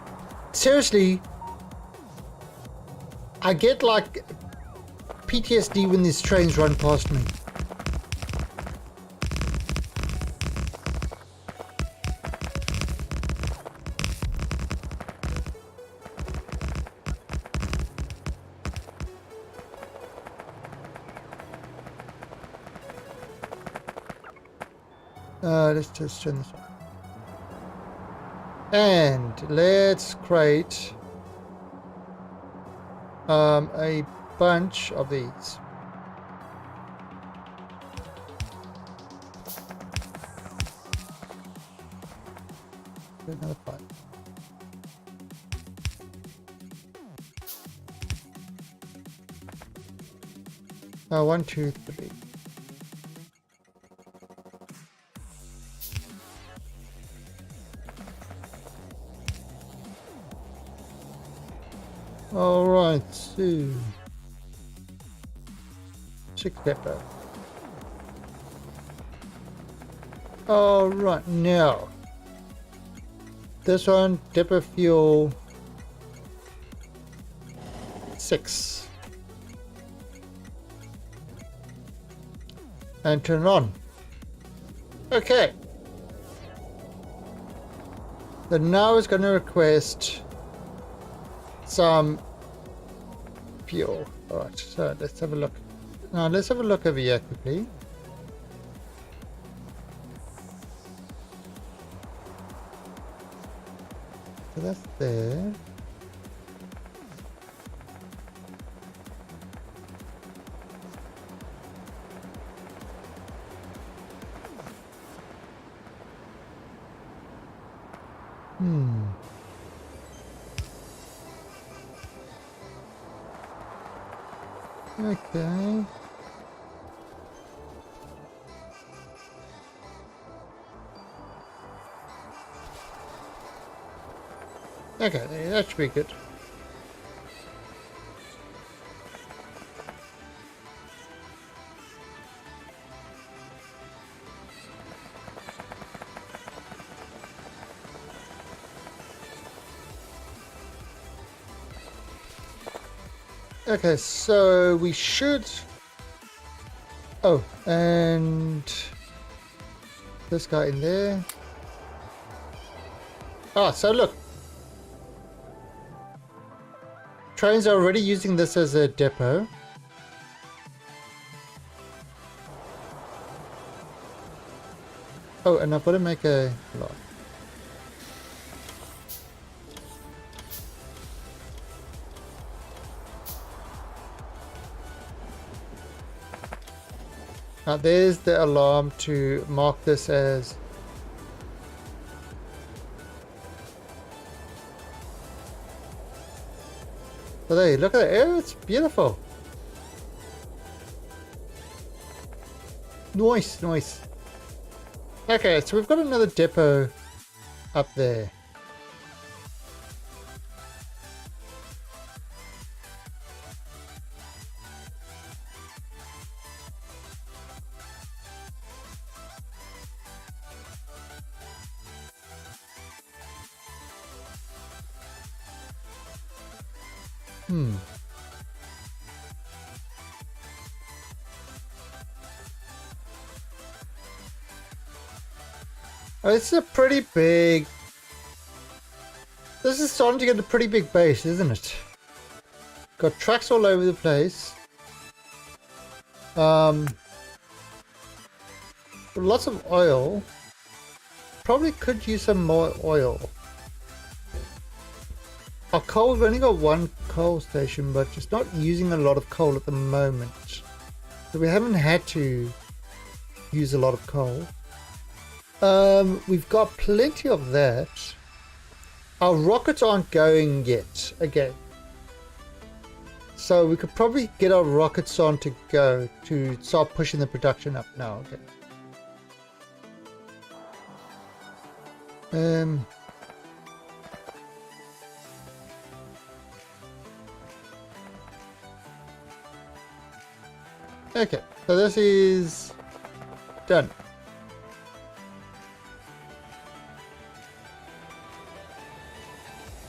Seriously, I get like PTSD when these trains run past me. Let's just turn this on. And let's create a bunch of these. Another 5. One, two, three. All right, so 6 pepper. All right, now this one dipper fuel 6 and turn it on. Okay. Then now it's going to request some fuel. All right, so let's have a look. Now let's have a look over here quickly. So that's there. Okay. Okay, that should be good. Okay, so we should... Oh, and this guy in there. Ah, so look. Trains are already using this as a depot. Oh, and I've got to make a lot. Now there's the alarm to mark this as so there, look at it. Oh, it's beautiful. Nice, nice. Okay, so we've got another depot up there. Oh, this is a pretty big... This is starting to get a pretty big base, isn't it? Got tracks all over the place. Lots of oil. Probably could use some more oil. Our coal, we've only got one coal station, but it's not using a lot of coal at the moment. So we haven't had to use a lot of coal. We've got plenty of that. Our rockets aren't going yet, again. So we could probably get our rockets on to go to start pushing the production up now. Okay. Okay, so this is done.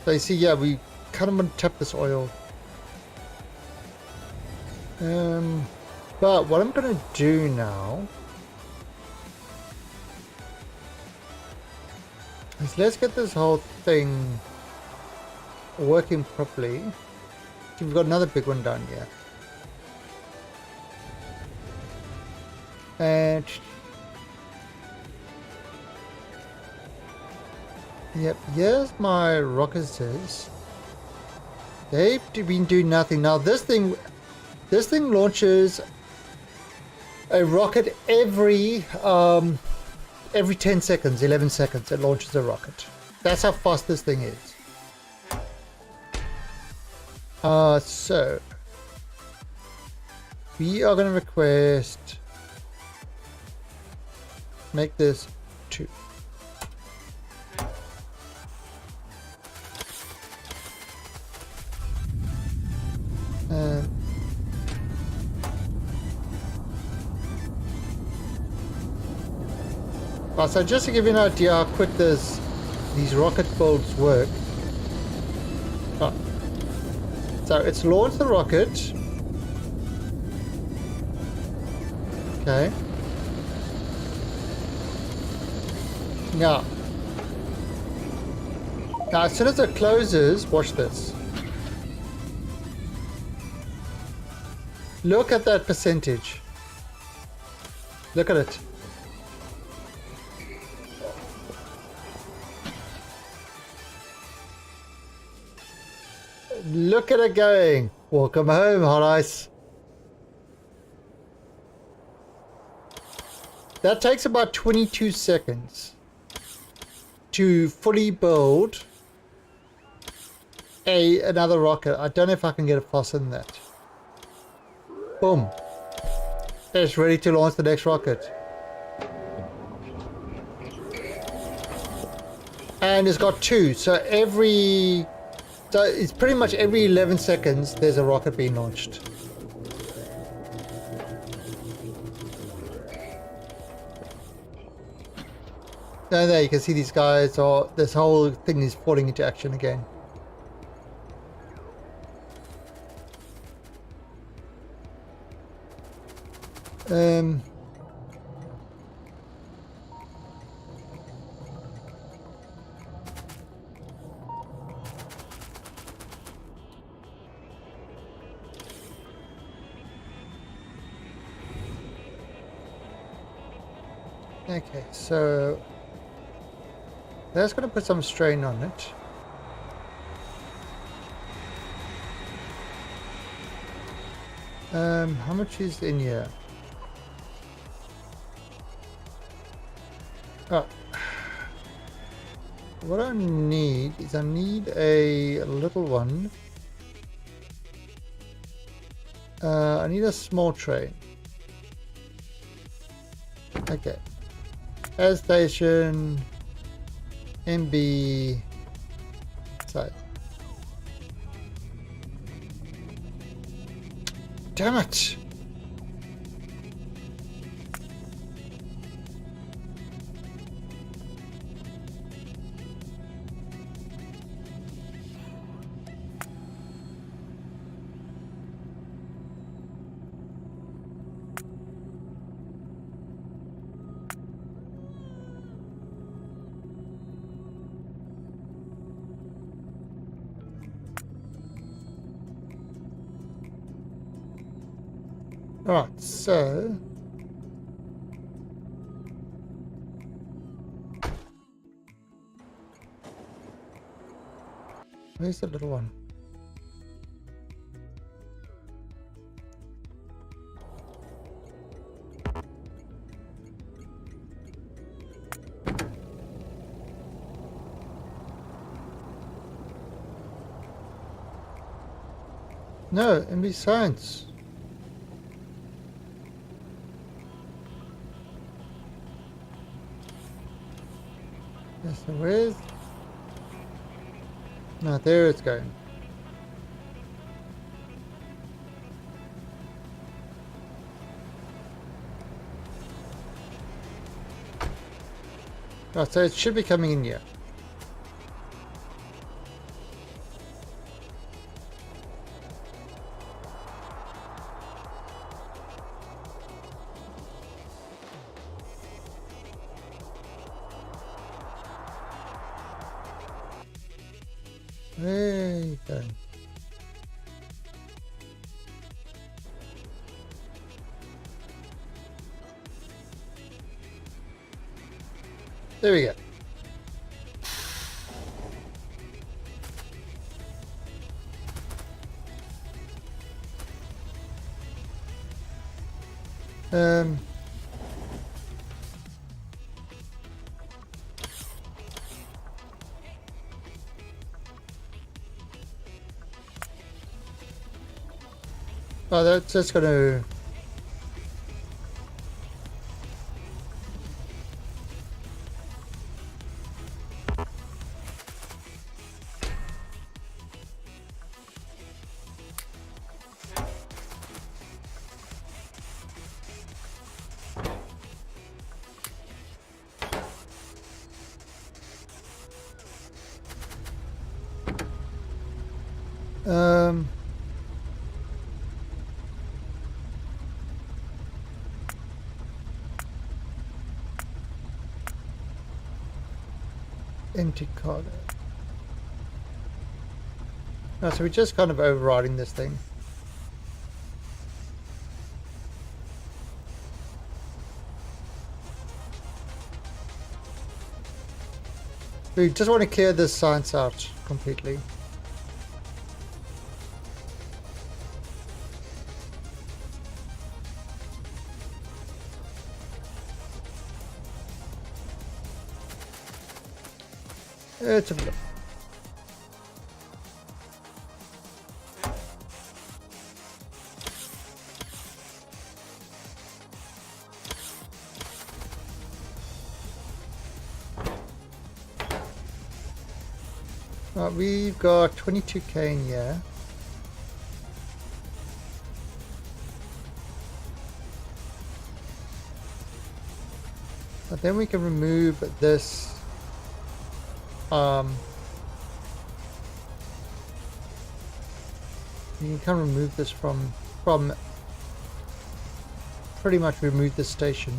So you see, yeah, we kind of want to tap this oil. But what I'm going to do now is let's get this whole thing working properly. We've got another big one down here. And yep, here's my rockets. They've been doing nothing. Now this thing launches a rocket every 10 seconds, 11 seconds. It launches a rocket. That's how fast this thing is. So we are going to request make this 2. So just to give you an idea how quick these rocket builds work. Oh. So it's launched the rocket. Okay. Now, as soon as it closes, watch this. Look at that percentage. Look at it. Look at it going. Welcome home, hot ice. That takes about 22 seconds to fully build another rocket. I don't know if I can get it faster than that. Boom. It's ready to launch the next rocket. And it's got 2, so it's pretty much every 11 seconds there's a rocket being launched. And there you can see these guys, this whole thing is falling into action again. Okay, so that's going to put some strain on it. How much is in here? Oh. What I need is I need a little one. I need a small train. Okay. Air station. MB. Side. Damn it! Alright, so where's the little one? No, MB Science. Yes, so where's... No, there it's going. Right, so it should be coming in here. There you go. There we go. Oh, that's just gonna... empty card. Oh, so we're just kind of overriding this thing. We just want to clear this science out completely. It's a bit. Right, we've got 22k in here. But then we can remove this. You can remove this from pretty much remove this station.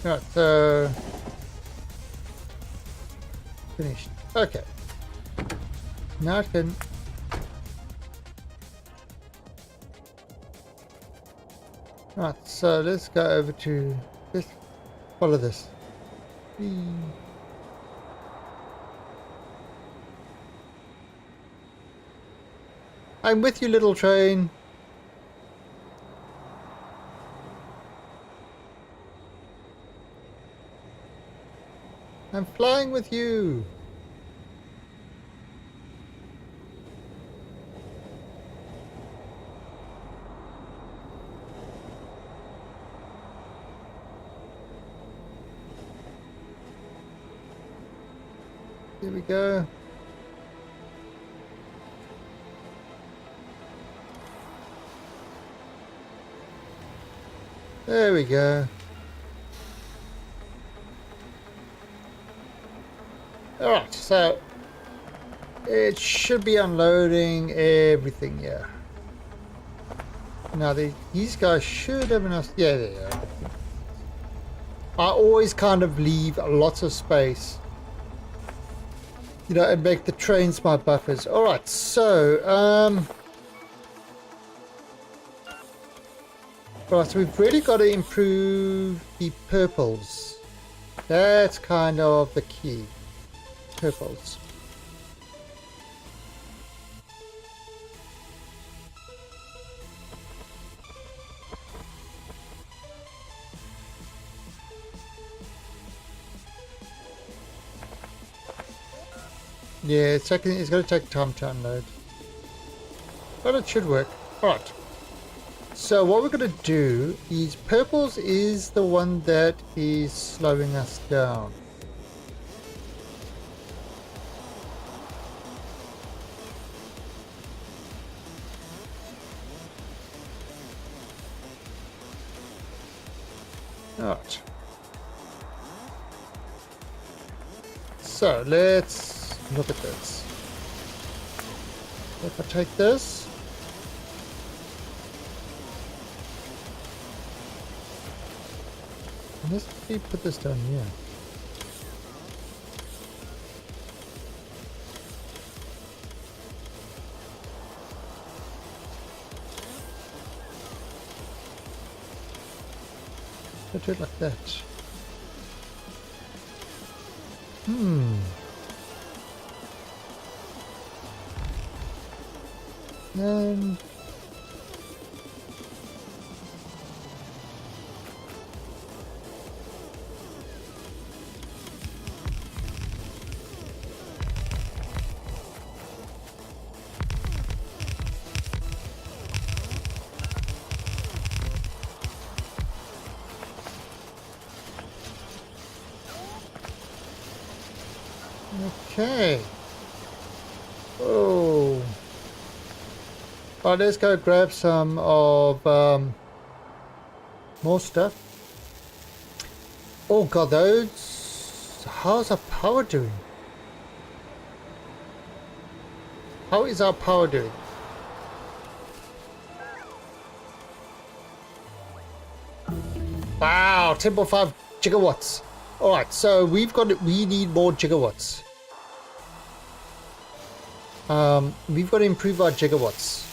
Right, so finished. Okay. Now it can. Right, so let's go over to this. Follow this. I'm with you, little train. I'm flying with you. Here we go. There we go. Alright, so it should be unloading everything here. Now these guys should have enough. Yeah, there you go. I always kind of leave lots of space, you know, and make the trains my buffers. Alright, so right, so we've really got to improve the purples. That's kind of the key. Purples. Yeah, it's going to take time to unload, but it should work. Alright, so what we're going to do is purples is the one that is slowing us down. Alright, so let's look at this. If I take this, let's put this down here. Let's do it like that. And okay. Oh. Oh, let's go grab some of more stuff. Oh god, those. How's our power doing? How is our power doing? Wow, 10.5 gigawatts. Alright, so we need more gigawatts. We've got to improve our gigawatts.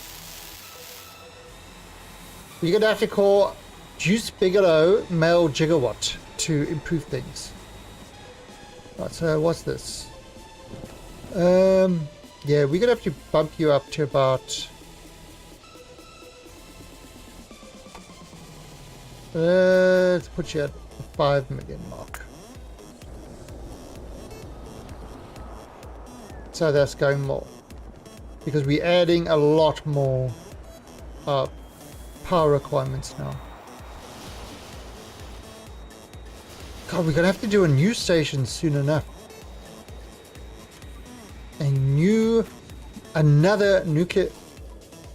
We're going to have to call Juice Bigelow Male Gigawatt to improve things. Right, so what's this? Yeah, we're going to have to bump you up to about... let's put you at the 5 million mark. So that's going more. Because we're adding a lot more power requirements now. God, we're gonna have to do a new station soon enough.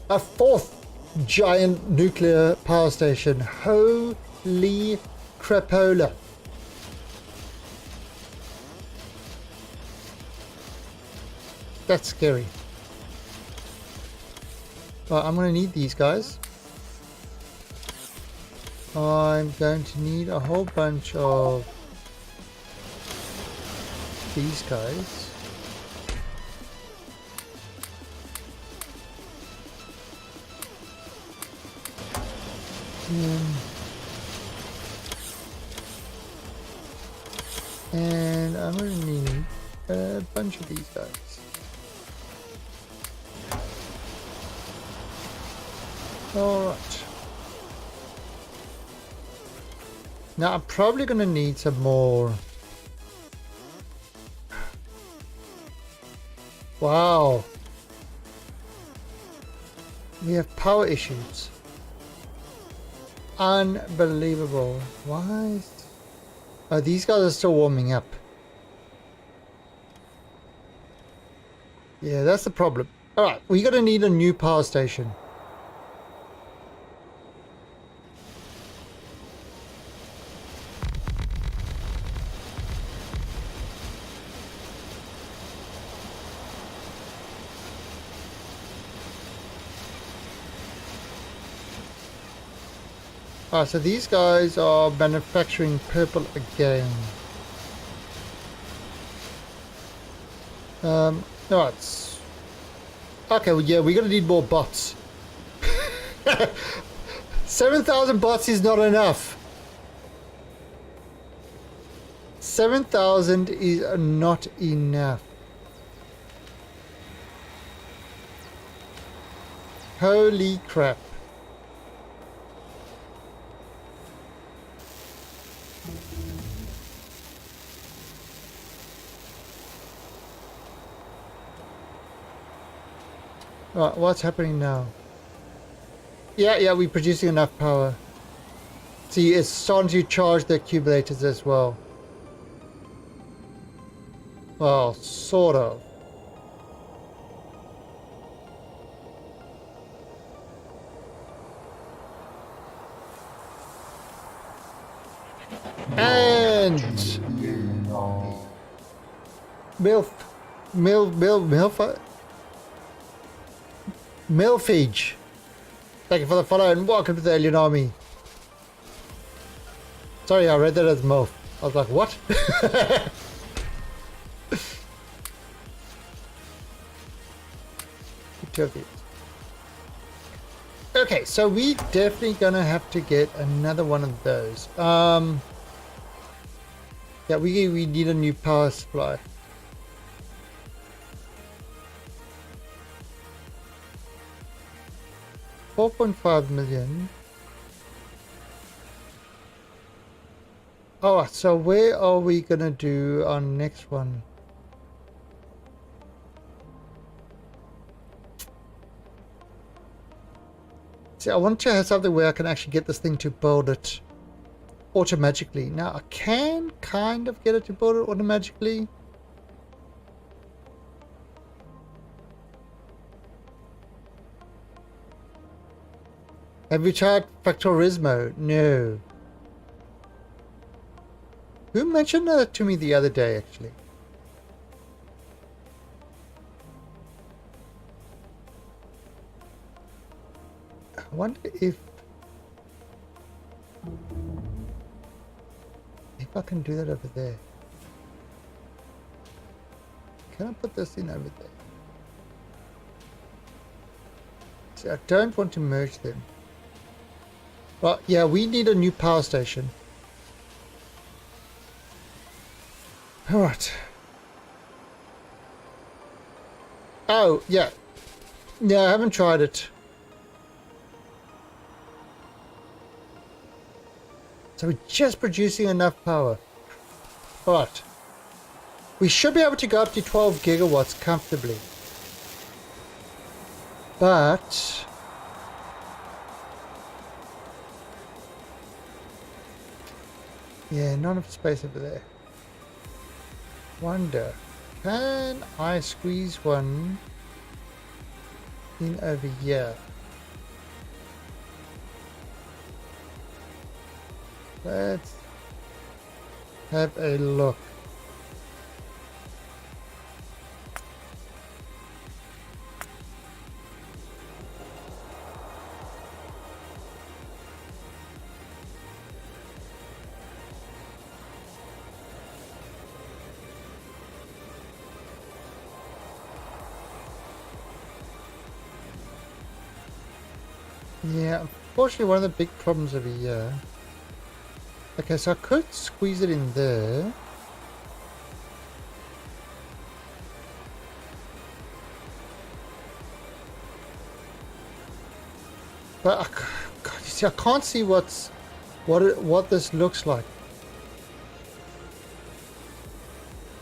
A fourth giant nuclear power station. Holy crapola. That's scary. Well, I'm gonna need these guys. I'm going to need a whole bunch of these guys. And I'm going to need a bunch of these guys. Alright. Now I'm probably going to need some more. Wow. We have power issues. Unbelievable. Why? Oh, these guys are still warming up. Yeah, that's the problem. Alright, we're going to need a new power station. Ah, so these guys are manufacturing purple again. No, it's okay. Well, yeah, we're gonna need more bots. 7,000 bots is not enough. 7,000 is not enough. Holy crap. Right, what's happening now? Yeah, we're producing enough power. See, it's starting to charge the accumulators as well. Well, sort of. And Milfage. Thank you for the follow and welcome to the Alien Army. Sorry, I read that as MILF. I was like, what? Okay, so we definitely gonna have to get another one of those. Yeah, we need a new power supply. $4.5 million. Oh, so where are we gonna do our next one? See, I want to have something where I can actually get this thing to build it automatically. Now, I can kind of get it to build it automatically. Have you tried Cracktorio? No. Who mentioned that to me the other day, actually? I wonder if I can do that over there. Can I put this in over there? See, I don't want to merge them. Well, yeah, we need a new power station. Alright. Oh, yeah. Yeah, I haven't tried it. So we're just producing enough power. Alright. We should be able to go up to 12 gigawatts comfortably. But yeah, not enough space over there. Wonder, can I squeeze one in over here? Let's have a look. Yeah, Unfortunately, one of the big problems over here. Okay, so I could squeeze it in there. But God, you see, I can't see what this looks like.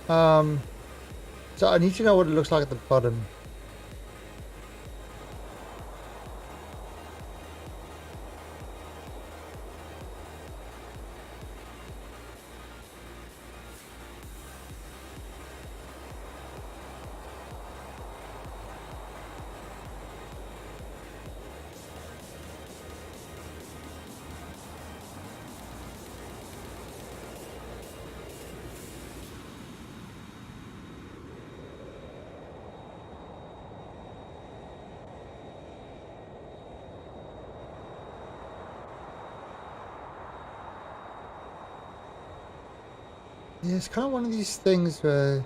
So I need to know what it looks like at the bottom. Yeah, it's kind of one of these things where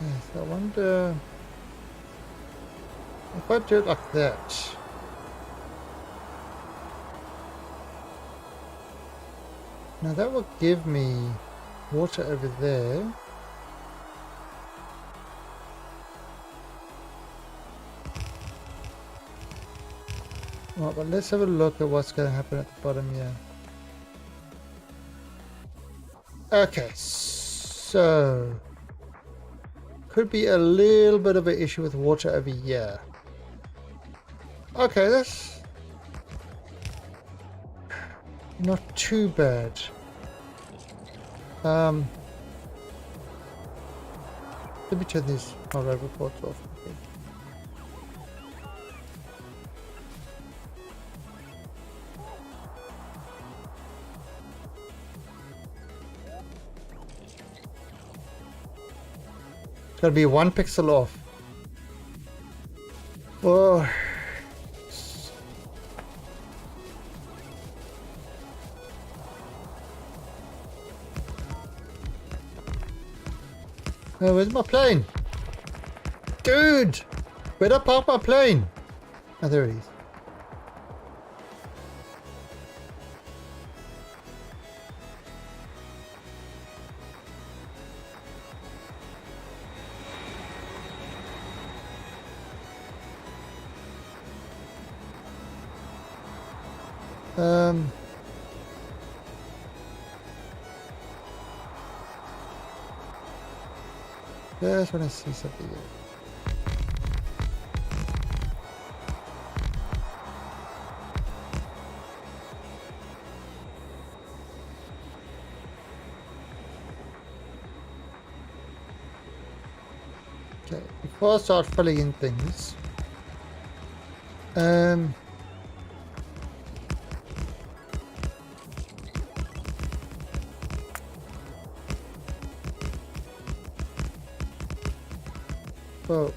yes, I wonder if I do it like that. Now that will give me water over there. Right, but let's have a look at what's going to happen at the bottom here. Okay, so could be a little bit of an issue with water over here. Okay, that's not too bad. Let me turn these road reports off. It's gotta be 1 pixel off. Oh. Oh, where's my plane? Dude! Where'd I park my plane? Oh, there it is. Just want to see something here. Okay, before I start filling in things, well,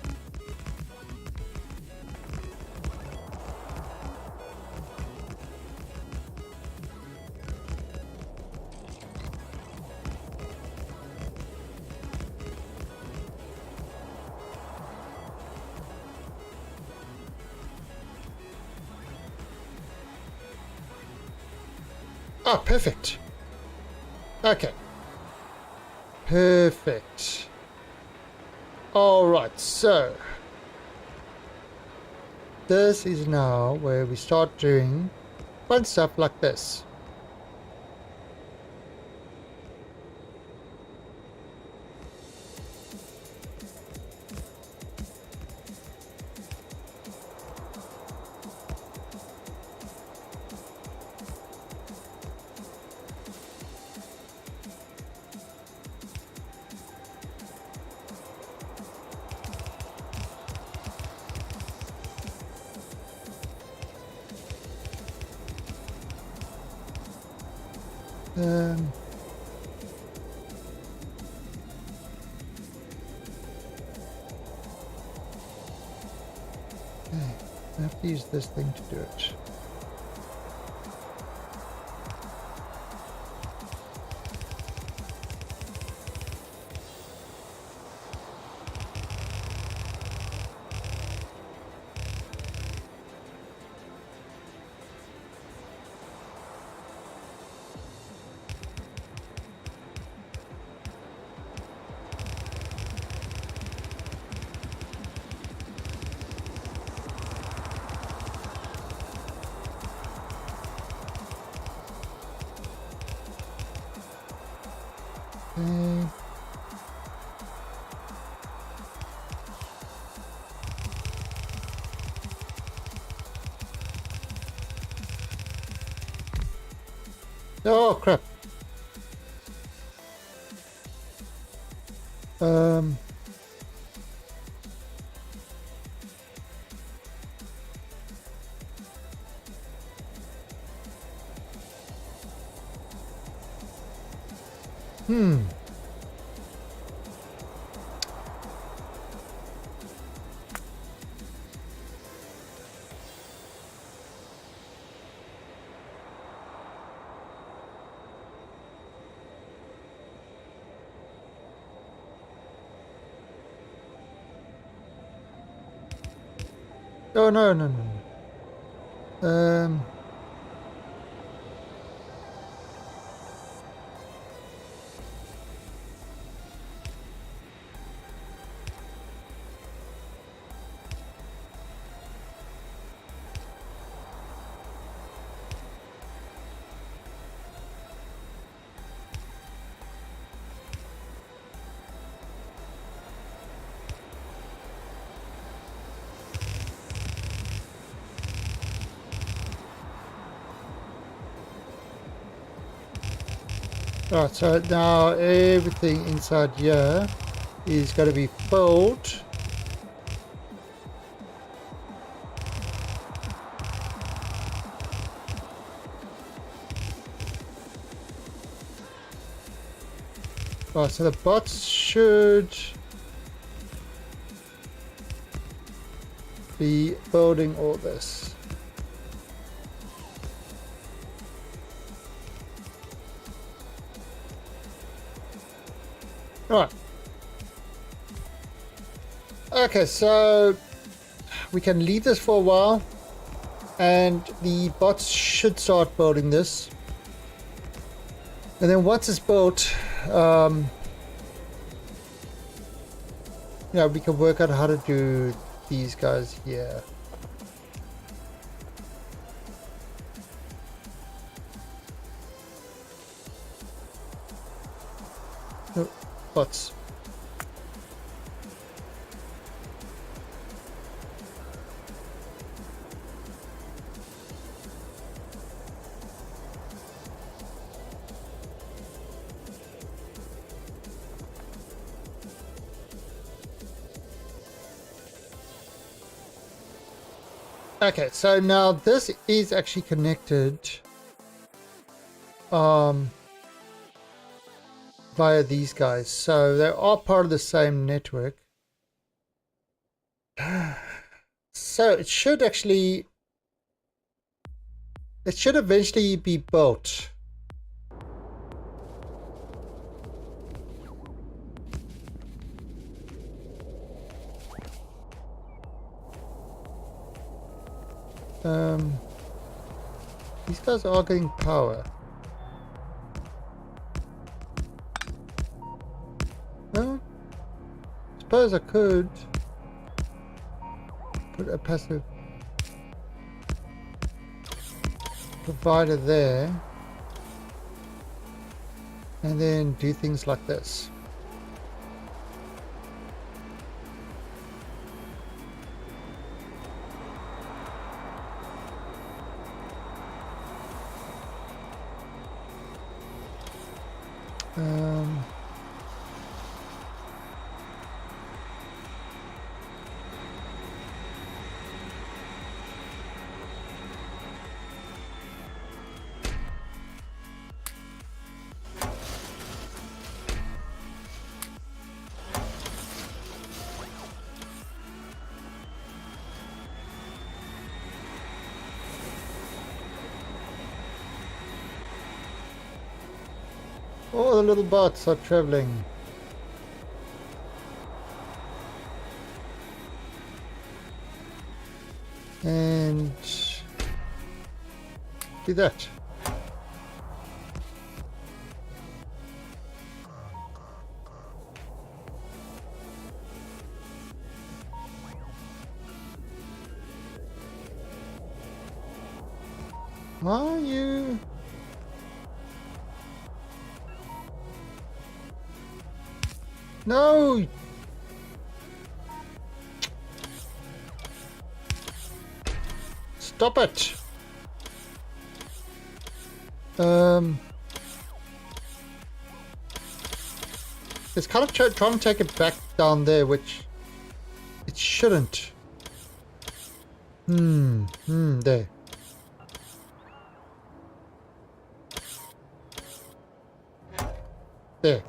oh, perfect. Okay. Perfect. Alright, so this is now where we start doing fun stuff like this. Okay, I have to use this thing to do it. Oh crap. Um. Hmm. Oh no, no, no, no. Right, so now everything inside here is going to be filled. Right, so the bots should be building all this. Right. Okay, so we can leave this for a while and the bots should start building this. And then once it's built, yeah, we can work out how to do these guys here. Oh, bots. Okay, so now this is actually connected via these guys. So they are part of the same network. So it should eventually be built. These guys are getting power. Well, suppose I could put a passive provider there and then do things like this. All the little bots are traveling. And do that. Why are you? No! Stop it! It's kind of trying to take it back down there, which it shouldn't. There. There.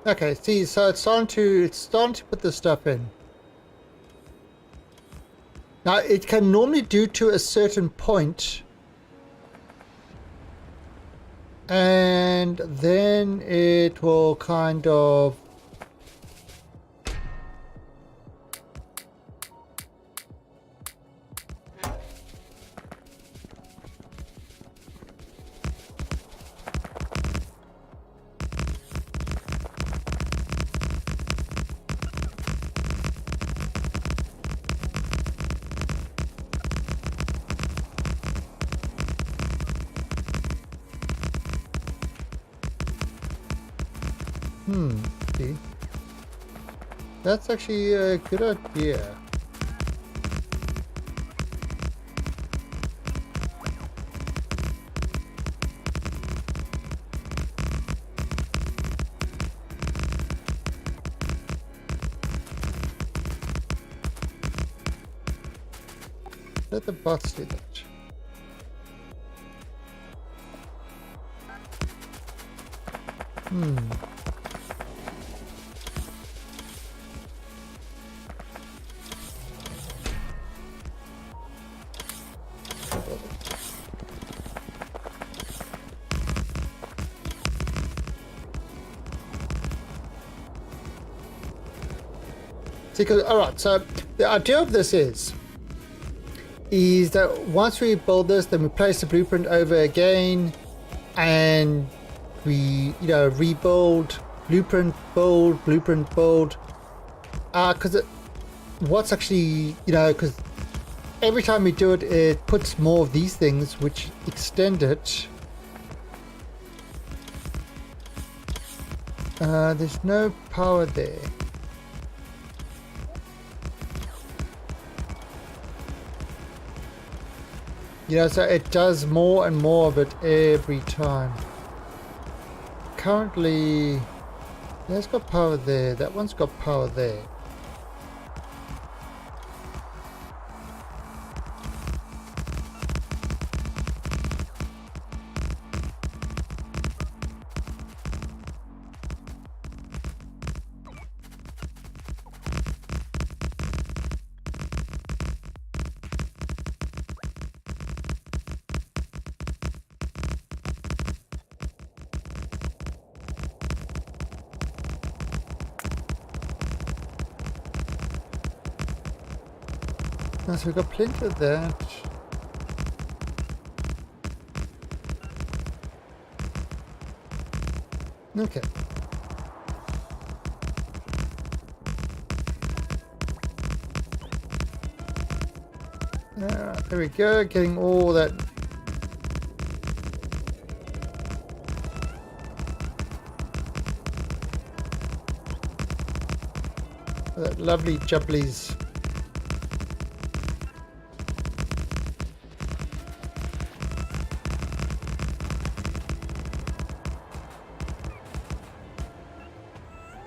Okay, see, so it's starting to put the stuff in. Now it can normally do to a certain point, and then it will kind of see. That's actually a good idea. Let the bots do that. Because, all right, so the idea of this is that once we build this, then we place the blueprint over again, and we, rebuild, blueprint build, because what's actually, because every time we do it, it puts more of these things which extend it. There's no power there. So it does more and more of it every time. Currently, that's got power there. That one's got power there. So we've got plenty of that. Okay. There we go, getting all that. That lovely jubblies.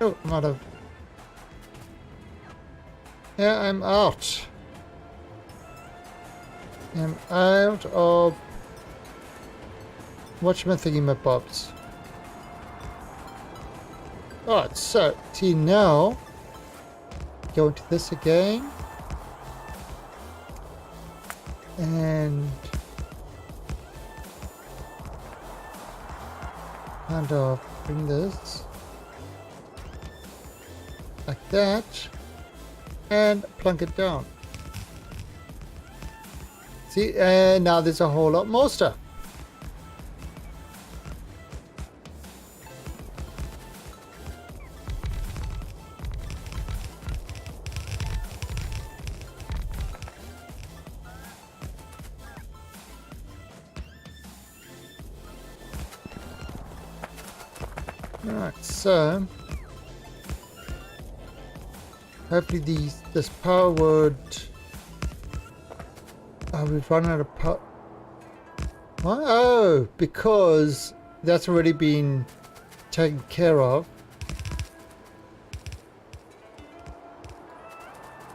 Oh, I'm out of... Yeah, I'm out. I'm out of... whatchamacallit-thingy-mabobs. Alright, so, see now... Go into this again. And... kind of bring this... like that, and plunk it down. See, and now there's a whole lot more stuff. Alright, so Hopefully this power would... Oh, we've run out of power. What? Oh, because that's already been taken care of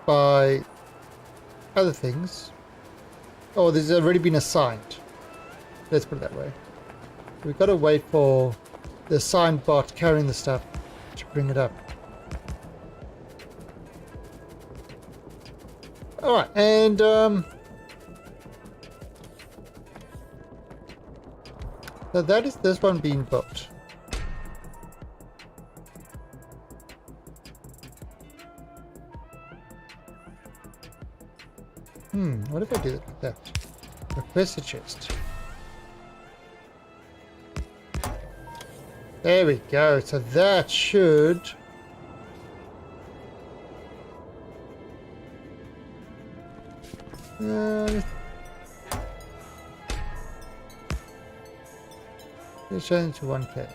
by other things. Oh, there's already been assigned. Let's put it that way. We've got to wait for the assigned bot carrying the stuff to bring it up. Alright, and so that is this one being built. What if I do it like that? Request a chest. There we go. So that should... let's change to 1K.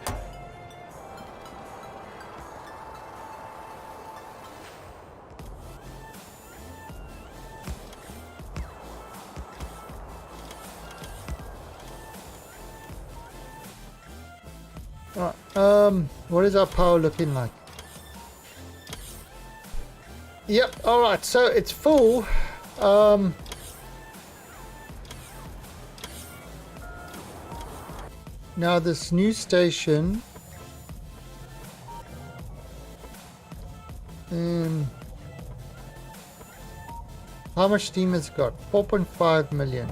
Alright, what is our power looking like? Yep, alright, so it's full. Now this new station, how much steam has it got? 4.5 million.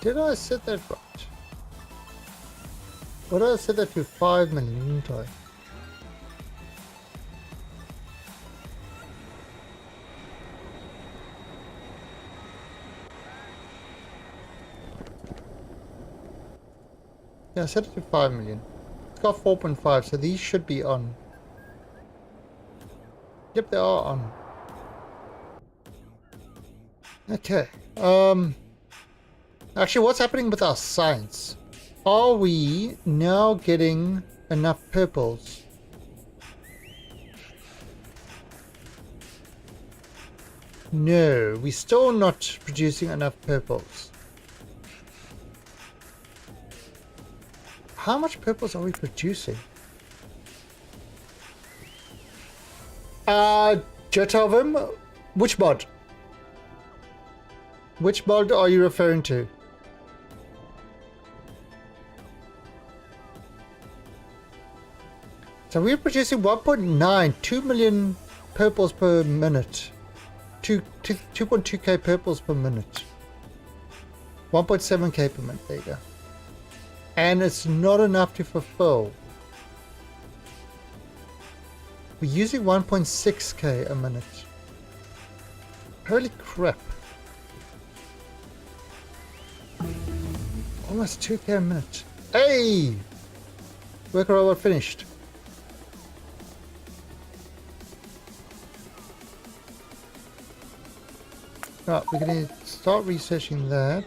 Did I set that right? What did I set that to? 5 million, didn't I? Yeah, I set it to 5 million. It's got 4.5, so these should be on. Yep, they are on. Okay. Actually, what's happening with our science? Are we now getting enough purples? No, we're still not producing enough purples. How much purples are we producing? Jotovim, which mod? Which mod are you referring to? So we're producing 2 million purples per minute. 2.2k purples per minute. 1.7k per minute, there you go. And it's not enough to fulfill. We're using 1.6k a minute. Holy crap. Almost 2k a minute. Hey! Worker robot finished. Right, we're going to start researching that.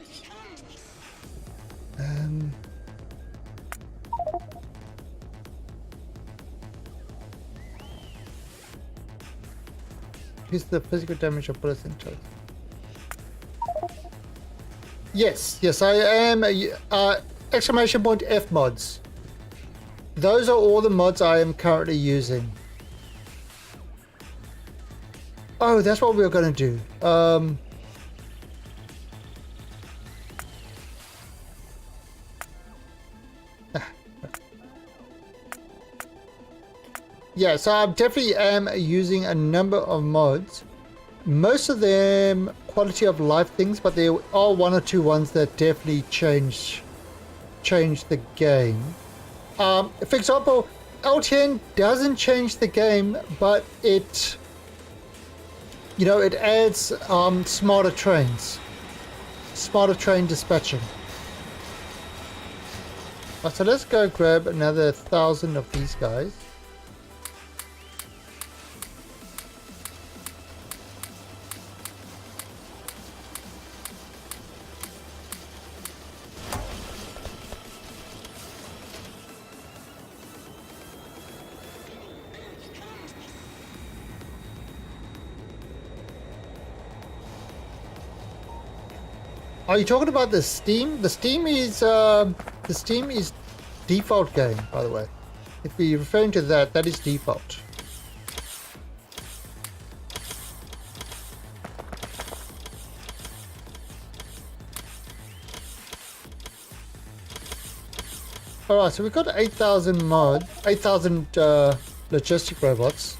Here's the physical damage of bullets in total. Yes, I am. Exclamation point F mods. Those are all the mods I am currently using. Oh, that's what we were going to do. Yeah, so I definitely am using a number of mods. Most of them quality of life things, but there are one or two ones that definitely change the game. For example, LTN doesn't change the game, but it adds smarter trains, smarter train dispatching. So let's go grab another 1,000 of these guys. Are you talking about the Steam? The Steam is default game, by the way. If we're referring to that, that is default. Alright, so we've got 8,000 logistic robots.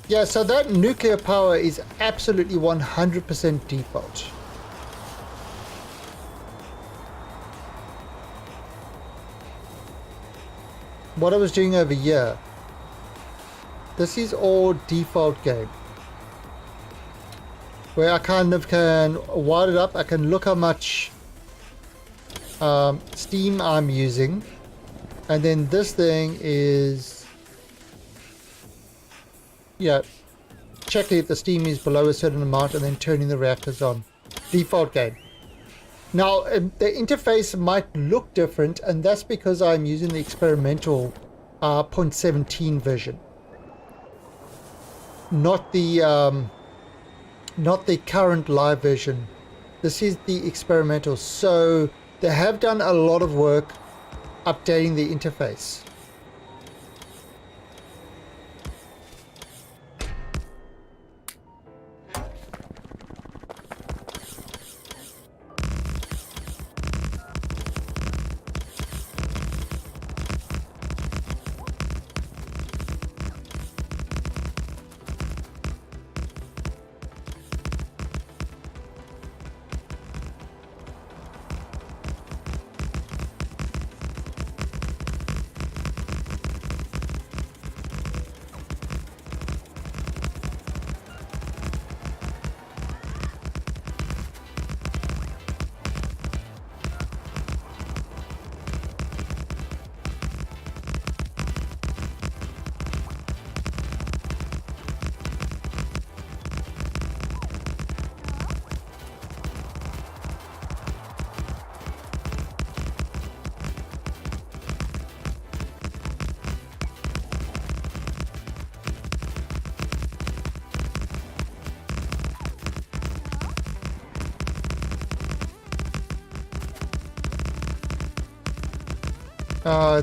Yeah, so that nuclear power is absolutely 100% default. What I was doing over here, this is all default game. Where I kind of can wire it up, I can look how much steam I'm using, and then this thing is, yeah, checking if the steam is below a certain amount and then turning the reactors on. Default game. Now the interface might look different, and that's because I'm using the experimental 0.17 version, not the current live version. This is the experimental, so they have done a lot of work updating the interface.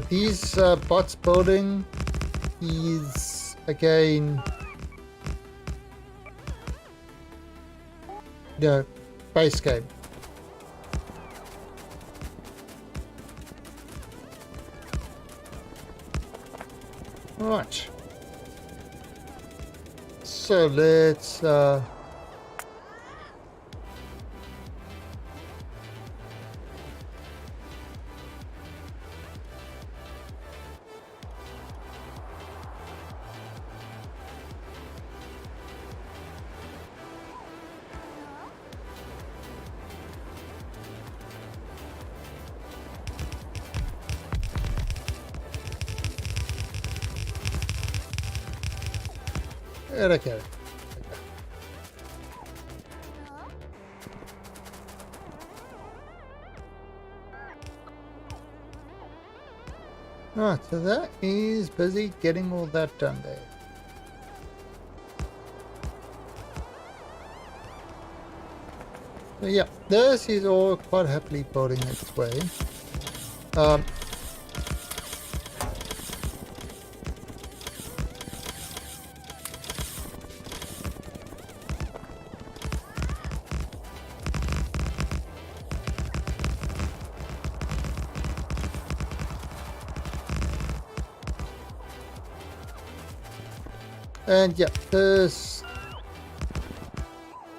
These bots building is again the base game. Right. So let's okay. Right, so that is busy getting all that done there. So yeah, this is all quite happily building its way. And yeah, this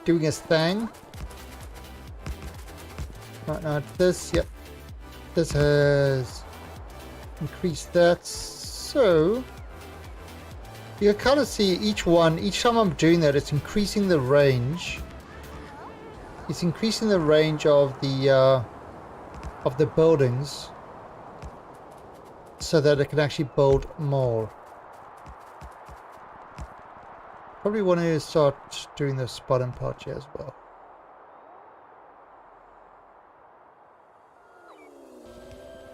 doing its thing. Right now, this, yep, this has increased that. So you can kind of see each one, each time I'm doing that, it's increasing the range. It's increasing the range of the buildings so that it can actually build more. Probably want to start doing the spotting part here as well.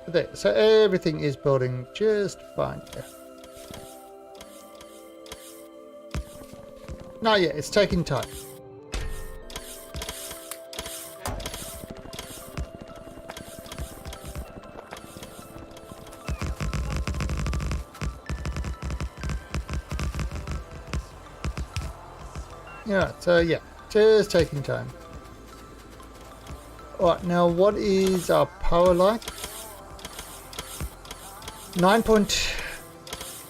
There, so everything is building just fine here. Now yeah, it's taking time. Yeah, so yeah, just taking time. Alright, now what is our power like? 9 point...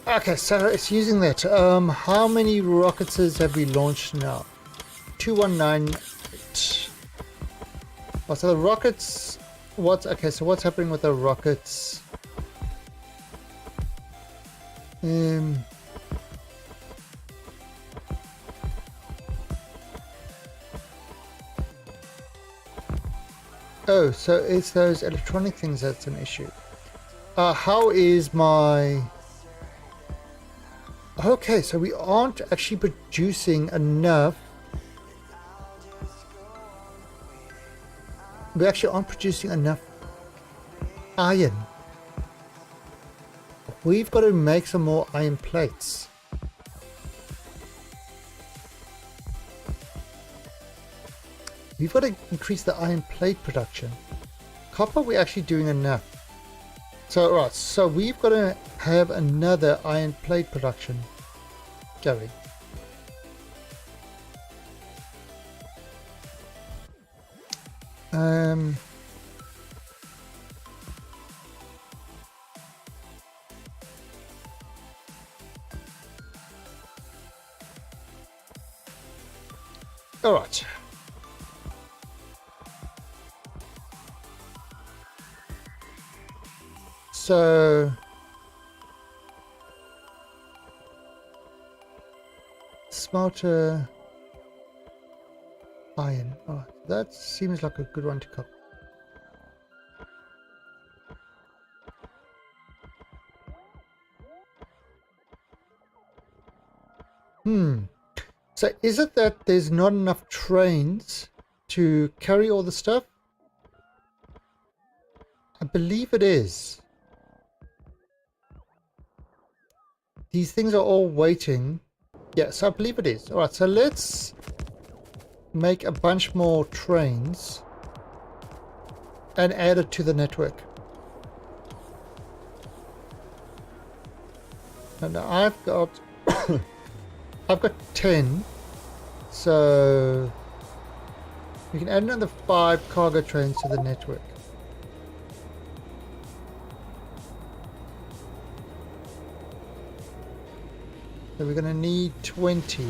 Okay, so it's using that. How many rockets have we launched now? 2198. Oh, so the rockets... Okay, so what's happening with the rockets? Oh, so it's those electronic things that's an issue. How is my... Okay, so we aren't actually producing enough. We actually aren't producing enough iron. We've got to make some more iron plates. We've got to increase the iron plate production. Copper, we're actually doing enough. So, right, so we've got to have another iron plate production going. All right. So smelter iron. Oh, that seems like a good one to cover. So is it that there's not enough trains to carry all the stuff? I believe it is. These things are all waiting. Yes, I believe it is. Alright, so let's make a bunch more trains and add it to the network. And I've got I've got 10, so we can add another 5 cargo trains to the network. So we're going to need 20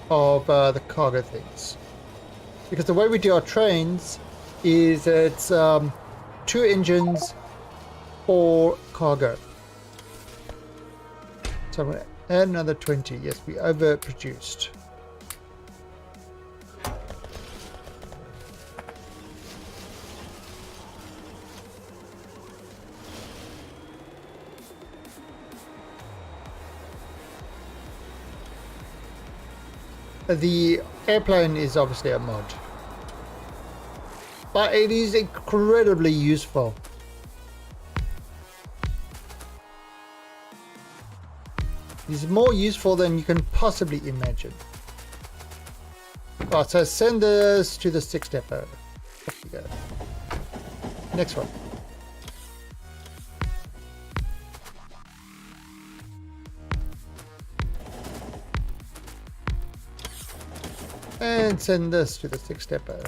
of the cargo things. Because the way we do our trains is it's 2 engines, 4 cargo. So I'm going to add another 20. Yes, we overproduced. The airplane is obviously a mod, but it is incredibly useful. It's more useful than you can possibly imagine. Right, so send this to the 6 depot. Off we go. Next one. And send this to the 6 depot.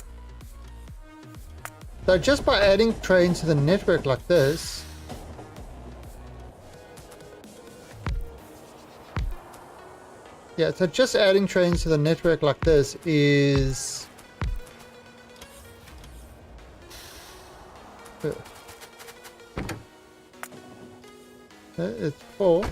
So just by adding trains to the network like this, yeah, so just adding trains to the network like this is it's 4.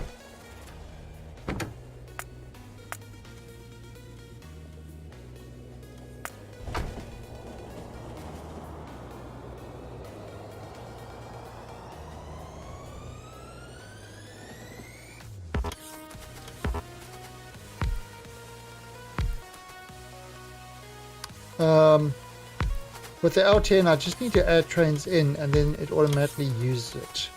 With the LTN, I just need to add trains in and then it automatically uses it.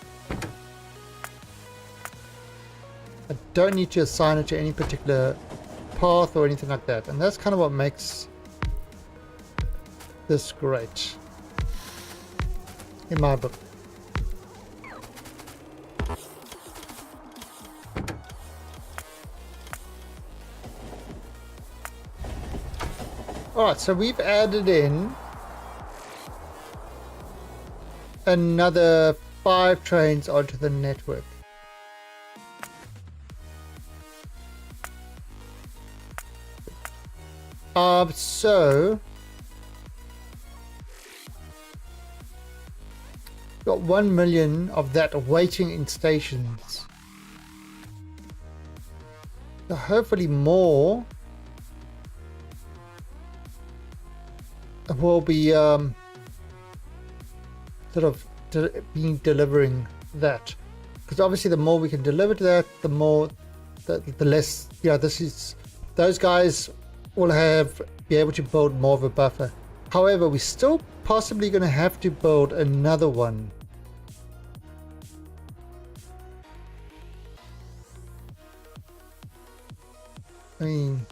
I don't need to assign it to any particular path or anything like that, and that's kind of what makes this great in my book. Alright, so we've added in another 5 trains onto the network. So got 1 million of that waiting in stations. So hopefully more will be sort of being delivering that, because obviously the more we can deliver to that, the more the less, you know, those guys will be able to build more of a buffer. However, we're still possibly going to have to build another one. I mean,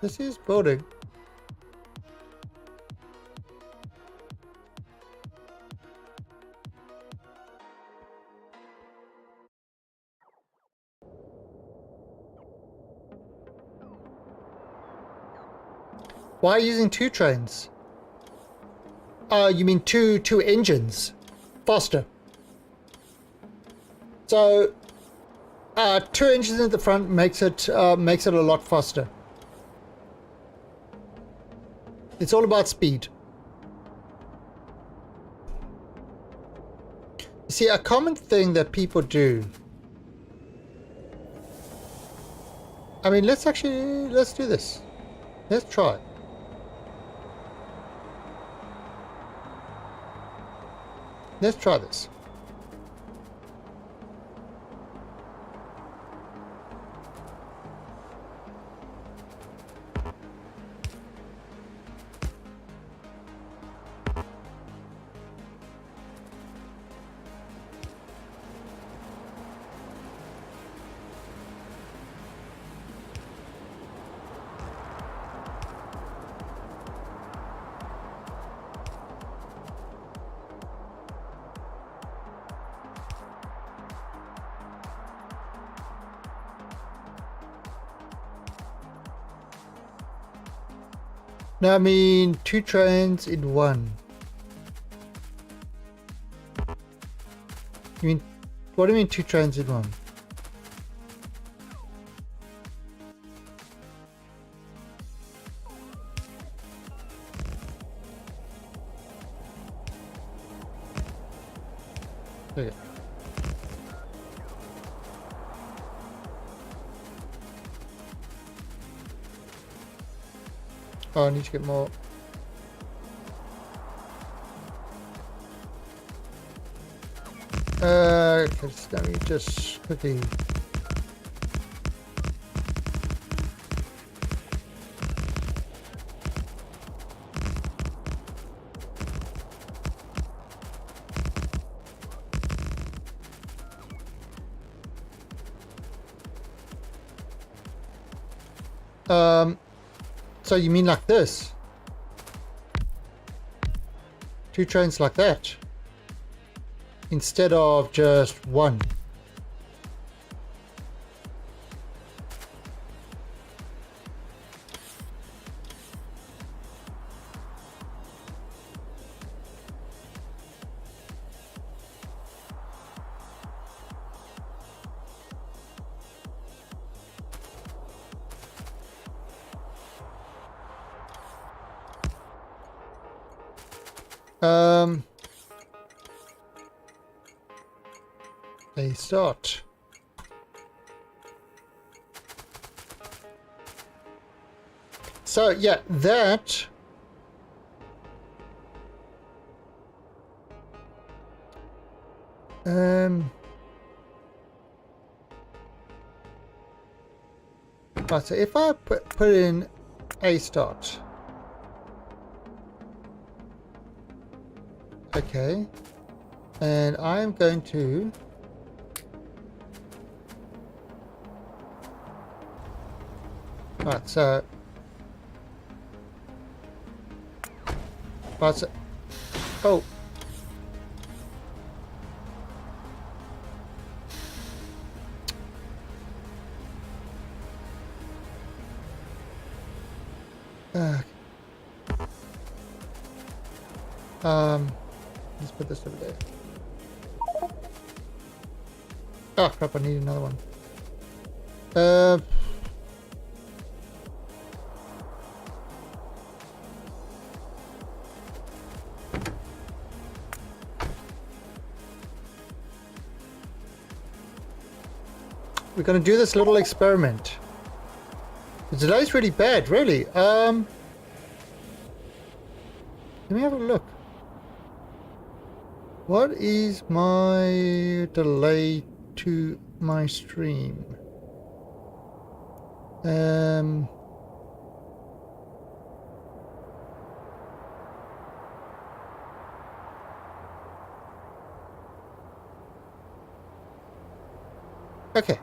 this is building. Why are you using 2 trains? You mean two engines? Faster. So 2 engines at the front makes it a lot faster. It's all about speed. You see, a common thing that people do. I mean, let's do this. Let's try. Let's try this. No, I mean 2 trains in 1. You mean, what do you mean 2 trains in 1? Okay. Oh, I need to get more. Let me just quickly. So you mean like this? 2 trains like that? Instead of just 1? They start. So yeah, that right, so if I put in a start. Okay. And I'm going to right, so oh, Let's put this over there. Oh crap, I need another one. We're gonna do this little experiment. The delay's really bad, really. Let me have a look. What is my delay to my stream? Okay.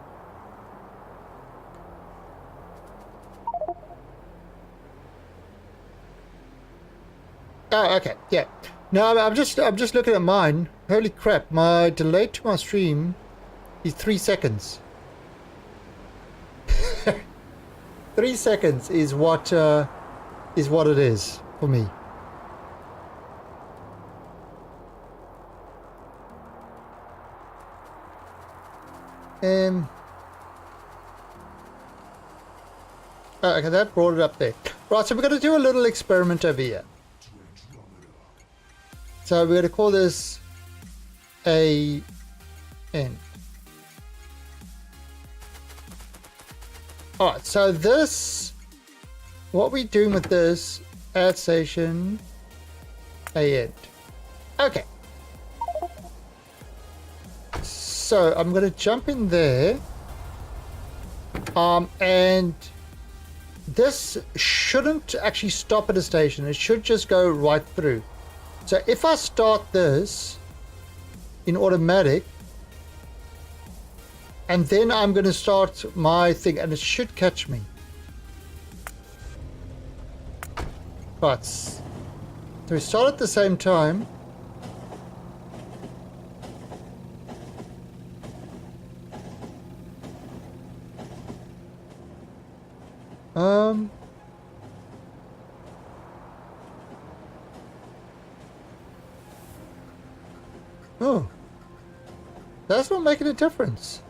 Oh, okay, yeah. No, I'm just looking at mine. Holy crap! My delay to my stream is 3 seconds. 3 seconds is what it is for me. Oh, okay, that brought it up there. Right, so we're going to do a little experiment over here. So we're going to call this a N. Alright, so this, what we're doing with this, add station, a end. Okay. So I'm going to jump in there. And this shouldn't actually stop at a station. It should just go right through. So if I start this in automatic, and then I'm going to start my thing, and it should catch me. Right. So we start at the same time. Oh, that's not making a difference.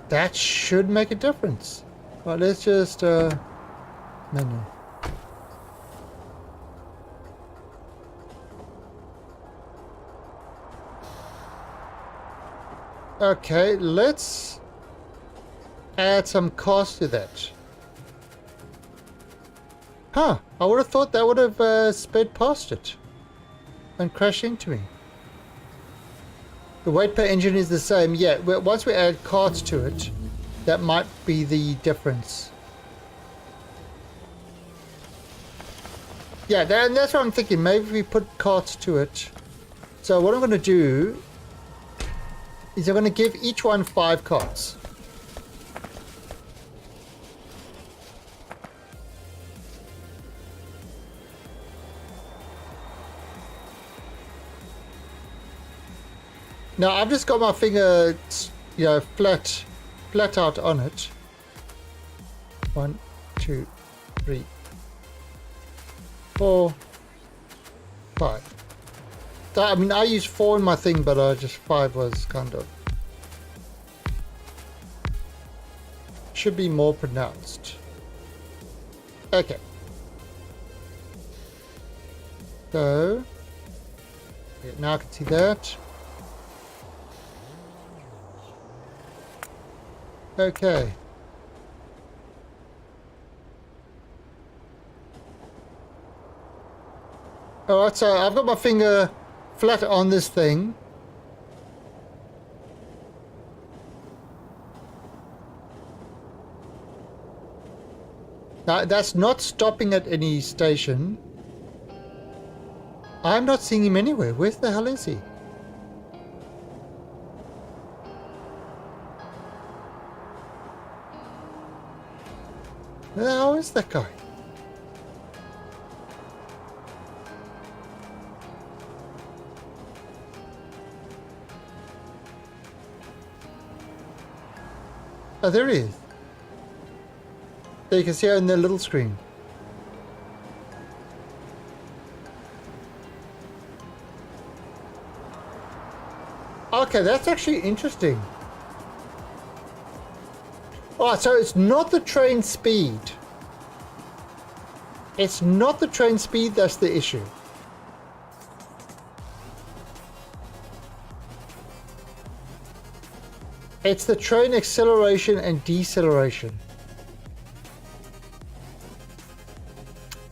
That should make a difference. Well, let's just menu. Okay, let's add some cost to that. Huh, I would have thought that would have sped past it and crashed into me. The weight per engine is the same. Yeah, once we add carts to it, that might be the difference. Yeah, that's what I'm thinking. Maybe we put carts to it. So what I'm going to do is I'm going to give each one 5 carts. Now I've just got my finger, you know, flat out on it. 1, 2, 3, 4, 5. I mean, I used 4 in my thing, but just 5 was kind of... should be more pronounced. Okay. So... yeah, now I can see that. Okay. Alright, so I've got my finger flat on this thing. Now, that's not stopping at any station. I'm not seeing him anywhere. Where the hell is he? Where the hell is that guy? Oh, there he is. There you can see her in the little screen. Okay, that's actually interesting. Oh, so it's not the train speed. It's not the train speed that's the issue. It's the train acceleration and deceleration.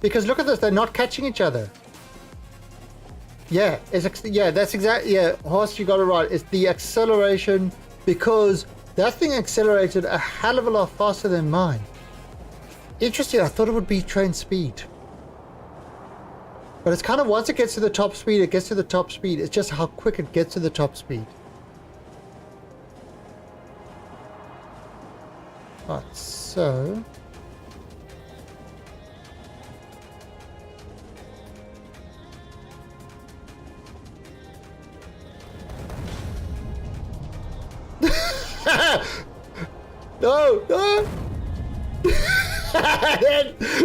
Because look at this, they're not catching each other. Yeah, that's exactly, yeah, Horst, you got it right. It's the acceleration, because that thing accelerated a hell of a lot faster than mine. Interesting, I thought it would be train speed. But it's kind of, once it gets to the top speed, it gets to the top speed. It's just how quick it gets to the top speed. Right, so... No, no!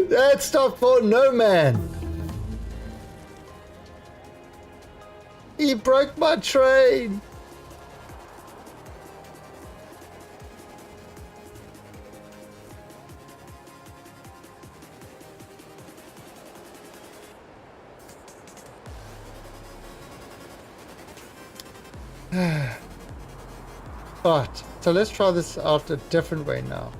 That's not for no man. He broke my train. Right, so let's try this out a different way now.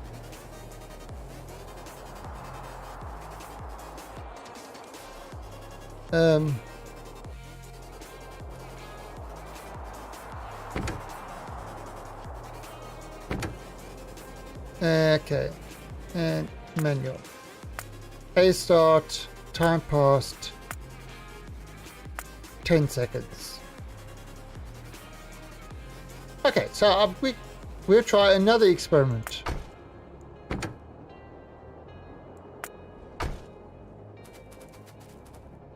Okay, and manual. A start, time passed, 10 seconds. Okay, so we'll try another experiment.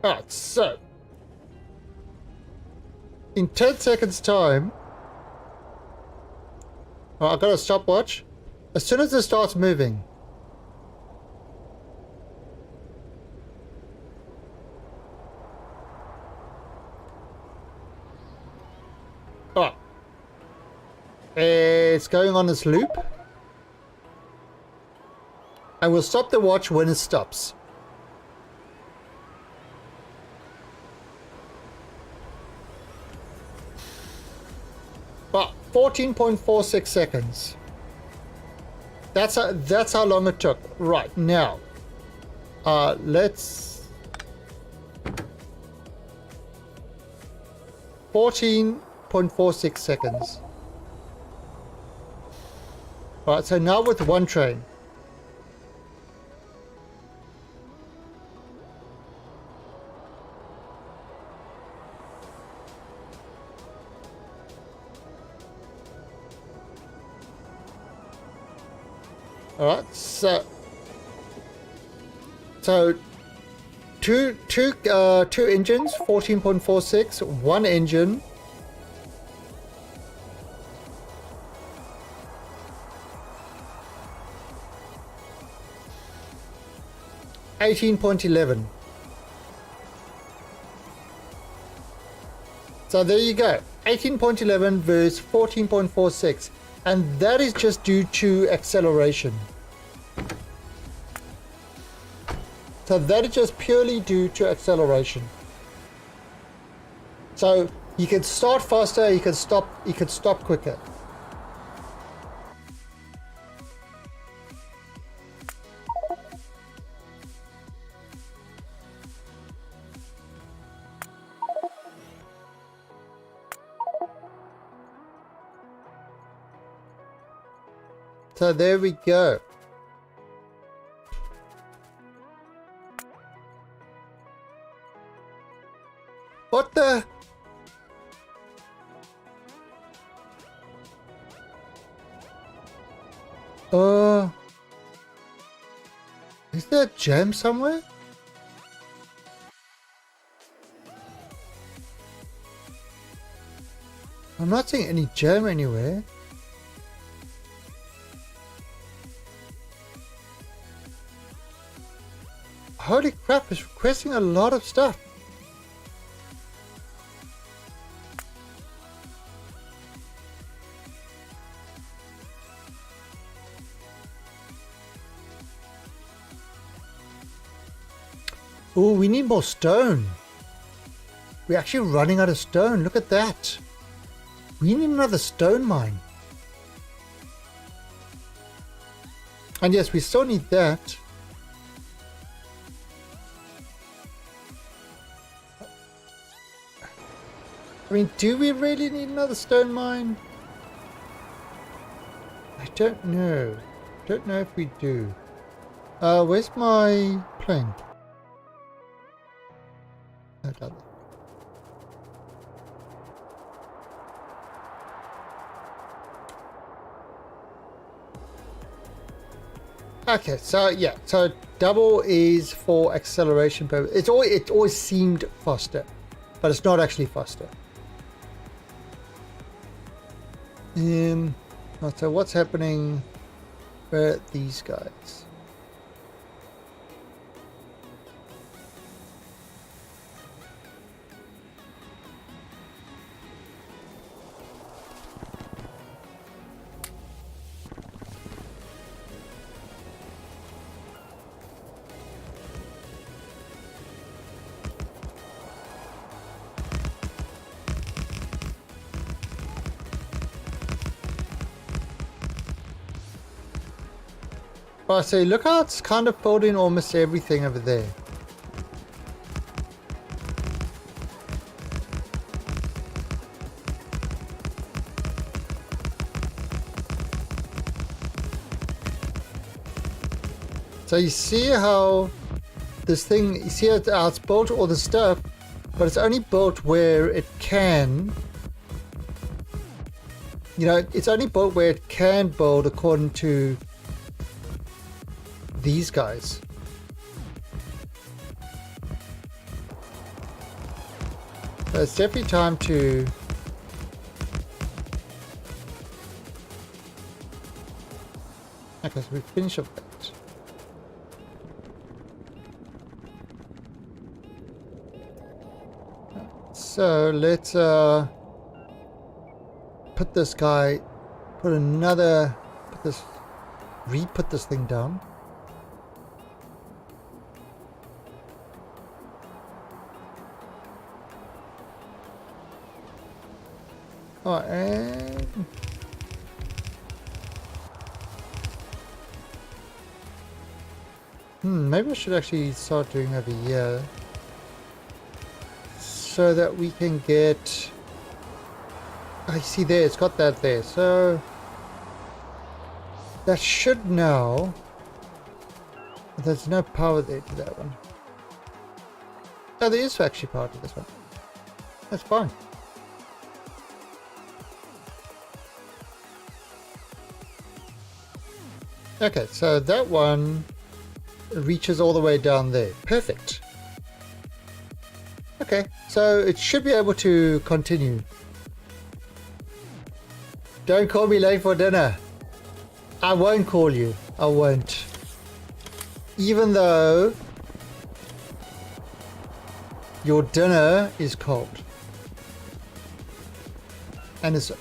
Alright, so in 10 seconds time, I've got a stopwatch. As soon as it starts moving, alright, it's going on this loop, and we'll stop the watch when it stops. But 14.46 seconds. That's how long it took. Right now, let's 14.46 seconds. Right, so now with one train. Alright, so two engines, 14.46, one engine, $18.11. So there you go, 18.11 versus 14.46. And that is just due to acceleration. So that is just purely due to acceleration. So you can start faster, you can stop quicker. So there we go. What the? Is there a jam somewhere? I'm not seeing any jam anywhere. Holy crap, it's requesting a lot of stuff. Oh, we need more stone. We're actually running out of stone. Look at that. We need another stone mine. And yes, we still need that. I mean, do we really need another stone mine? I don't know. Don't know if we do. Where's my plane? I got it. Okay, so yeah, so double is for acceleration purpose. It always seemed faster, but it's not actually faster. So what's happening with these guys? Well, I say, look how it's kind of filled in almost everything over there. So you see how this thing, you see how it's built all the stuff, but it's only built where it can, you know, it's only built where it can build according to these guys. So it's definitely time to okay, so we finish up that. So let's put this guy, re-put this thing down. Oh, and maybe I should actually start doing over here so that we can get, I see there, it's got that there, so that should now, there's no power there to that one. Oh, there is actually power to this one. That's fine. Okay, so that one reaches all the way down there. Perfect. Okay, so it should be able to continue. Don't call me late for dinner. I won't call you. I won't. Even though your dinner is cold. And it's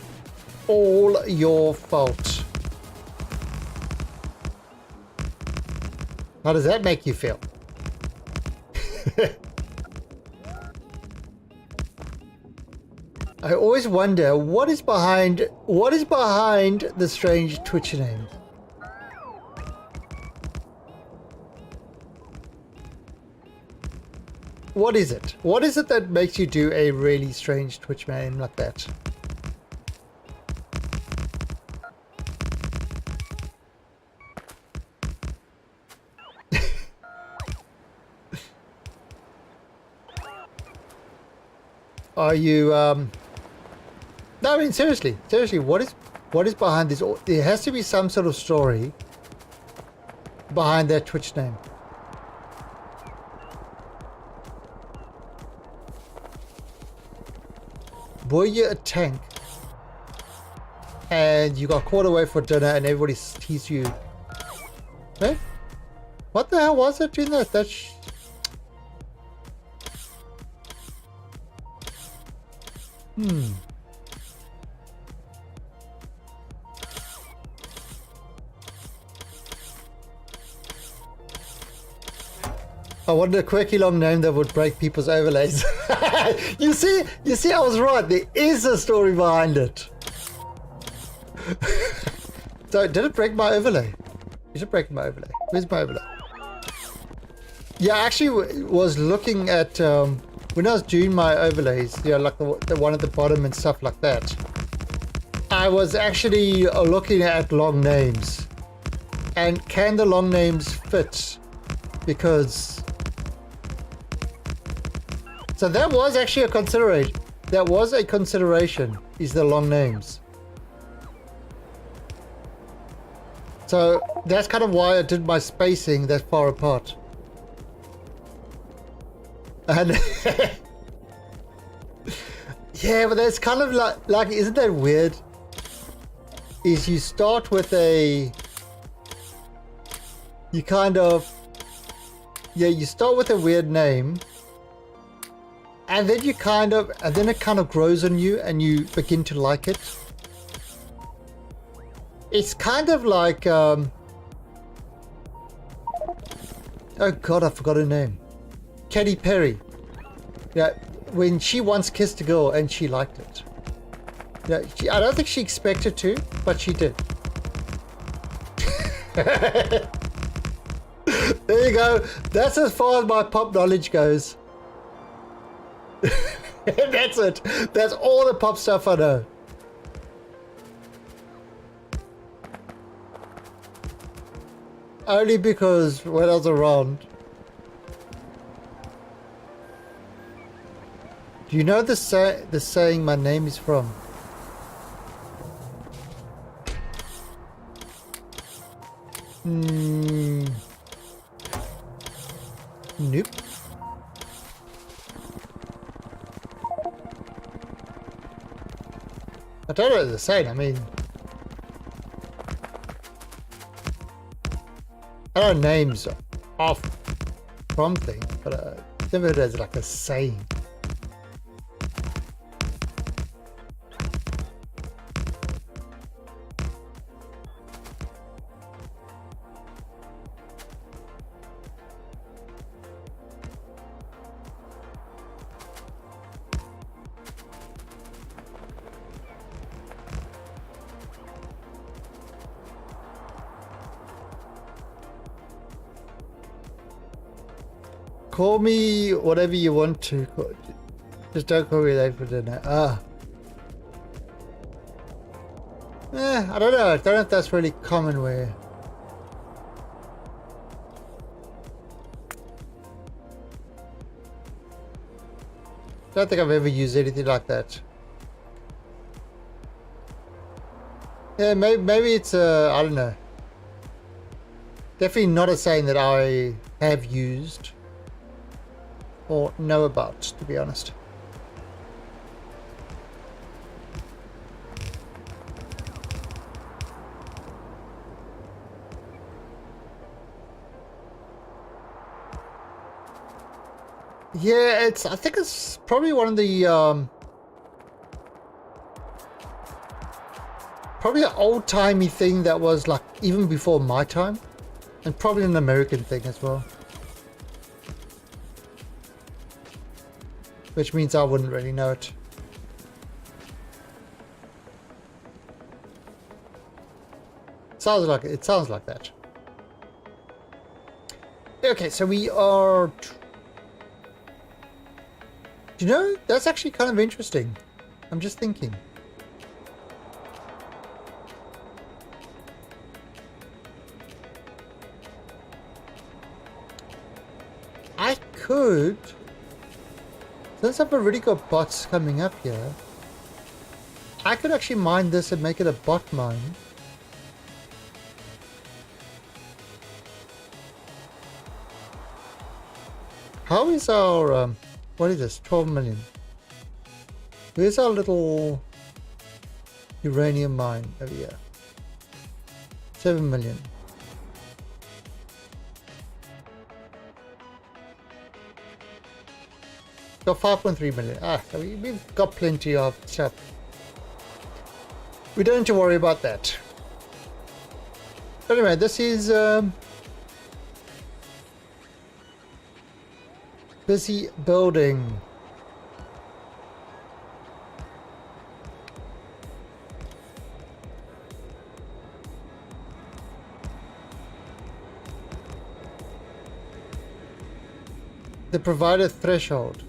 all your fault. How does that make you feel? I always wonder what is behind the strange Twitch name. What is it? What is it that makes you do a really strange Twitch name like that? Are you no, I mean seriously, what is behind this? There has to be some sort of story behind that Twitch name. Were you a tank and you got caught away for dinner and everybody teased you? Hey? What the hell was that doing that? I wanted a quirky long name that would break people's overlays. You see, I was right. There is a story behind it. So, did it break my overlay? Is it breaking my overlay? Where's my overlay? Yeah, I actually was looking at, when I was doing my overlays, you know, like the one at the bottom and stuff like that. I was actually looking at long names. And can the long names fit? Because... So that was actually a consideration. That was a consideration, is the long names. So that's kind of why I did my spacing that far apart. And yeah, but that's kind of like, isn't that weird? Is you start with a, you kind of, yeah, you start with a weird name. And then you kind of, and then it kind of grows on you and you begin to like it. It's kind of like, oh God, I forgot her name. Katy Perry. Yeah, when she once kissed a girl and she liked it. Yeah, I don't think she expected to, but she did. There you go. That's as far as my pop knowledge goes. That's it. That's all the pop stuff I know. Only because when I was around. Do you know the saying my name is from? Nope. I don't know the saying, I mean... I know names off from things, but I've never heard it as like a saying. Call me whatever you want to. Just don't call me late for dinner. I don't know. I don't know if that's really common where... I don't think I've ever used anything like that. Yeah, maybe it's I don't know. Definitely not a saying that I have used. Or know about, to be honest. Yeah, I think it's probably one of the probably an old-timey thing that was like even before my time, and probably an American thing as well. Which means I wouldn't really know it. Sounds like that. Okay, so we are... Do you know, that's actually kind of interesting. I'm just thinking. I could... Since I've already got bots coming up here, I could actually mine this and make it a bot mine. How is our, what is this, 12 million? Where's our little uranium mine over here? 7 million. got 5.3 million. We've got plenty of stuff. We don't need to worry about that. Anyway, this is busy building. The provider threshold.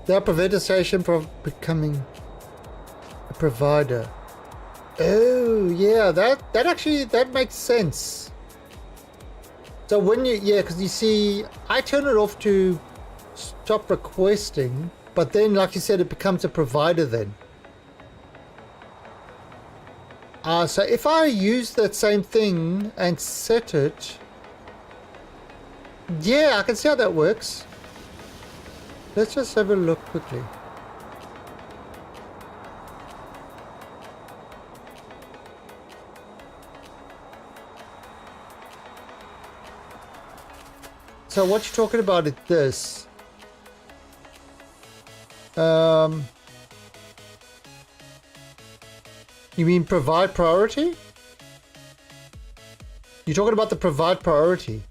That prevent a station from becoming a provider. Oh yeah, that makes sense. So when you because you see, I turn it off to stop requesting, but then like you said, it becomes a provider then. So if I use that same thing and set it, yeah, I can see how that works. Let's just have a look quickly. So what you're talking about is this. You mean provide priority? You're talking about the provide priority.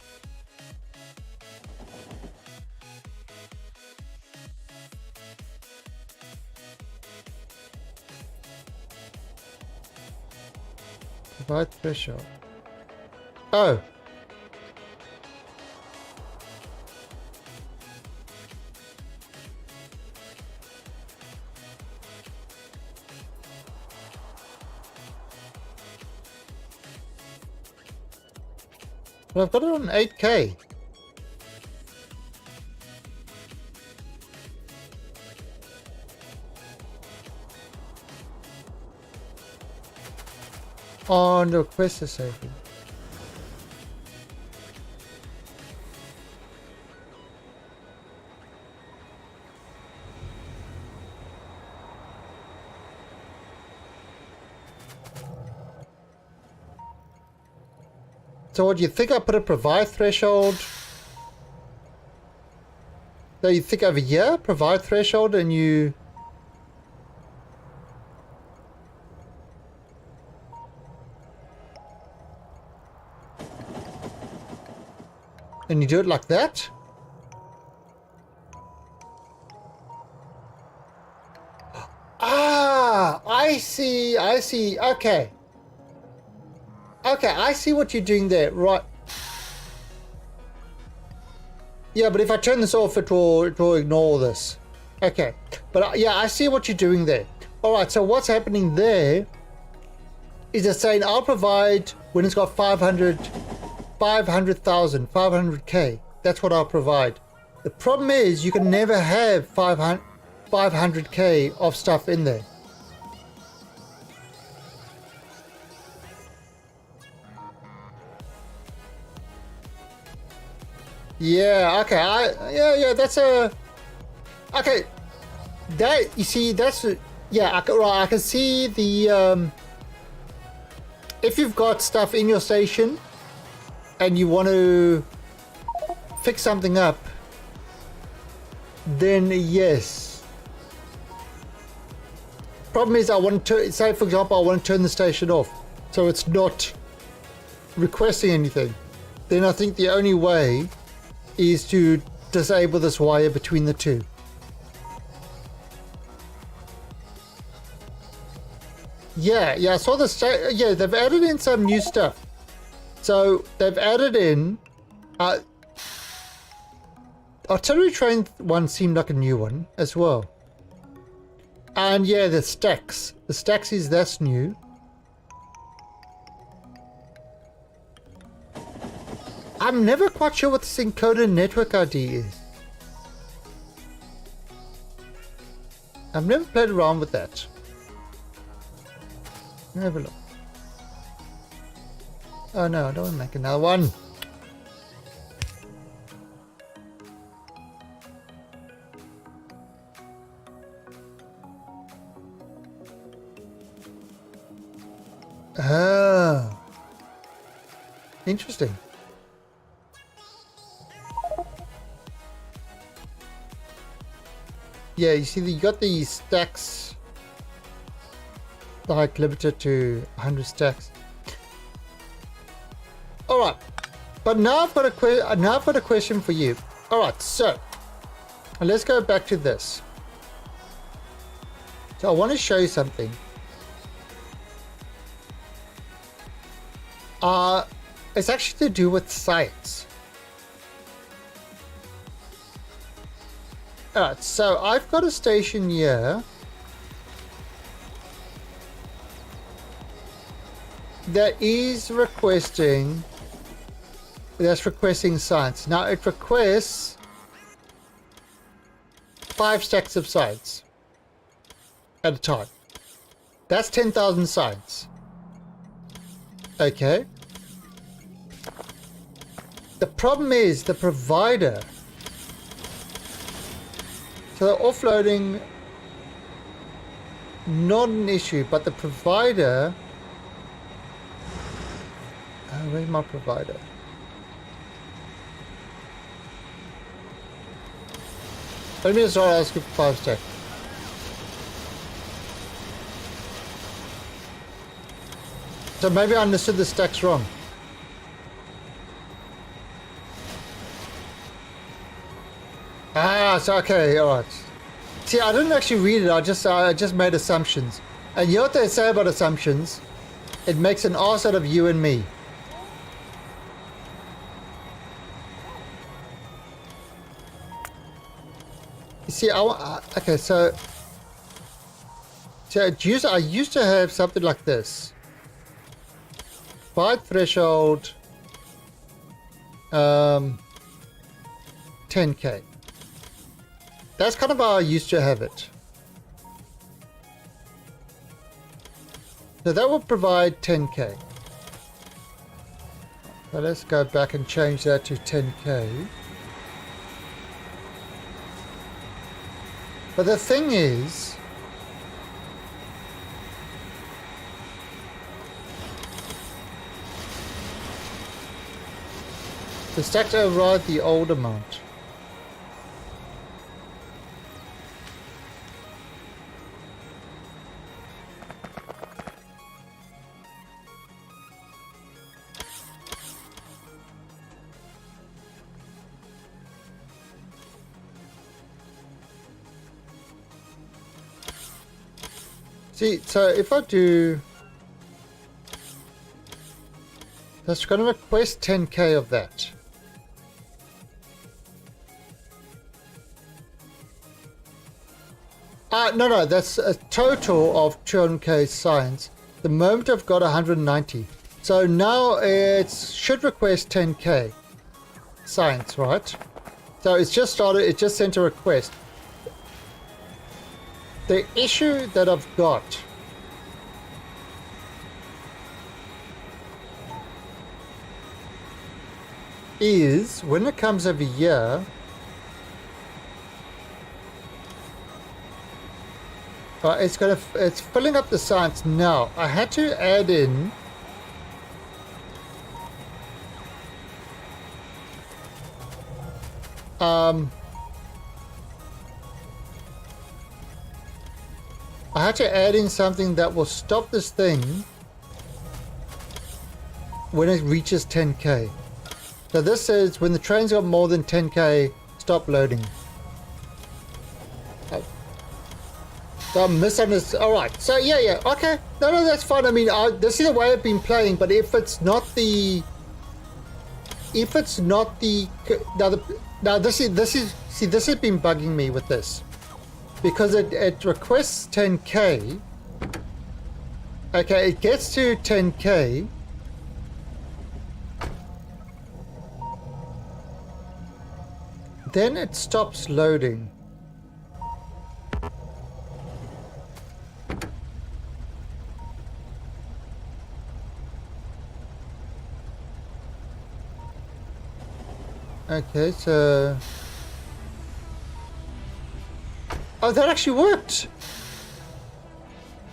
Provide threshold. Oh. Well, I've got it on 8K. On the request is saving. So what do you think? I put a provide threshold. So you think over here, provide threshold, and you do it like that? Ah, I see, okay. Okay, I see what you're doing there, right. Yeah, but if I turn this off, it will ignore this. Okay, but yeah, I see what you're doing there. All right, so what's happening there is it's saying I'll provide when it's got 500,000, 500K. That's what I'll provide. The problem is you can never have 500K of stuff in there. Yeah, okay, yeah, that's a, okay, that, you see, that's, yeah, I can see the, if you've got stuff in your station, and you want to fix something up, then yes. Problem is I want to, say for example, I want to turn the station off, so it's not requesting anything. Then I think the only way is to disable this wire between the two. Yeah, I saw this. Yeah, they've added in some new stuff. So they've added in artillery train one seemed like a new one as well. And yeah, the stacks. The stacks that's new. I'm never quite sure what this encoded network ID is. I've never played around with that. Let me have a look. Oh no, I don't want to make another one. Oh. Interesting. Yeah, you see, you got these stacks, like limited to 100 stacks. All right, but now I've got a question for you. All right, so let's go back to this. So I want to show you something. It's actually to do with science. Alright, so I've got a station here that is requesting science. Now it requests 5 stacks of science at a time. That's 10,000 science. Okay. The problem is the provider. So the offloading, not an issue, but the provider. Where's my provider? Let me just start asking for 5 stacks. So maybe I understood the stacks wrong. So okay, alright. See, I didn't actually read it, I just made assumptions. And you know what they say about assumptions? It makes an ass out of you and me. You see, okay, so I used to have something like this. Fight threshold 10k. That's kind of how I used to have it. So that will provide 10k. So let's go back and change that to 10k. But the thing is, the stacks override the old amount. See, so if I do, that's going to request 10k of that. No, that's a total of 200k science. The moment I've got 190. So now it should request 10k science, right? So it's just started, it just sent a request. The issue that I've got is when it comes over here, it's filling up the science now. I had to add in I had to add in something that will stop this thing when it reaches 10k. So this says when the train's got more than 10k, stop loading. So I misunderstood. Alright, so yeah, okay. No, that's fine. I mean, this is the way I've been playing, but if it's not the... Now this has been bugging me with this. Because it requests 10k. Okay, it gets to 10k. Then it stops loading. Okay, so... Oh, that actually worked!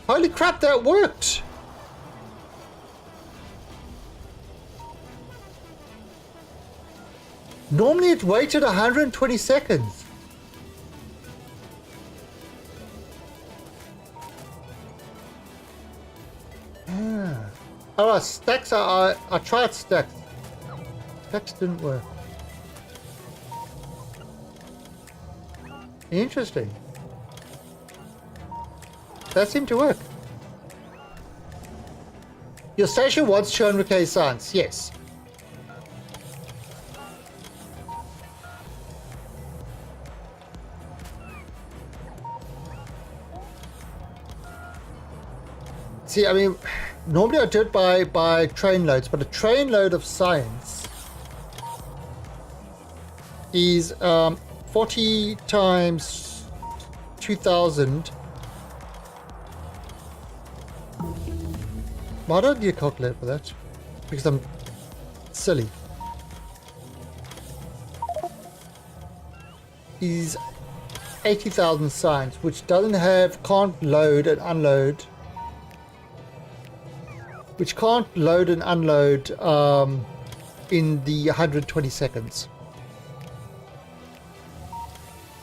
Holy crap, that worked! Normally it waited 120 seconds. Oh, stacks are... I tried stacks. Stacks didn't work. Interesting. That seemed to work. Your station wants 200k science. Yes. See, I mean, normally I do it by train loads, but a train load of science is 40 times 2000. Why don't you calculate for that? Because I'm silly. Is 80,000 science, which can't load and unload. Which can't load and unload in the 120 seconds.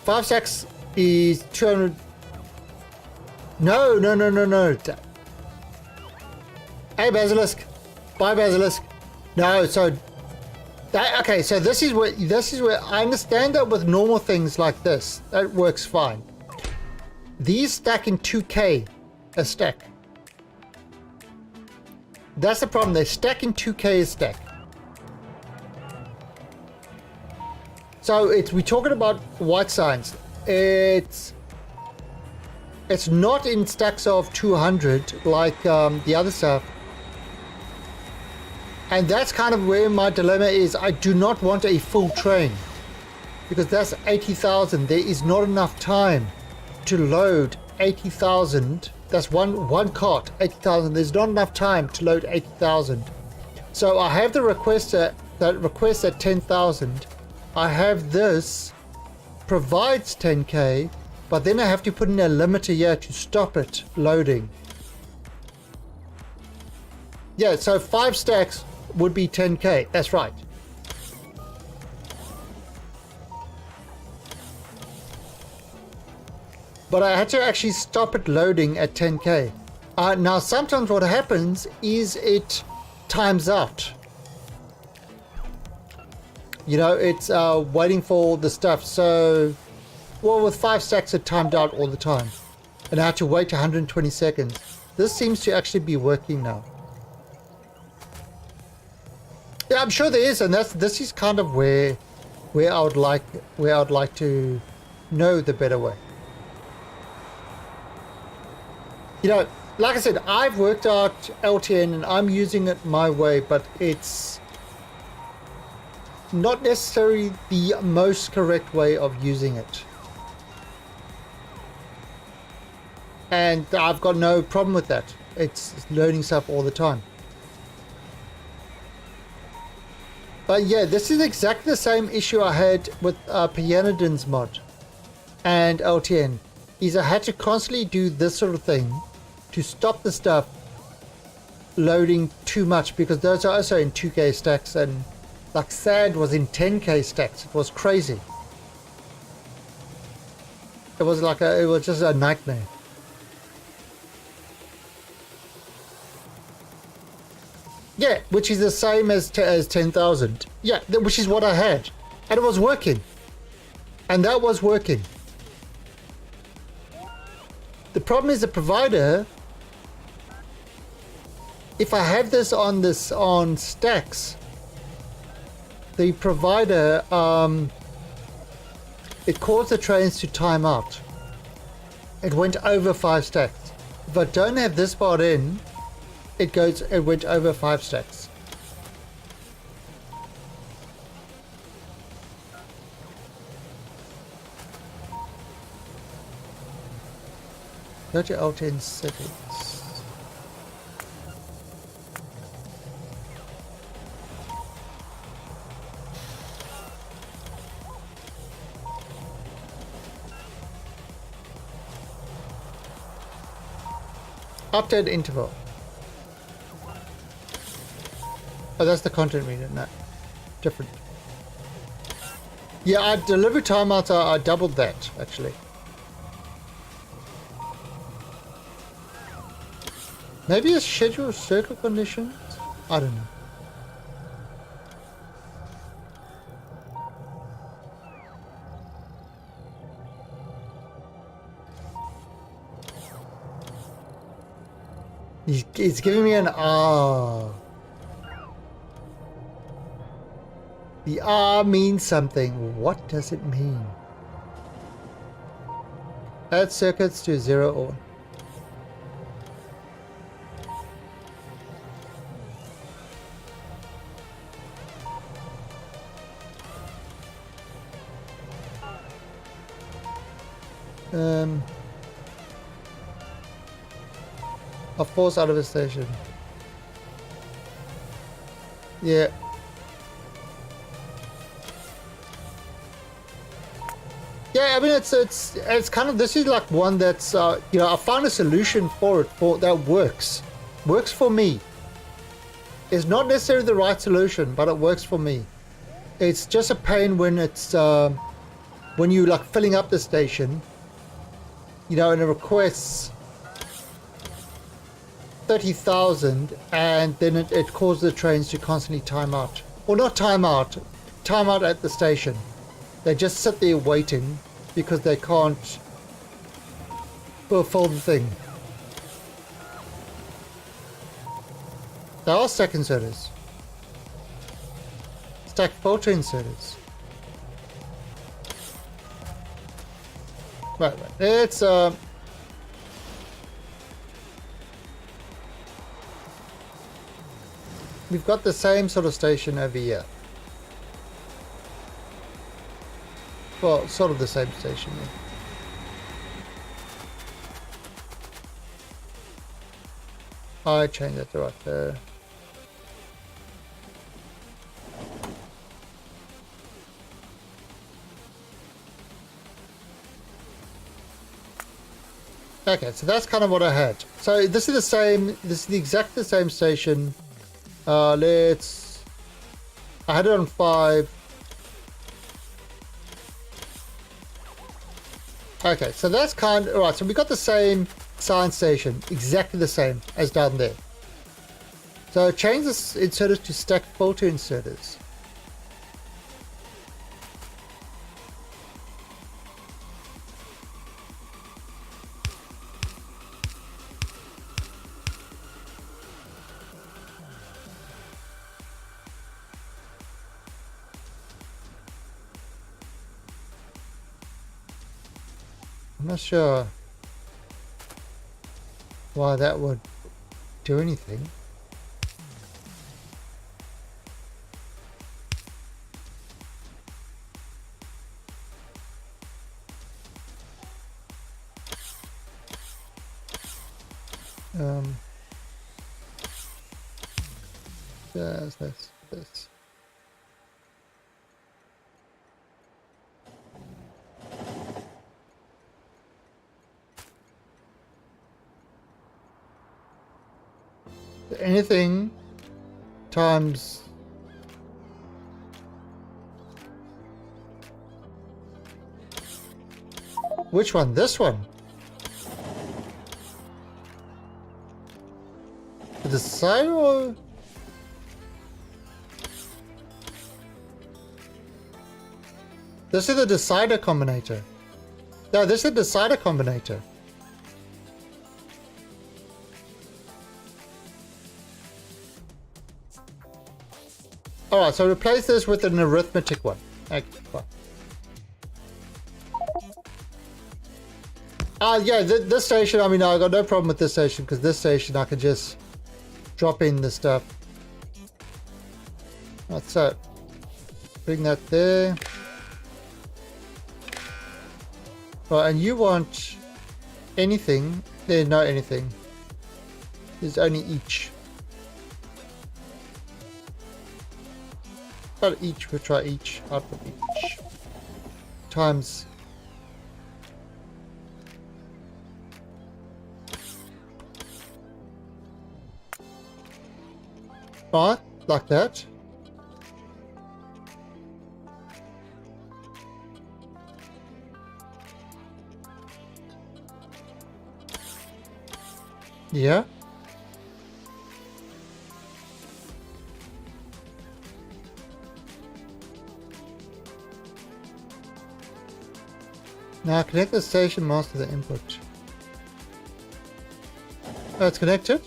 5 stacks is 200. No. Hey, Basilisk. Bye, Basilisk. No, so that, okay, so this is where I understand that with normal things like this, that works fine. These stack in 2k a stack. That's the problem. They stack in 2k a stack. So we're talking about white science. It's not in stacks of 200 like the other stuff. And that's kind of where my dilemma is. I do not want a full train because that's 80,000. There is not enough time to load 80,000. That's one cart, 80,000. There's not enough time to load 80,000. So I have the request that requests at 10,000. I have this provides 10k, but then I have to put in a limiter here to stop it loading. Yeah, so 5 stacks would be 10k. That's right. But I had to actually stop it loading at 10k. Now sometimes what happens is it times out. You know, it's waiting for the stuff. So, well, with 5 stacks it timed out all the time. And I had to wait 120 seconds. This seems to actually be working now. Yeah, I'm sure there is, and this is kind of where I would like to know the better way. You know, like I said, I've worked out LTN and I'm using it my way, but it's not necessarily the most correct way of using it. And I've got no problem with that. It's learning stuff all the time. But yeah, this is exactly the same issue I had with Pianodin's mod and LTN. Is I had to constantly do this sort of thing to stop the stuff loading too much, because those are also in 2k stacks, and like sand was in 10k stacks. It was crazy. It was just a nightmare. Yeah, which is the same as 10,000. Yeah, which is what I had, and it was working, and that was working. The problem is the provider. If I have this on stacks, the provider it caused the trains to time out. It went over 5 stacks. If I don't have this part in, it went over 5 stacks. Go to L10 settings. Update interval. Oh, that's the content meter. No, different. Yeah, delivery timeouts I doubled that actually. Maybe a schedule circle conditions. I don't know. He's giving me an R. The R means something. What does it mean? Add circuits to 0 or 1. A force out of the station. Yeah. Yeah, I mean it's kind of, this is like one that's you know, I found a solution for it that works for me. It's not necessarily the right solution, but it works for me. It's just a pain when it's when you like filling up the station, you know, and it requests 30,000, and then it causes the trains to constantly time out, or not time out at the station. They just sit there waiting because they can't fulfill the thing. They are stack inserters. Stack filter inserters. Right. It's we've got the same sort of station over here. Well, sort of the same station, yeah. I changed that to right there. Okay, so that's kind of what I had. So this is the same, this is the exact the same station. I had it on 5. Okay, so that's kind of, alright, so we got the same science station, exactly the same as down there. So change this inserters to stack filter inserters. I'm not sure why that would do anything. This. Anything times which one? This one? The decider or this is the decider combinator. No, this is the decider combinator. Alright, so replace this with an arithmetic one. Okay, fine. Yeah, this station, I mean, I got no problem with this station, because this station I can just drop in the stuff. That's it. Bring that there. Right, and you want anything. There's no anything. There's only each. But each, we'll try each. Output each. Times. Right, like that. Yeah. Now connect the station master to the input. Oh, it's connected?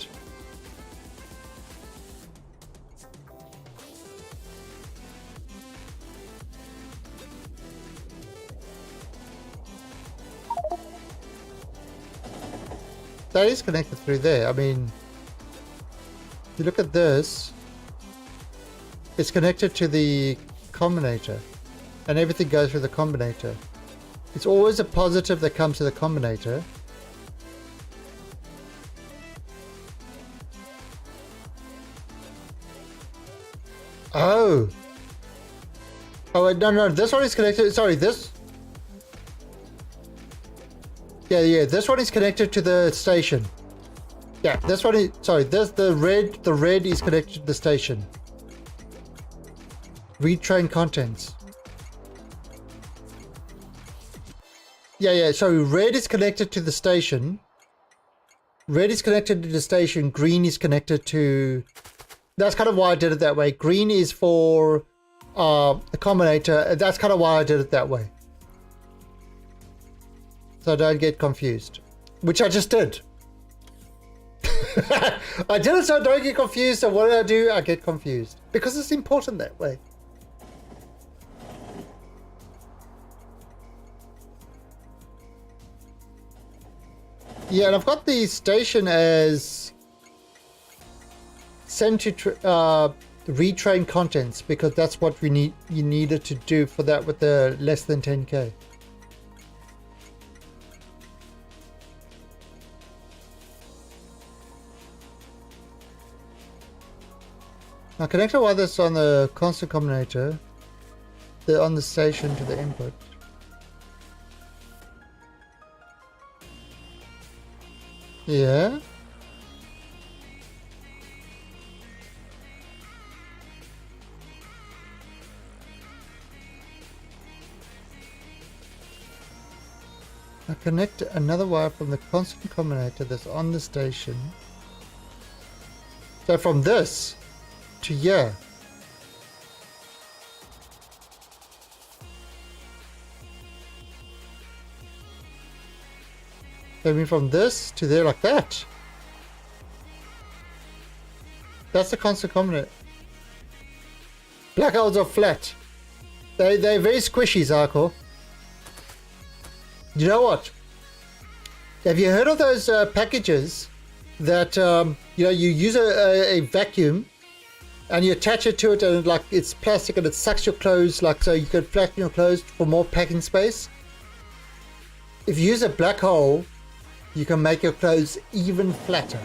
That is connected through there. I mean, if you look at this, it's connected to the combinator, and everything goes through the combinator. It's always a positive that comes to the combinator. Oh. Oh, wait, no, this one is connected. Sorry, this. Yeah, this one is connected to the station. Yeah, this one is, sorry, the red is connected to the station. Retrain contents. Yeah, so red is connected to the station. Red is connected to the station, green is connected to... That's kind of why I did it that way. Green is for the combinator. That's kind of why I did it that way. So don't get confused. Which I just did. I did it so I don't get confused. So what did I do? I get confused. Because it's important that way. Yeah, and I've got the station as send to retrain contents because that's what you needed to do for that with the less than 10k. Now connect the wires on the constant combinator, on the station to the input. Yeah. Now connect another wire from the constant combinator that's on the station. So from this to here. I mean from this to there like that. That's the constant combinator. Black holes are flat. They're very squishy, Zarko. You know what? Have you heard of those packages that you use a vacuum and you attach it to it and it's plastic and it sucks your clothes so you can flatten your clothes for more packing space? If you use a black hole, you can make your clothes even flatter.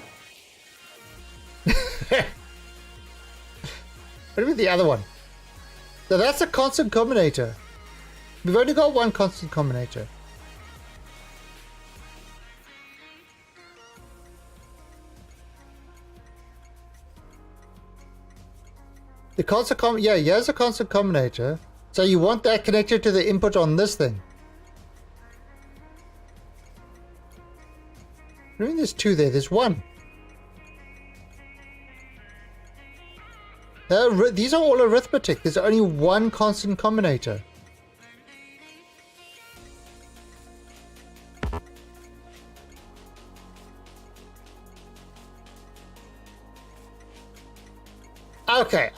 What about the other one? So that's a constant combinator. We've only got one constant combinator. The constant here's a constant combinator. So you want that connected to the input on this thing. I mean, there's two there. There's one. These are all arithmetic. There's only one constant combinator. Okay,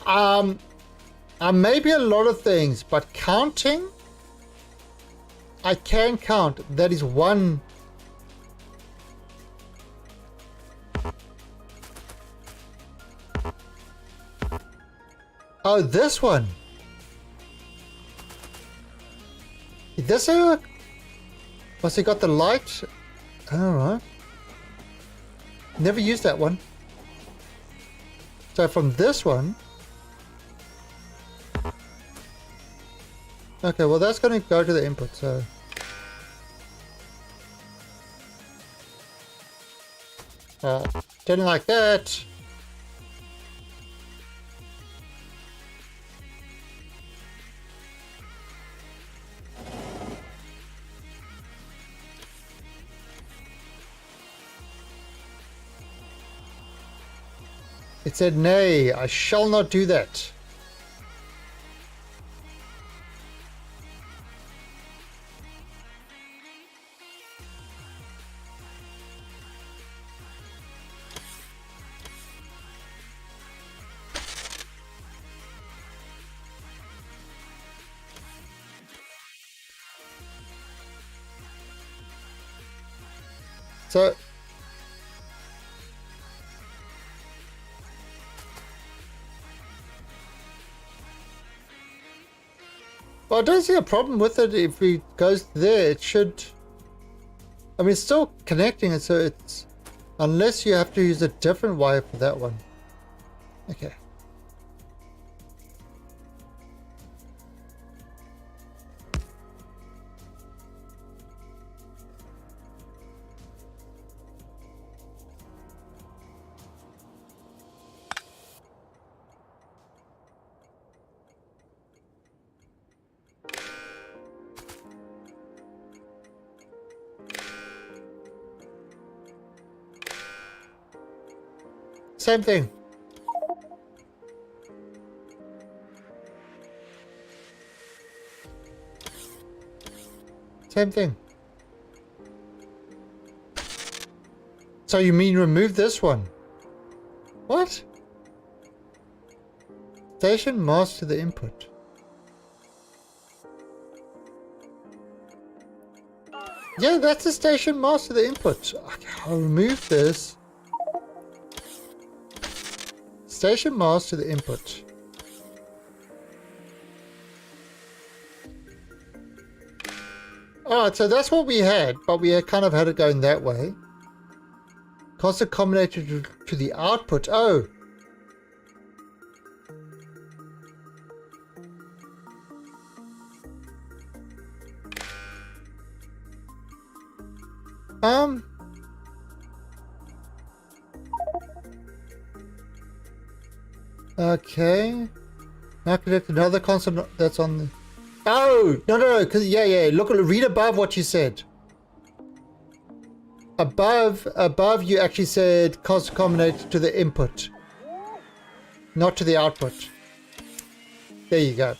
maybe a lot of things, but counting, I can count. That is one. Oh, this one. Is this a... What's it got the light? Alright. Never used that one. So from this one... Okay, well that's going to go to the input, so... Turning like that. It said, nay, I shall not do that. So well, I don't see a problem with it. If it goes there, it should. I mean, it's still connecting it, so it's unless you have to use a different wire for that one. Okay. Same thing. Same thing. So you mean remove this one? What? Station mask to the input. Yeah, that's the station mask to the input. Okay, I'll remove this. Station mask to the input. Alright, so that's what we had, but we had kind of had it going that way. Constant combinator to the output. Oh. Okay. Now connect another constant that's on the... Oh! No, because, yeah. Look, read above what you said. Above you actually said constant combinator to the input. Not to the output. There you go.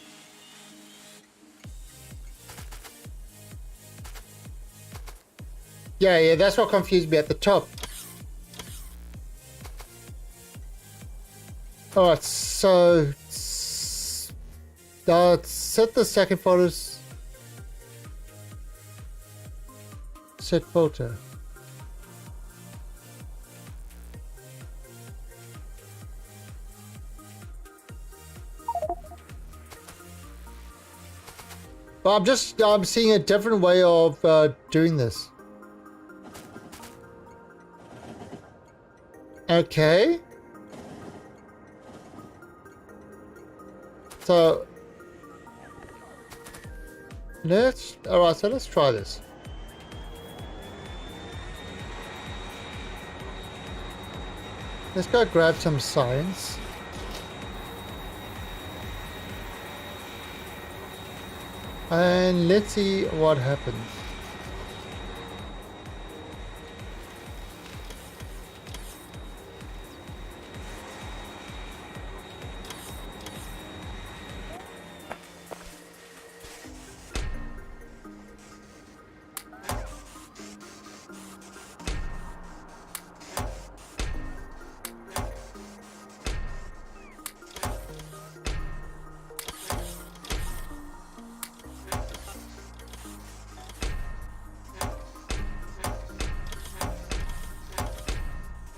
Yeah, that's what confused me at the top. Alright, so set the second photos. Set photo. Well, I'm seeing a different way of doing this. Okay. So let's try this. Let's go grab some science. And let's see what happens.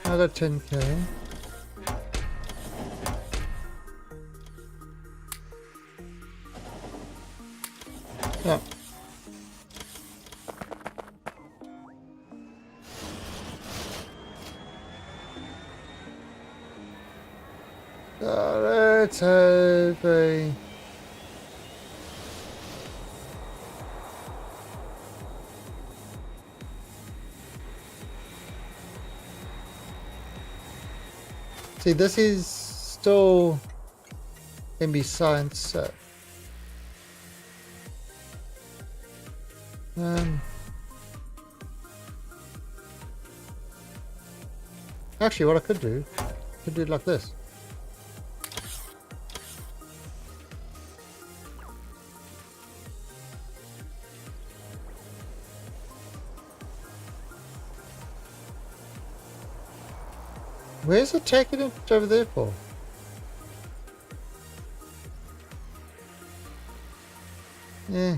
Another 10k. Yeah. Let's have a... See, this is still can be science. Actually, what I could do it like this. Where's it taking it over there for? Yeah.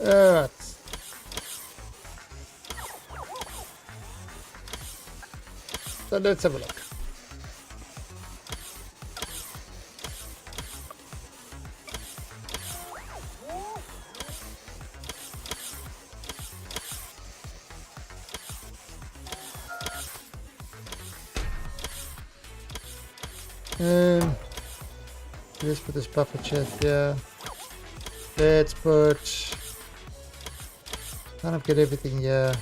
Alright. So let's have a look. Let's put this buffer chest here. Let's put kind of get everything here.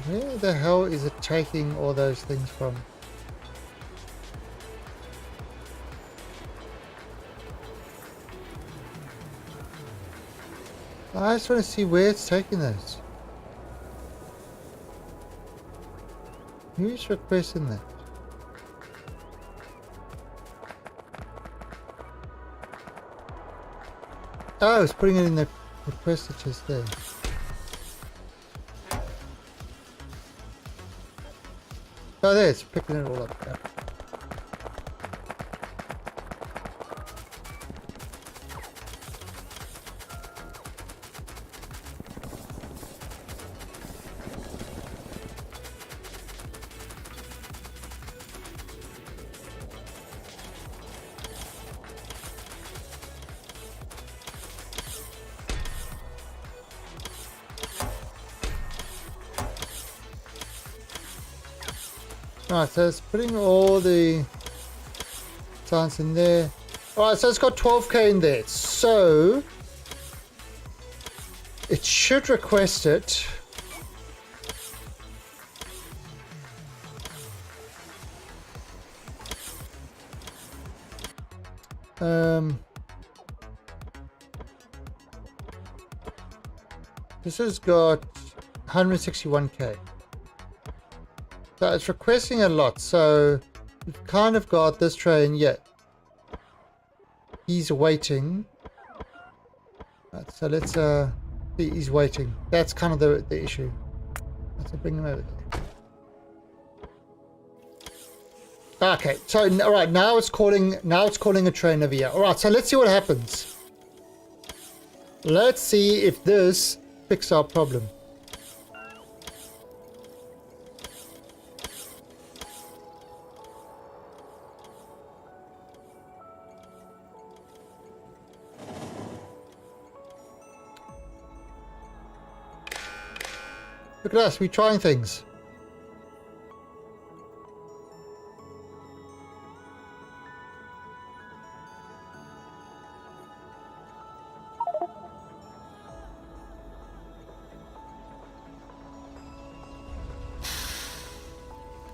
Where the hell is it taking all those things from? I just want to see where it's taking those. Who's requesting that? Oh, it's putting it in the requested chest there. Oh, there, it's picking it all up. Yeah. Alright, so it's putting all the science in there. Alright, so it's got 12k in there. So it should request it. This has got 161k. So it's requesting a lot, so we've kind of got this train yet. He's waiting. Right, so let's see, he's waiting. That's kind of the issue. Let's bring him over there. Okay, so alright, now it's calling a train over here. Alright, so let's see what happens. Let's see if this fixes our problem. Look at us, we're trying things.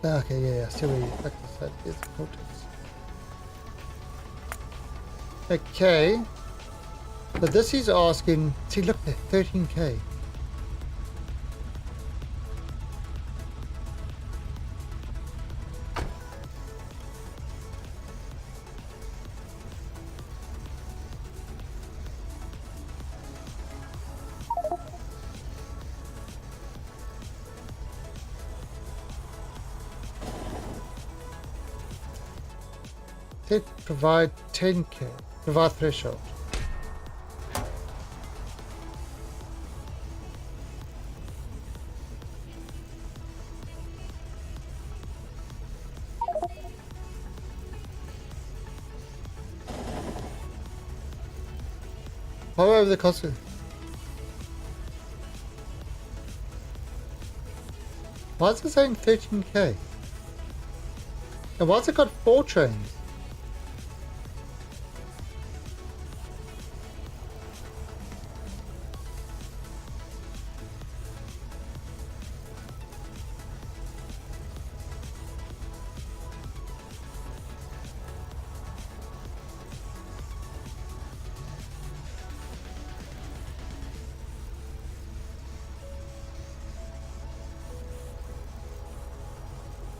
Okay, yeah, see where you practice that is the cortex. Okay. But this is asking, see look there, 13k. Provide 10k. Provide threshold. However, the cost. Why is it saying 13k? And why's it got 4 trains?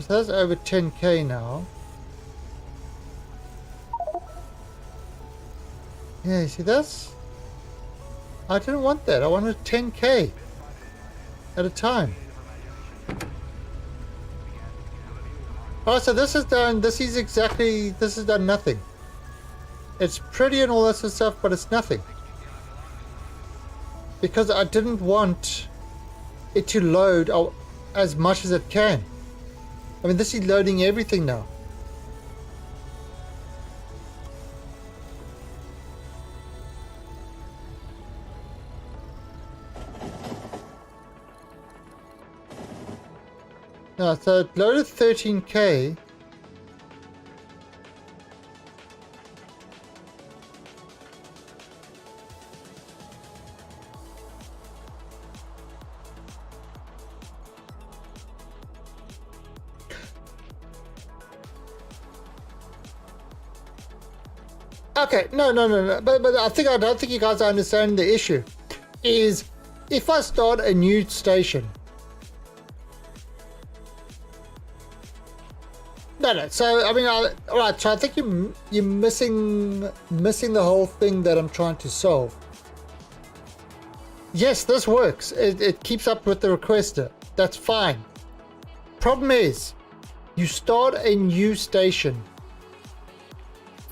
So that's over 10k now. Yeah, you see that's... I didn't want that. I wanted 10k at a time. Oh, so this is done. This has done nothing. It's pretty and all that sort of stuff, but it's nothing. Because I didn't want it to load as much as it can. I mean, this is loading everything now. No, so it loaded 13K. Okay, no. But I don't think you guys are understanding the issue. Is if I start a new station. No. So I mean, all right. So I think you're missing the whole thing that I'm trying to solve. Yes, this works. It keeps up with the requester. That's fine. Problem is, you start a new station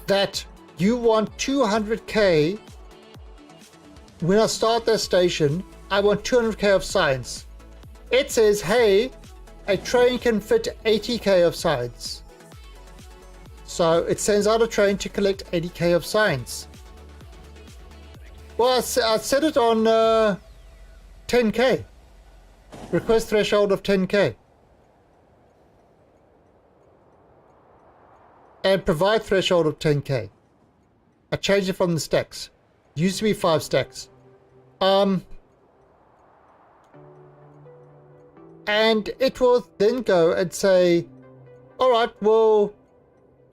that you want 200K. When I start that station, I want 200K of science. It says, hey, a train can fit 80K of science. So it sends out a train to collect 80K of science. Well, I set it on 10K. Request threshold of 10K. And provide threshold of 10K. I changed it from the stacks. Used to be 5 stacks. And it will then go and say, all right, well,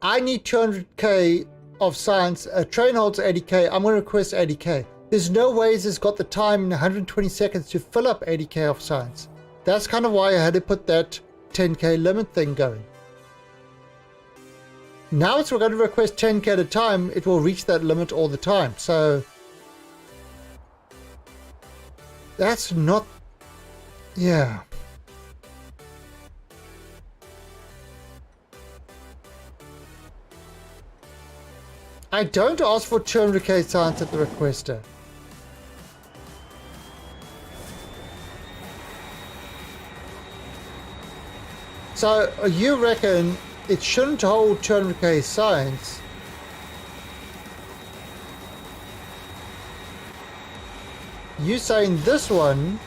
I need 200K of science. A train holds 80K. I'm going to request 80K. There's no ways it's got the time in 120 seconds to fill up 80K of science. That's kind of why I had to put that 10K limit thing going. Now it's going to request 10K at a time. It will reach that limit all the time. So that's not, yeah. I don't ask for 200K science at the requester. So you reckon it shouldn't hold 200K science? You saying this one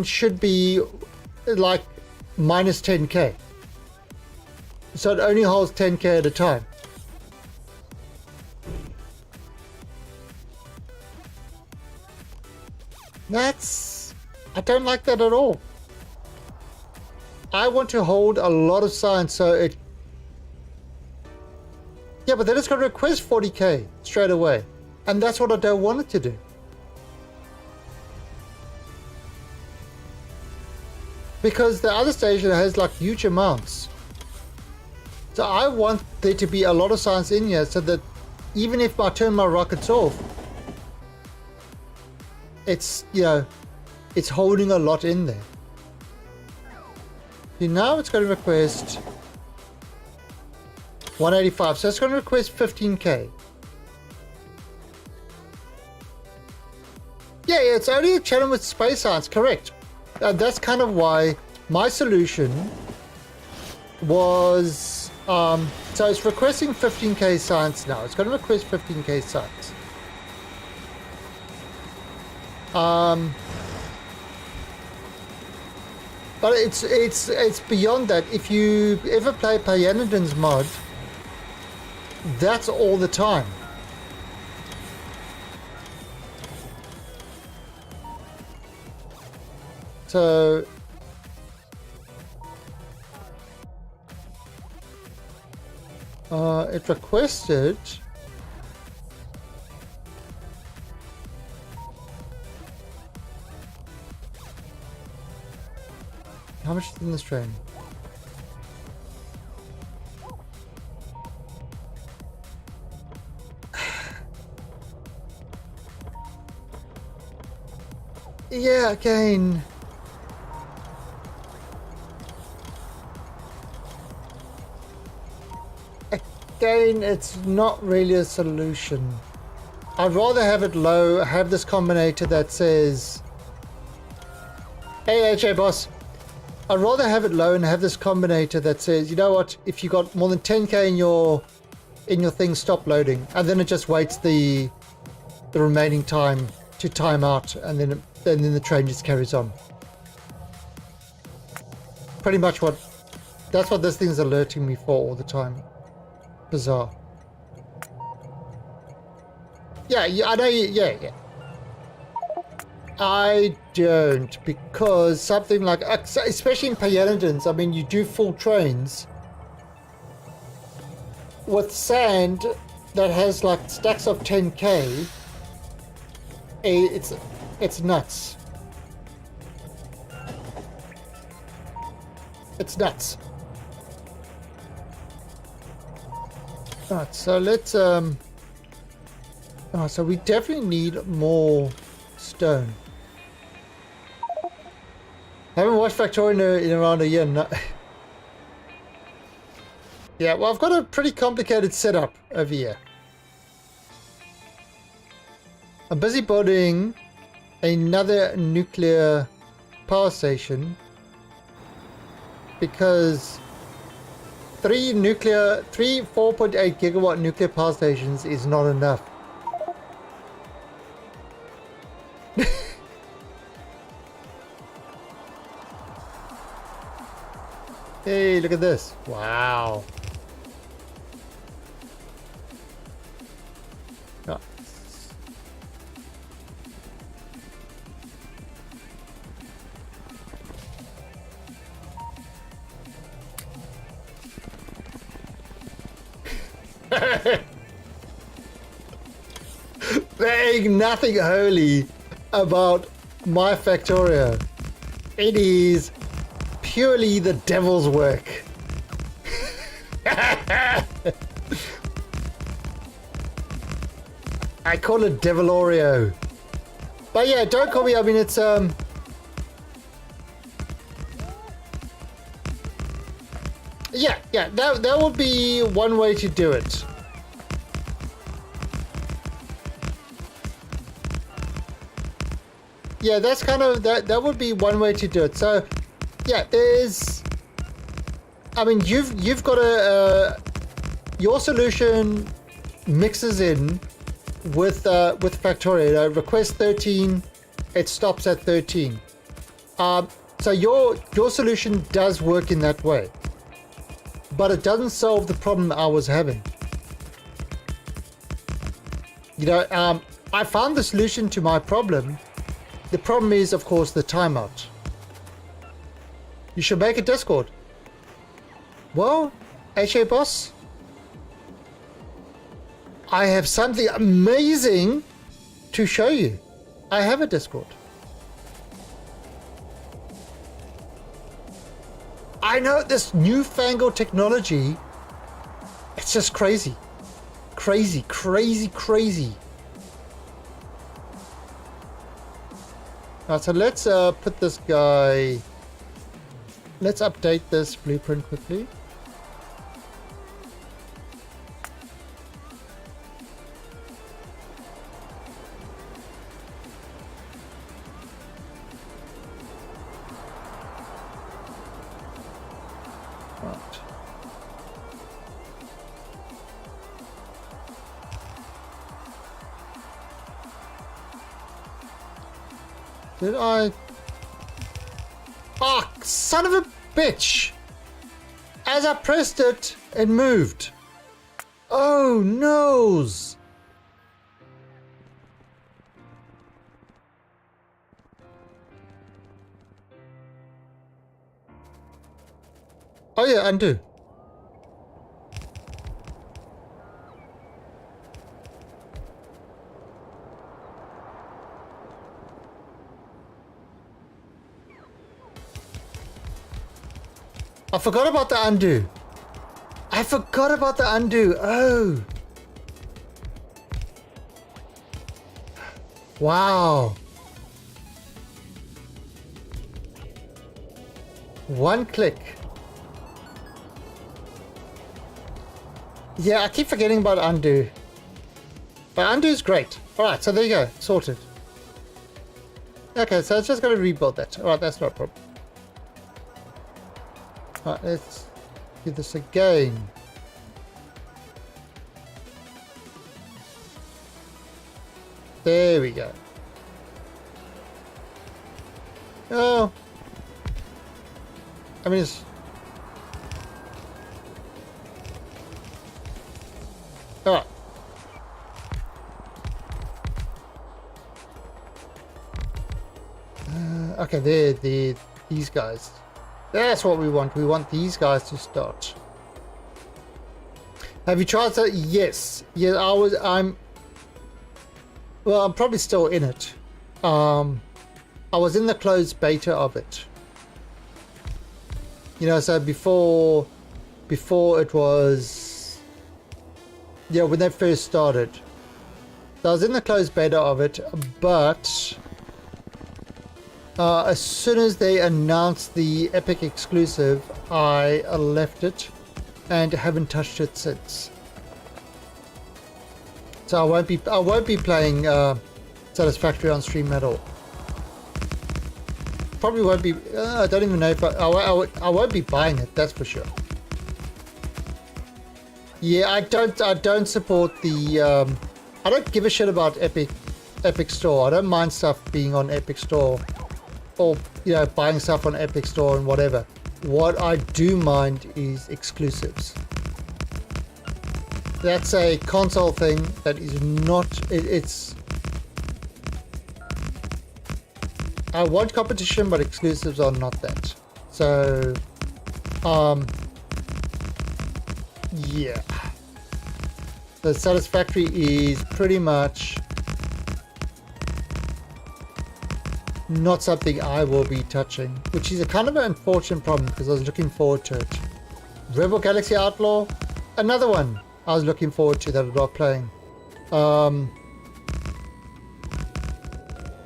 should be like minus 10K. So it only holds 10K at a time. I don't like that at all. I want to hold a lot of science so it... Yeah, but then it's going to request 40K straight away. And that's what I don't want it to do. Because the other station has like huge amounts. So I want there to be a lot of science in here so that even if I turn my rockets off, it's, you know, it's holding a lot in there. See, now it's going to request 185. So it's going to request 15K. Yeah, it's only a channel with space science, correct. And that's kind of why my solution was, so it's requesting 15K science now. It's going to request 15K science. But it's beyond that. If you ever play Pyanidin's mod, that's all the time. So it requested how much is in this train? Yeah, again. Again, it's not really a solution. I'd rather have it low, have this combinator that says, hey HA boss, I'd rather have it low and have this combinator that says, you know what, if you got more than 10k in your thing, stop loading, and then it just waits the remaining time to time out, and then the train just carries on. Pretty much that's what this thing's alerting me for all the time. Bizarre. Yeah, I know. Yeah. I don't, because something like, especially in Payelidans, I mean, you do full trains with sand that has like stacks of 10k. It's nuts. It's nuts. Alright, so let's so we definitely need more stone. I haven't watched Cracktorio in around a year. No. Yeah, well, I've got a pretty complicated setup over here. I'm busy building another nuclear power station because 3 4.8 gigawatt nuclear power stations is not enough. Hey, look at this. Wow. Oh. There ain't nothing holy about my Cracktorio. It is purely the devil's work. I call it Devilorio. But yeah, don't call me, I mean, it's yeah, that would be one way to do it. Yeah, that's kind of, that would be one way to do it. So yeah, there's, I mean, you've got your solution mixes in with Cracktorio. Request 13, it stops at 13. So your solution does work in that way, but it doesn't solve the problem I was having. You know, I found the solution to my problem. The problem is, of course, the timeout. You should make a Discord. Well, HA boss, I have something amazing to show you. I have a Discord. I know this newfangled technology. It's just crazy. Crazy. Alright, so let's put this guy. Let's update this blueprint quickly. Right. Did I? Ah, son of a bitch! As I pressed it, it moved. Oh, noes! Oh yeah, undo. I forgot about the undo. Oh. Wow. One click. Yeah, I keep forgetting about undo. But undo is great. Alright, so there you go. Sorted. Okay, so it's just got to rebuild that. Alright, that's not a problem. Alright, let's do this again. There we go. Oh. I mean, it's... Alright. Okay, these guys. That's what we want. We want these guys to start. Have you tried that? Yes. Yeah, I'm probably still in it. I was in the closed beta of it. You know, so before it was, yeah, when they first started. So I was in the closed beta of it, but as soon as they announced the Epic exclusive, I left it and haven't touched it since. So I won't be playing Satisfactory on stream at all. Probably won't be. I don't even know if I won't be buying it. That's for sure. Yeah, I don't support the. I don't give a shit about Epic Store. I don't mind stuff being on Epic Store, or you know, buying stuff on Epic Store and whatever. What I do mind is exclusives. That's a console thing that is not. It's. I want competition, but exclusives are not that. So, yeah. The Satisfactory is pretty much not something I will be touching, which is a kind of an unfortunate problem because I was looking forward to it. Rebel Galaxy Outlaw, another one I was looking forward to that I'm not playing.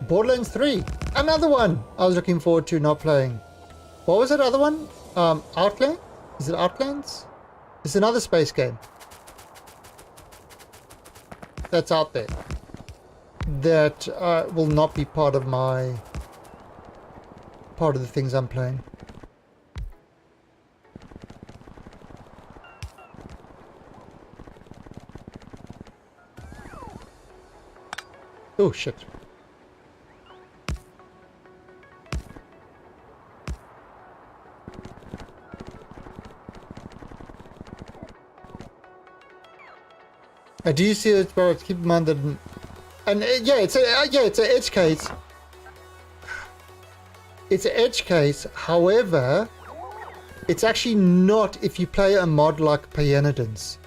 Borderlands 3, another one I was looking forward to not playing. What was that other one? Outland? Is it Outlands? It's another space game that's out there that will not be part of the things I'm playing. Oh shit. I do see it, but keep in mind that, and yeah, it's an edge case. It's an edge case. However, it's actually not if you play a mod like Pianidins.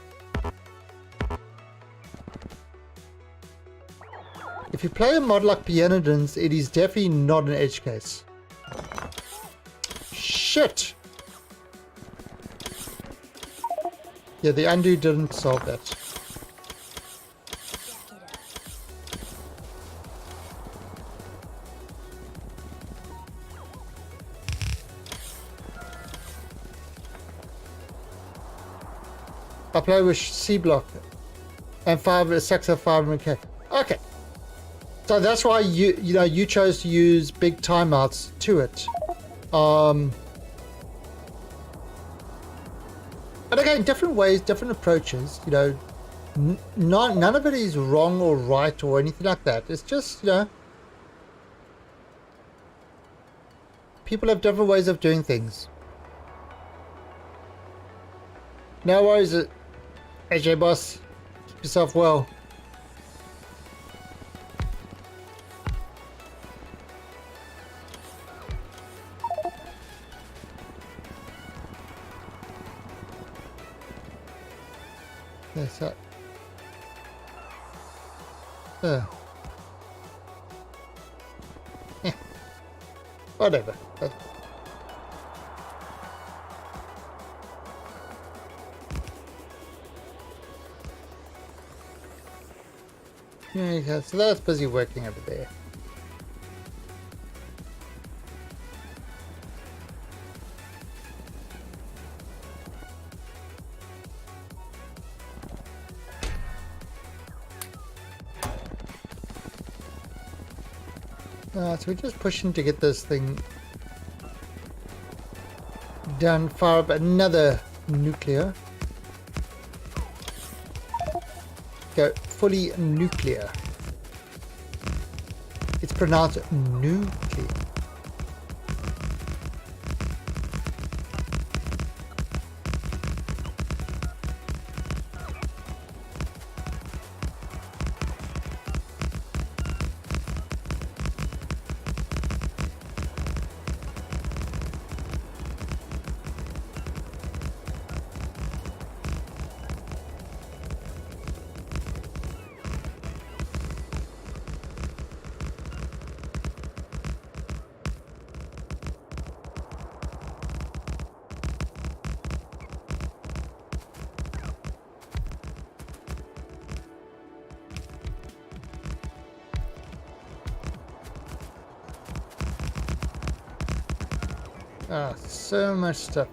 If you play a mod like Pianidins, it is definitely not an edge case. Shit. Yeah, the undo didn't solve that. I play with C block and 605K. Okay, so that's why you chose to use big timeouts to it. And again, different ways, different approaches. You know, none of it is wrong or right or anything like that. It's just, you know, people have different ways of doing things. No worries, AJ boss. Keep yourself well. Yes, that. Yeah. Whatever. Yeah, so that's busy working over there. So we're just pushing to get this thing done. Fire up another nuclear. Go fully nuclear. It's pronounced nuclear. Ah, so much stuff.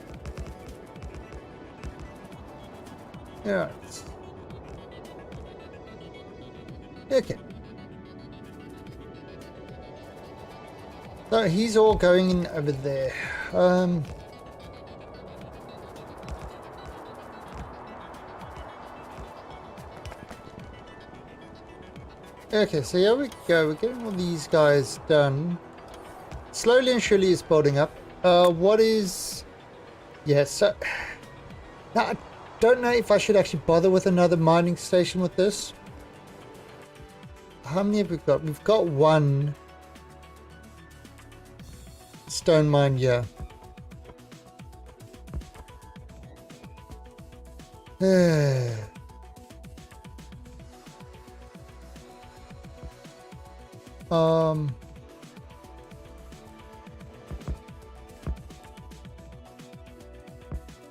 Yeah. Okay. So he's all going in over there. Okay, so here we go. We're getting all these guys done. Slowly and surely it's building up. What is... Yeah, so... Now, I don't know if I should actually bother with another mining station with this. How many have we got? We've got one stone mine here.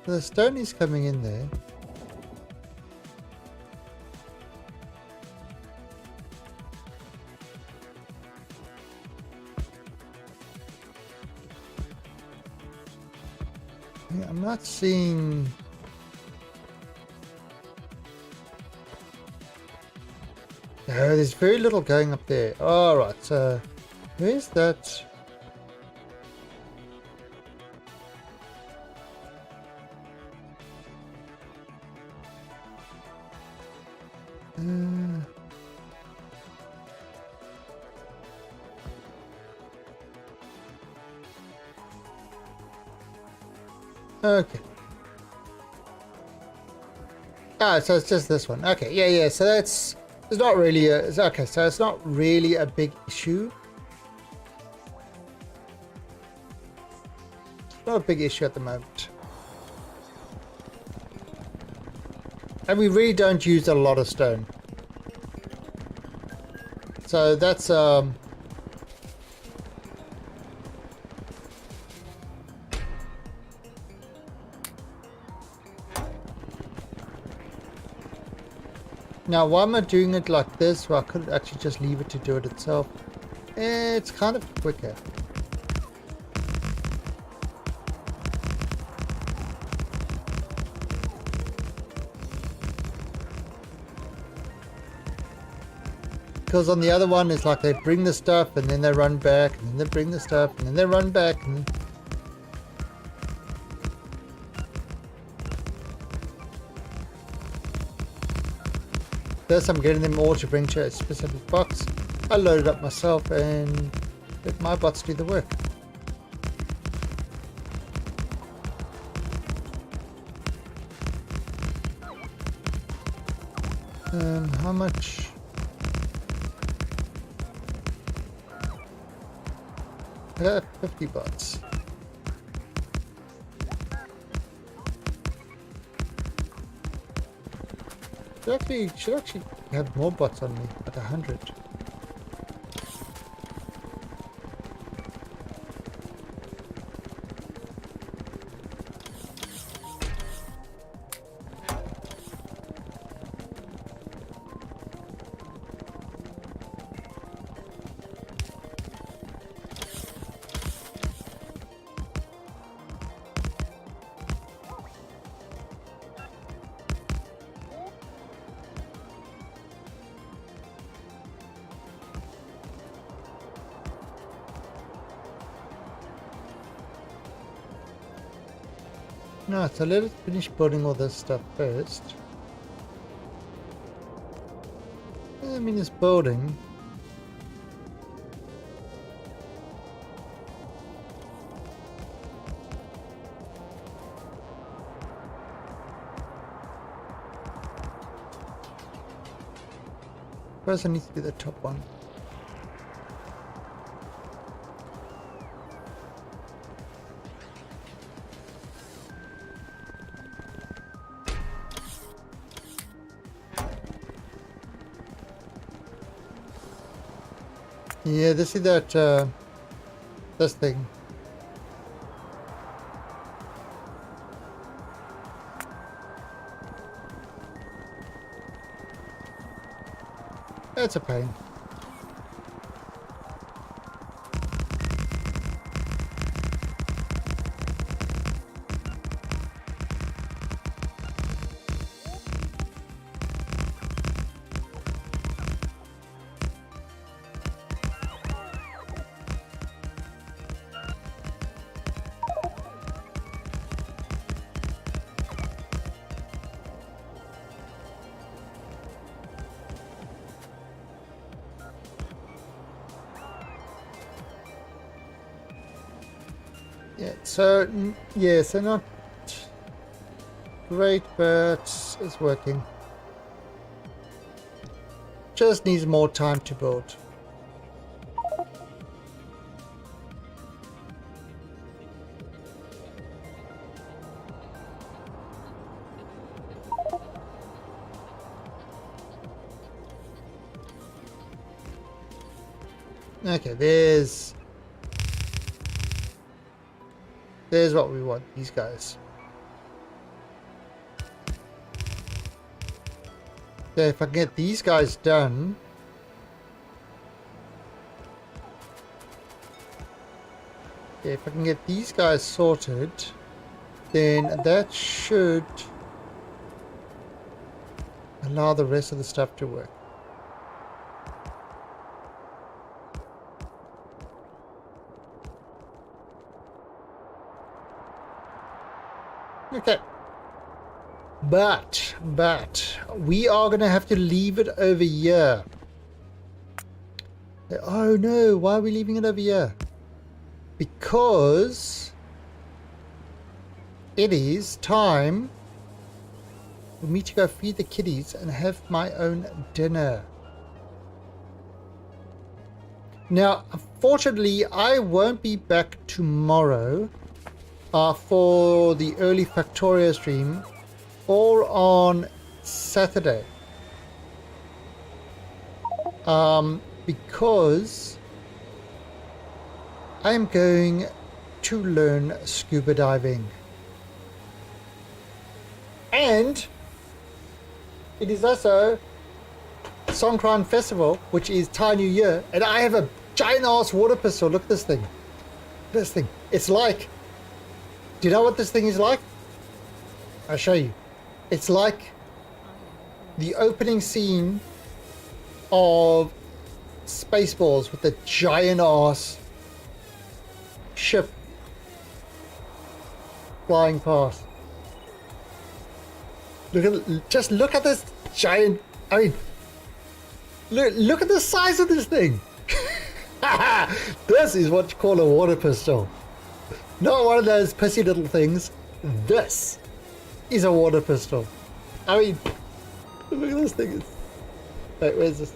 The stone is coming in there. Yeah, I'm not seeing... No, there's very little going up there. Alright, so where's that? Okay. Ah, so it's just this one. Okay, yeah. So that's... It's not really a... Okay, so it's not really a big issue. It's not a big issue at the moment. And we really don't use a lot of stone. So that's... Now, why am I doing it like this? Well, I could actually just leave it to do it itself. It's kind of quicker. Because on the other one, it's like they bring the stuff and then they run back, and then they bring the stuff and then they run back. And this, I'm getting them all to bring to a specific box. I load it up myself and let my bots do the work. How much? I got 50 bots. Should actually have more bots on me at 100. No, so let us finish building all this stuff first. I mean, it's building. First, I need to do the top one. Yeah, this is that, this thing. That's a pain. Yeah, so, yeah, so not great, but it's working. Just needs more time to build. Okay, there's what we want, these guys. Yeah, if I can get these guys done. Yeah, if I can get these guys sorted, then that should allow the rest of the stuff to work. Okay. But we are going to have to leave it over here. Oh no, why are we leaving it over here? Because it is time for me to go feed the kitties and have my own dinner. Now, unfortunately, I won't be back tomorrow for the early Cracktorio stream, or on Saturday, because I am going to learn scuba diving, and it is also Songkran Festival, which is Thai New Year, and I have a giant ass water pistol. Look at this thing. This thing. It's like, do you know what this thing is like? I'll show you. It's like the opening scene of Spaceballs with the giant ass ship flying past. Just look at this giant, I mean, look at the size of this thing. This is what you call a water pistol. Not one of those pissy little things. This is a water pistol. I mean, look at this thing. Wait, where's this?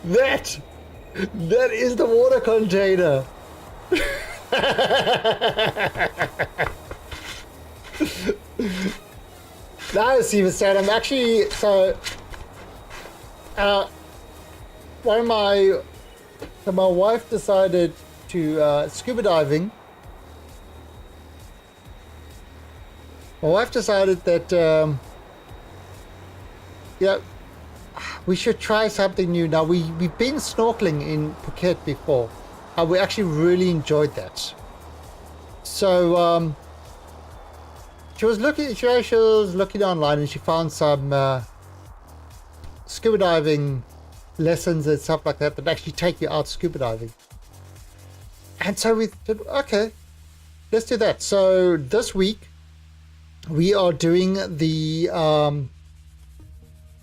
That is the water container. Now, Steven said, I'm actually, so, my wife decided to scuba diving. My wife decided that yeah, we should try something new. Now we've been snorkeling in Phuket before, and we actually really enjoyed that. So she was looking online, and she found some scuba diving lessons and stuff like that actually take you out scuba diving. And so we said, okay, let's do that. So this week we are doing the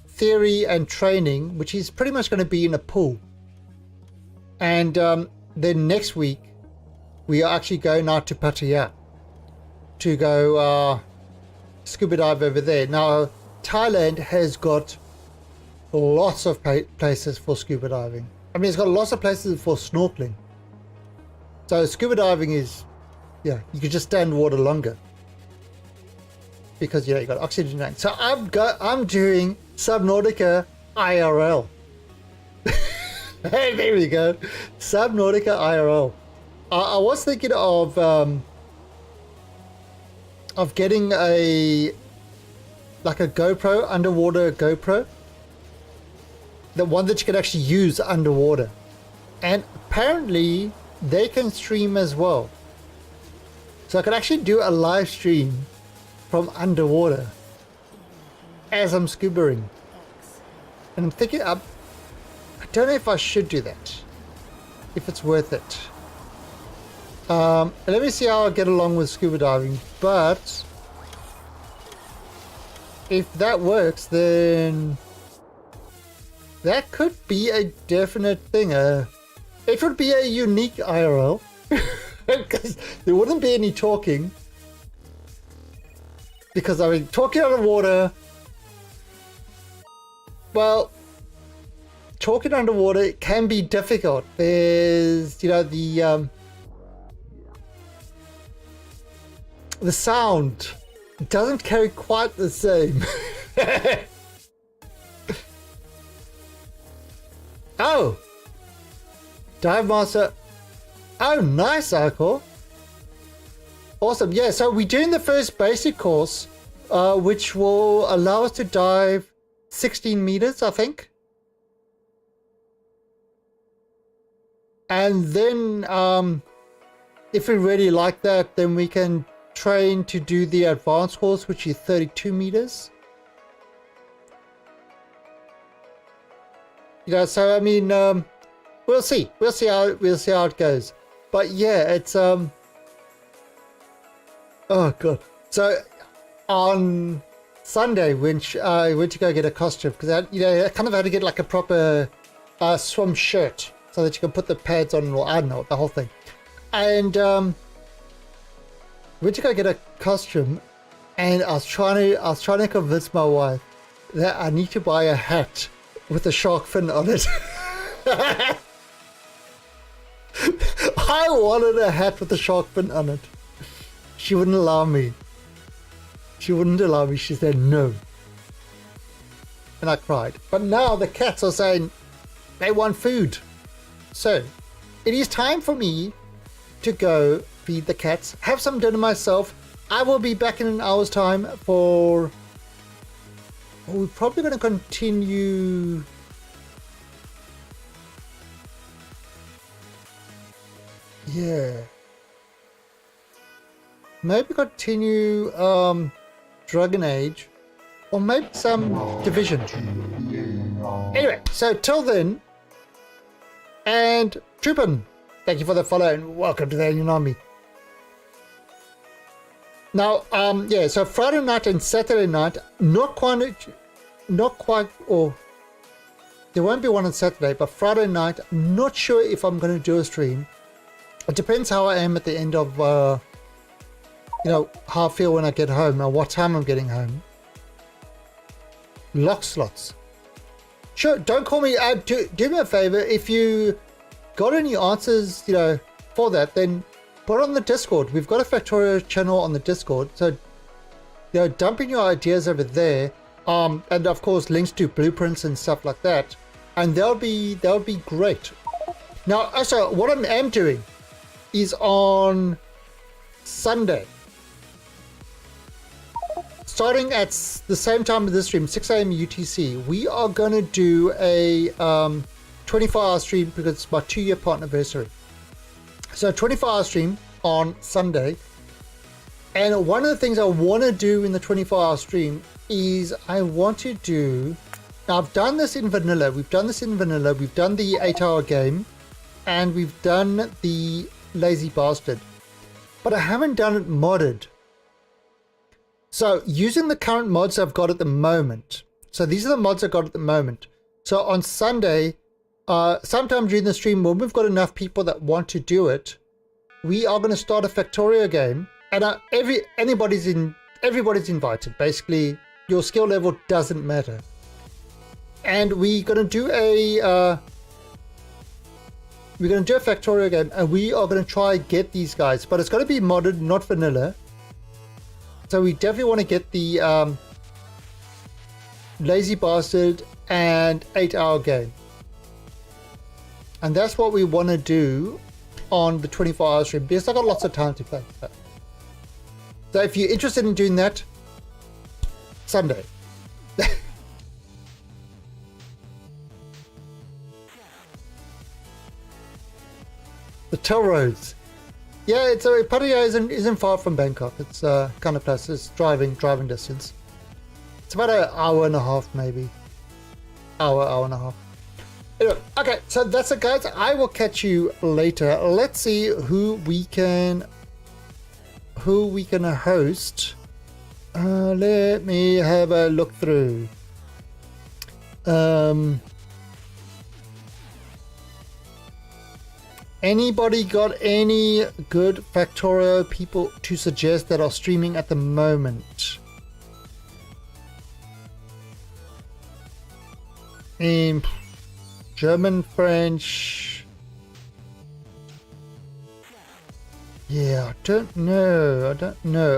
theory and training, which is pretty much going to be in a pool. And then next week we are actually going out to Pattaya to go scuba dive over there. Now, Thailand has got lots of places for scuba diving. I mean, it's got lots of places for snorkeling. So scuba diving is, yeah, you can just stay in the water longer because, you know, you got oxygen tank. So I'm doing Subnautica IRL. Hey, there we go. Subnautica IRL. I was thinking of getting a GoPro, underwater GoPro, the one that you can actually use underwater, and apparently they can stream as well, so I could actually do a live stream from underwater as I'm scubaing. And I'm thinking, I don't know if I should do that, if it's worth it. Let me see how I get along with scuba diving, but if that works, then that could be a definite thing. It would be a unique IRL because there wouldn't be any talking, because I mean, talking underwater, well, talking underwater can be difficult. There's, you know, the sound doesn't carry quite the same. Oh, Dive Master. Oh, nice, Arco. Awesome. Yeah, so we're doing the first basic course, which will allow us to dive 16 meters, I think. And then if we really like that, then we can train to do the advanced course, which is 32 meters. You know, so I mean, we'll see how it goes. But yeah, it's oh god. So on Sunday, when I went to go get a costume, because I kind of had to get like a proper swim shirt so that you can put the pads on, or I don't know, the whole thing. And went to go get a costume, and I was trying to convince my wife that I need to buy a hat with a shark fin on it. I wanted a hat with a shark fin on it. She wouldn't allow me. She said no. And I cried. But now the cats are saying they want food. So it is time for me to go feed the cats, have some dinner myself. I will be back in an hour's time for... we're probably going to continue... yeah. Maybe continue Dragon Age, or maybe some Division. Anyway, so till then, and Troopin, thank you for the follow and welcome to the Alien Army. Now, yeah, so Friday night and Saturday night, not quite, or there won't be one on Saturday, but Friday night, not sure if I'm going to do a stream. It depends how I am at the end of, you know, how I feel when I get home and what time I'm getting home. Lock slots. Sure, don't call me. Do me a favor. If you got any answers, you know, for that, then put it on the Discord. We've got a Cracktorio channel on the Discord. So, you know, dump in your ideas over there. And of course, links to blueprints and stuff like that. And they'll be great. Now, also, what I am doing is on Sunday, starting at the same time of this stream, 6 a.m. UTC, we are going to do a 24-hour stream because it's my 2-year partner anniversary. So 24-hour stream on Sunday. And one of the things I want to do in the 24-hour stream is I want to do Now, I've done this in vanilla. We've done this in vanilla. We've done the 8-hour game. And we've done the Lazy Bastard. But I haven't done it modded. So, using the current mods I've got at the moment. So, these are the mods I've got at the moment. So, on Sunday, sometime during the stream, when we've got enough people that want to do it, we are going to start a Cracktorio game. And everybody's invited. Basically, your skill level doesn't matter. And we're going to do a Cracktorio game, and we are going to try get these guys, but it's going to be modded, not vanilla. So we definitely want to get the Lazy Bastard and 8-hour game, and that's what we want to do on the 24-hour stream, because I got lots of time to play. So if you're interested in doing that, Sunday. The toll roads. Yeah, it's Pattaya isn't far from Bangkok. It's kind of close. It's driving distance. It's about an hour and a half, maybe. Hour and a half. Anyway, okay, so that's it, guys. I will catch you later. Let's see who we can host. Let me have a look through. Anybody got any good Cracktorio people to suggest that are streaming at the moment? In German, French. Yeah, I don't know.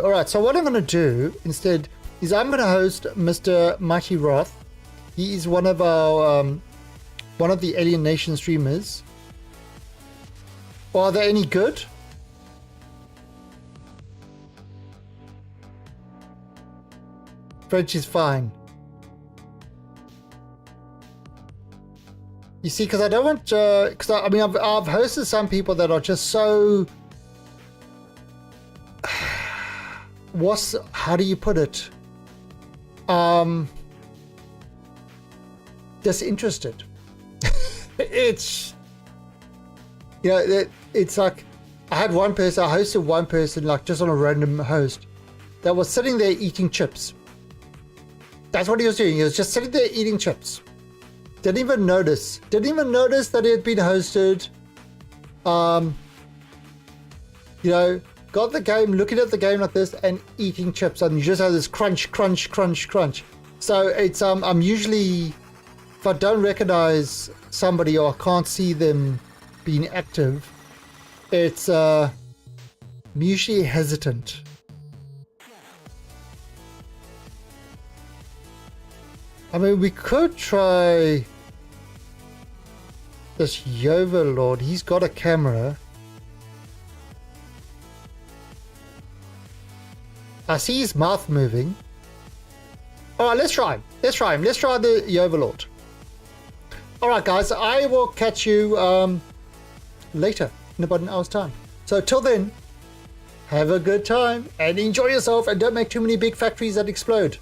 Alright, so what I'm going to do instead is I'm going to host Mr. Mighty Wrath. He is one of our one of the Alien Nation streamers. Are they any good? French is fine. You see, because I don't want, because I mean, I've hosted some people that are just so, how do you put it? Disinterested. It's, you know, it's like, I hosted one person, like just on a random host, that was sitting there eating chips. That's what he was doing. He was just sitting there eating chips. Didn't even notice that he had been hosted. You know, got the game, looking at the game like this and eating chips, and you just have this crunch, crunch, crunch, crunch. So it's I'm usually, if I don't recognize somebody or I can't see them being active, it's I'm usually hesitant. I mean, we could try this Yoverlord. He's got a camera. I see his mouth moving. Alright, let's try him. Let's try the Yoverlord. Alright, guys, I will catch you later in about an hour's time. So till then, have a good time and enjoy yourself, and don't make too many big factories that explode.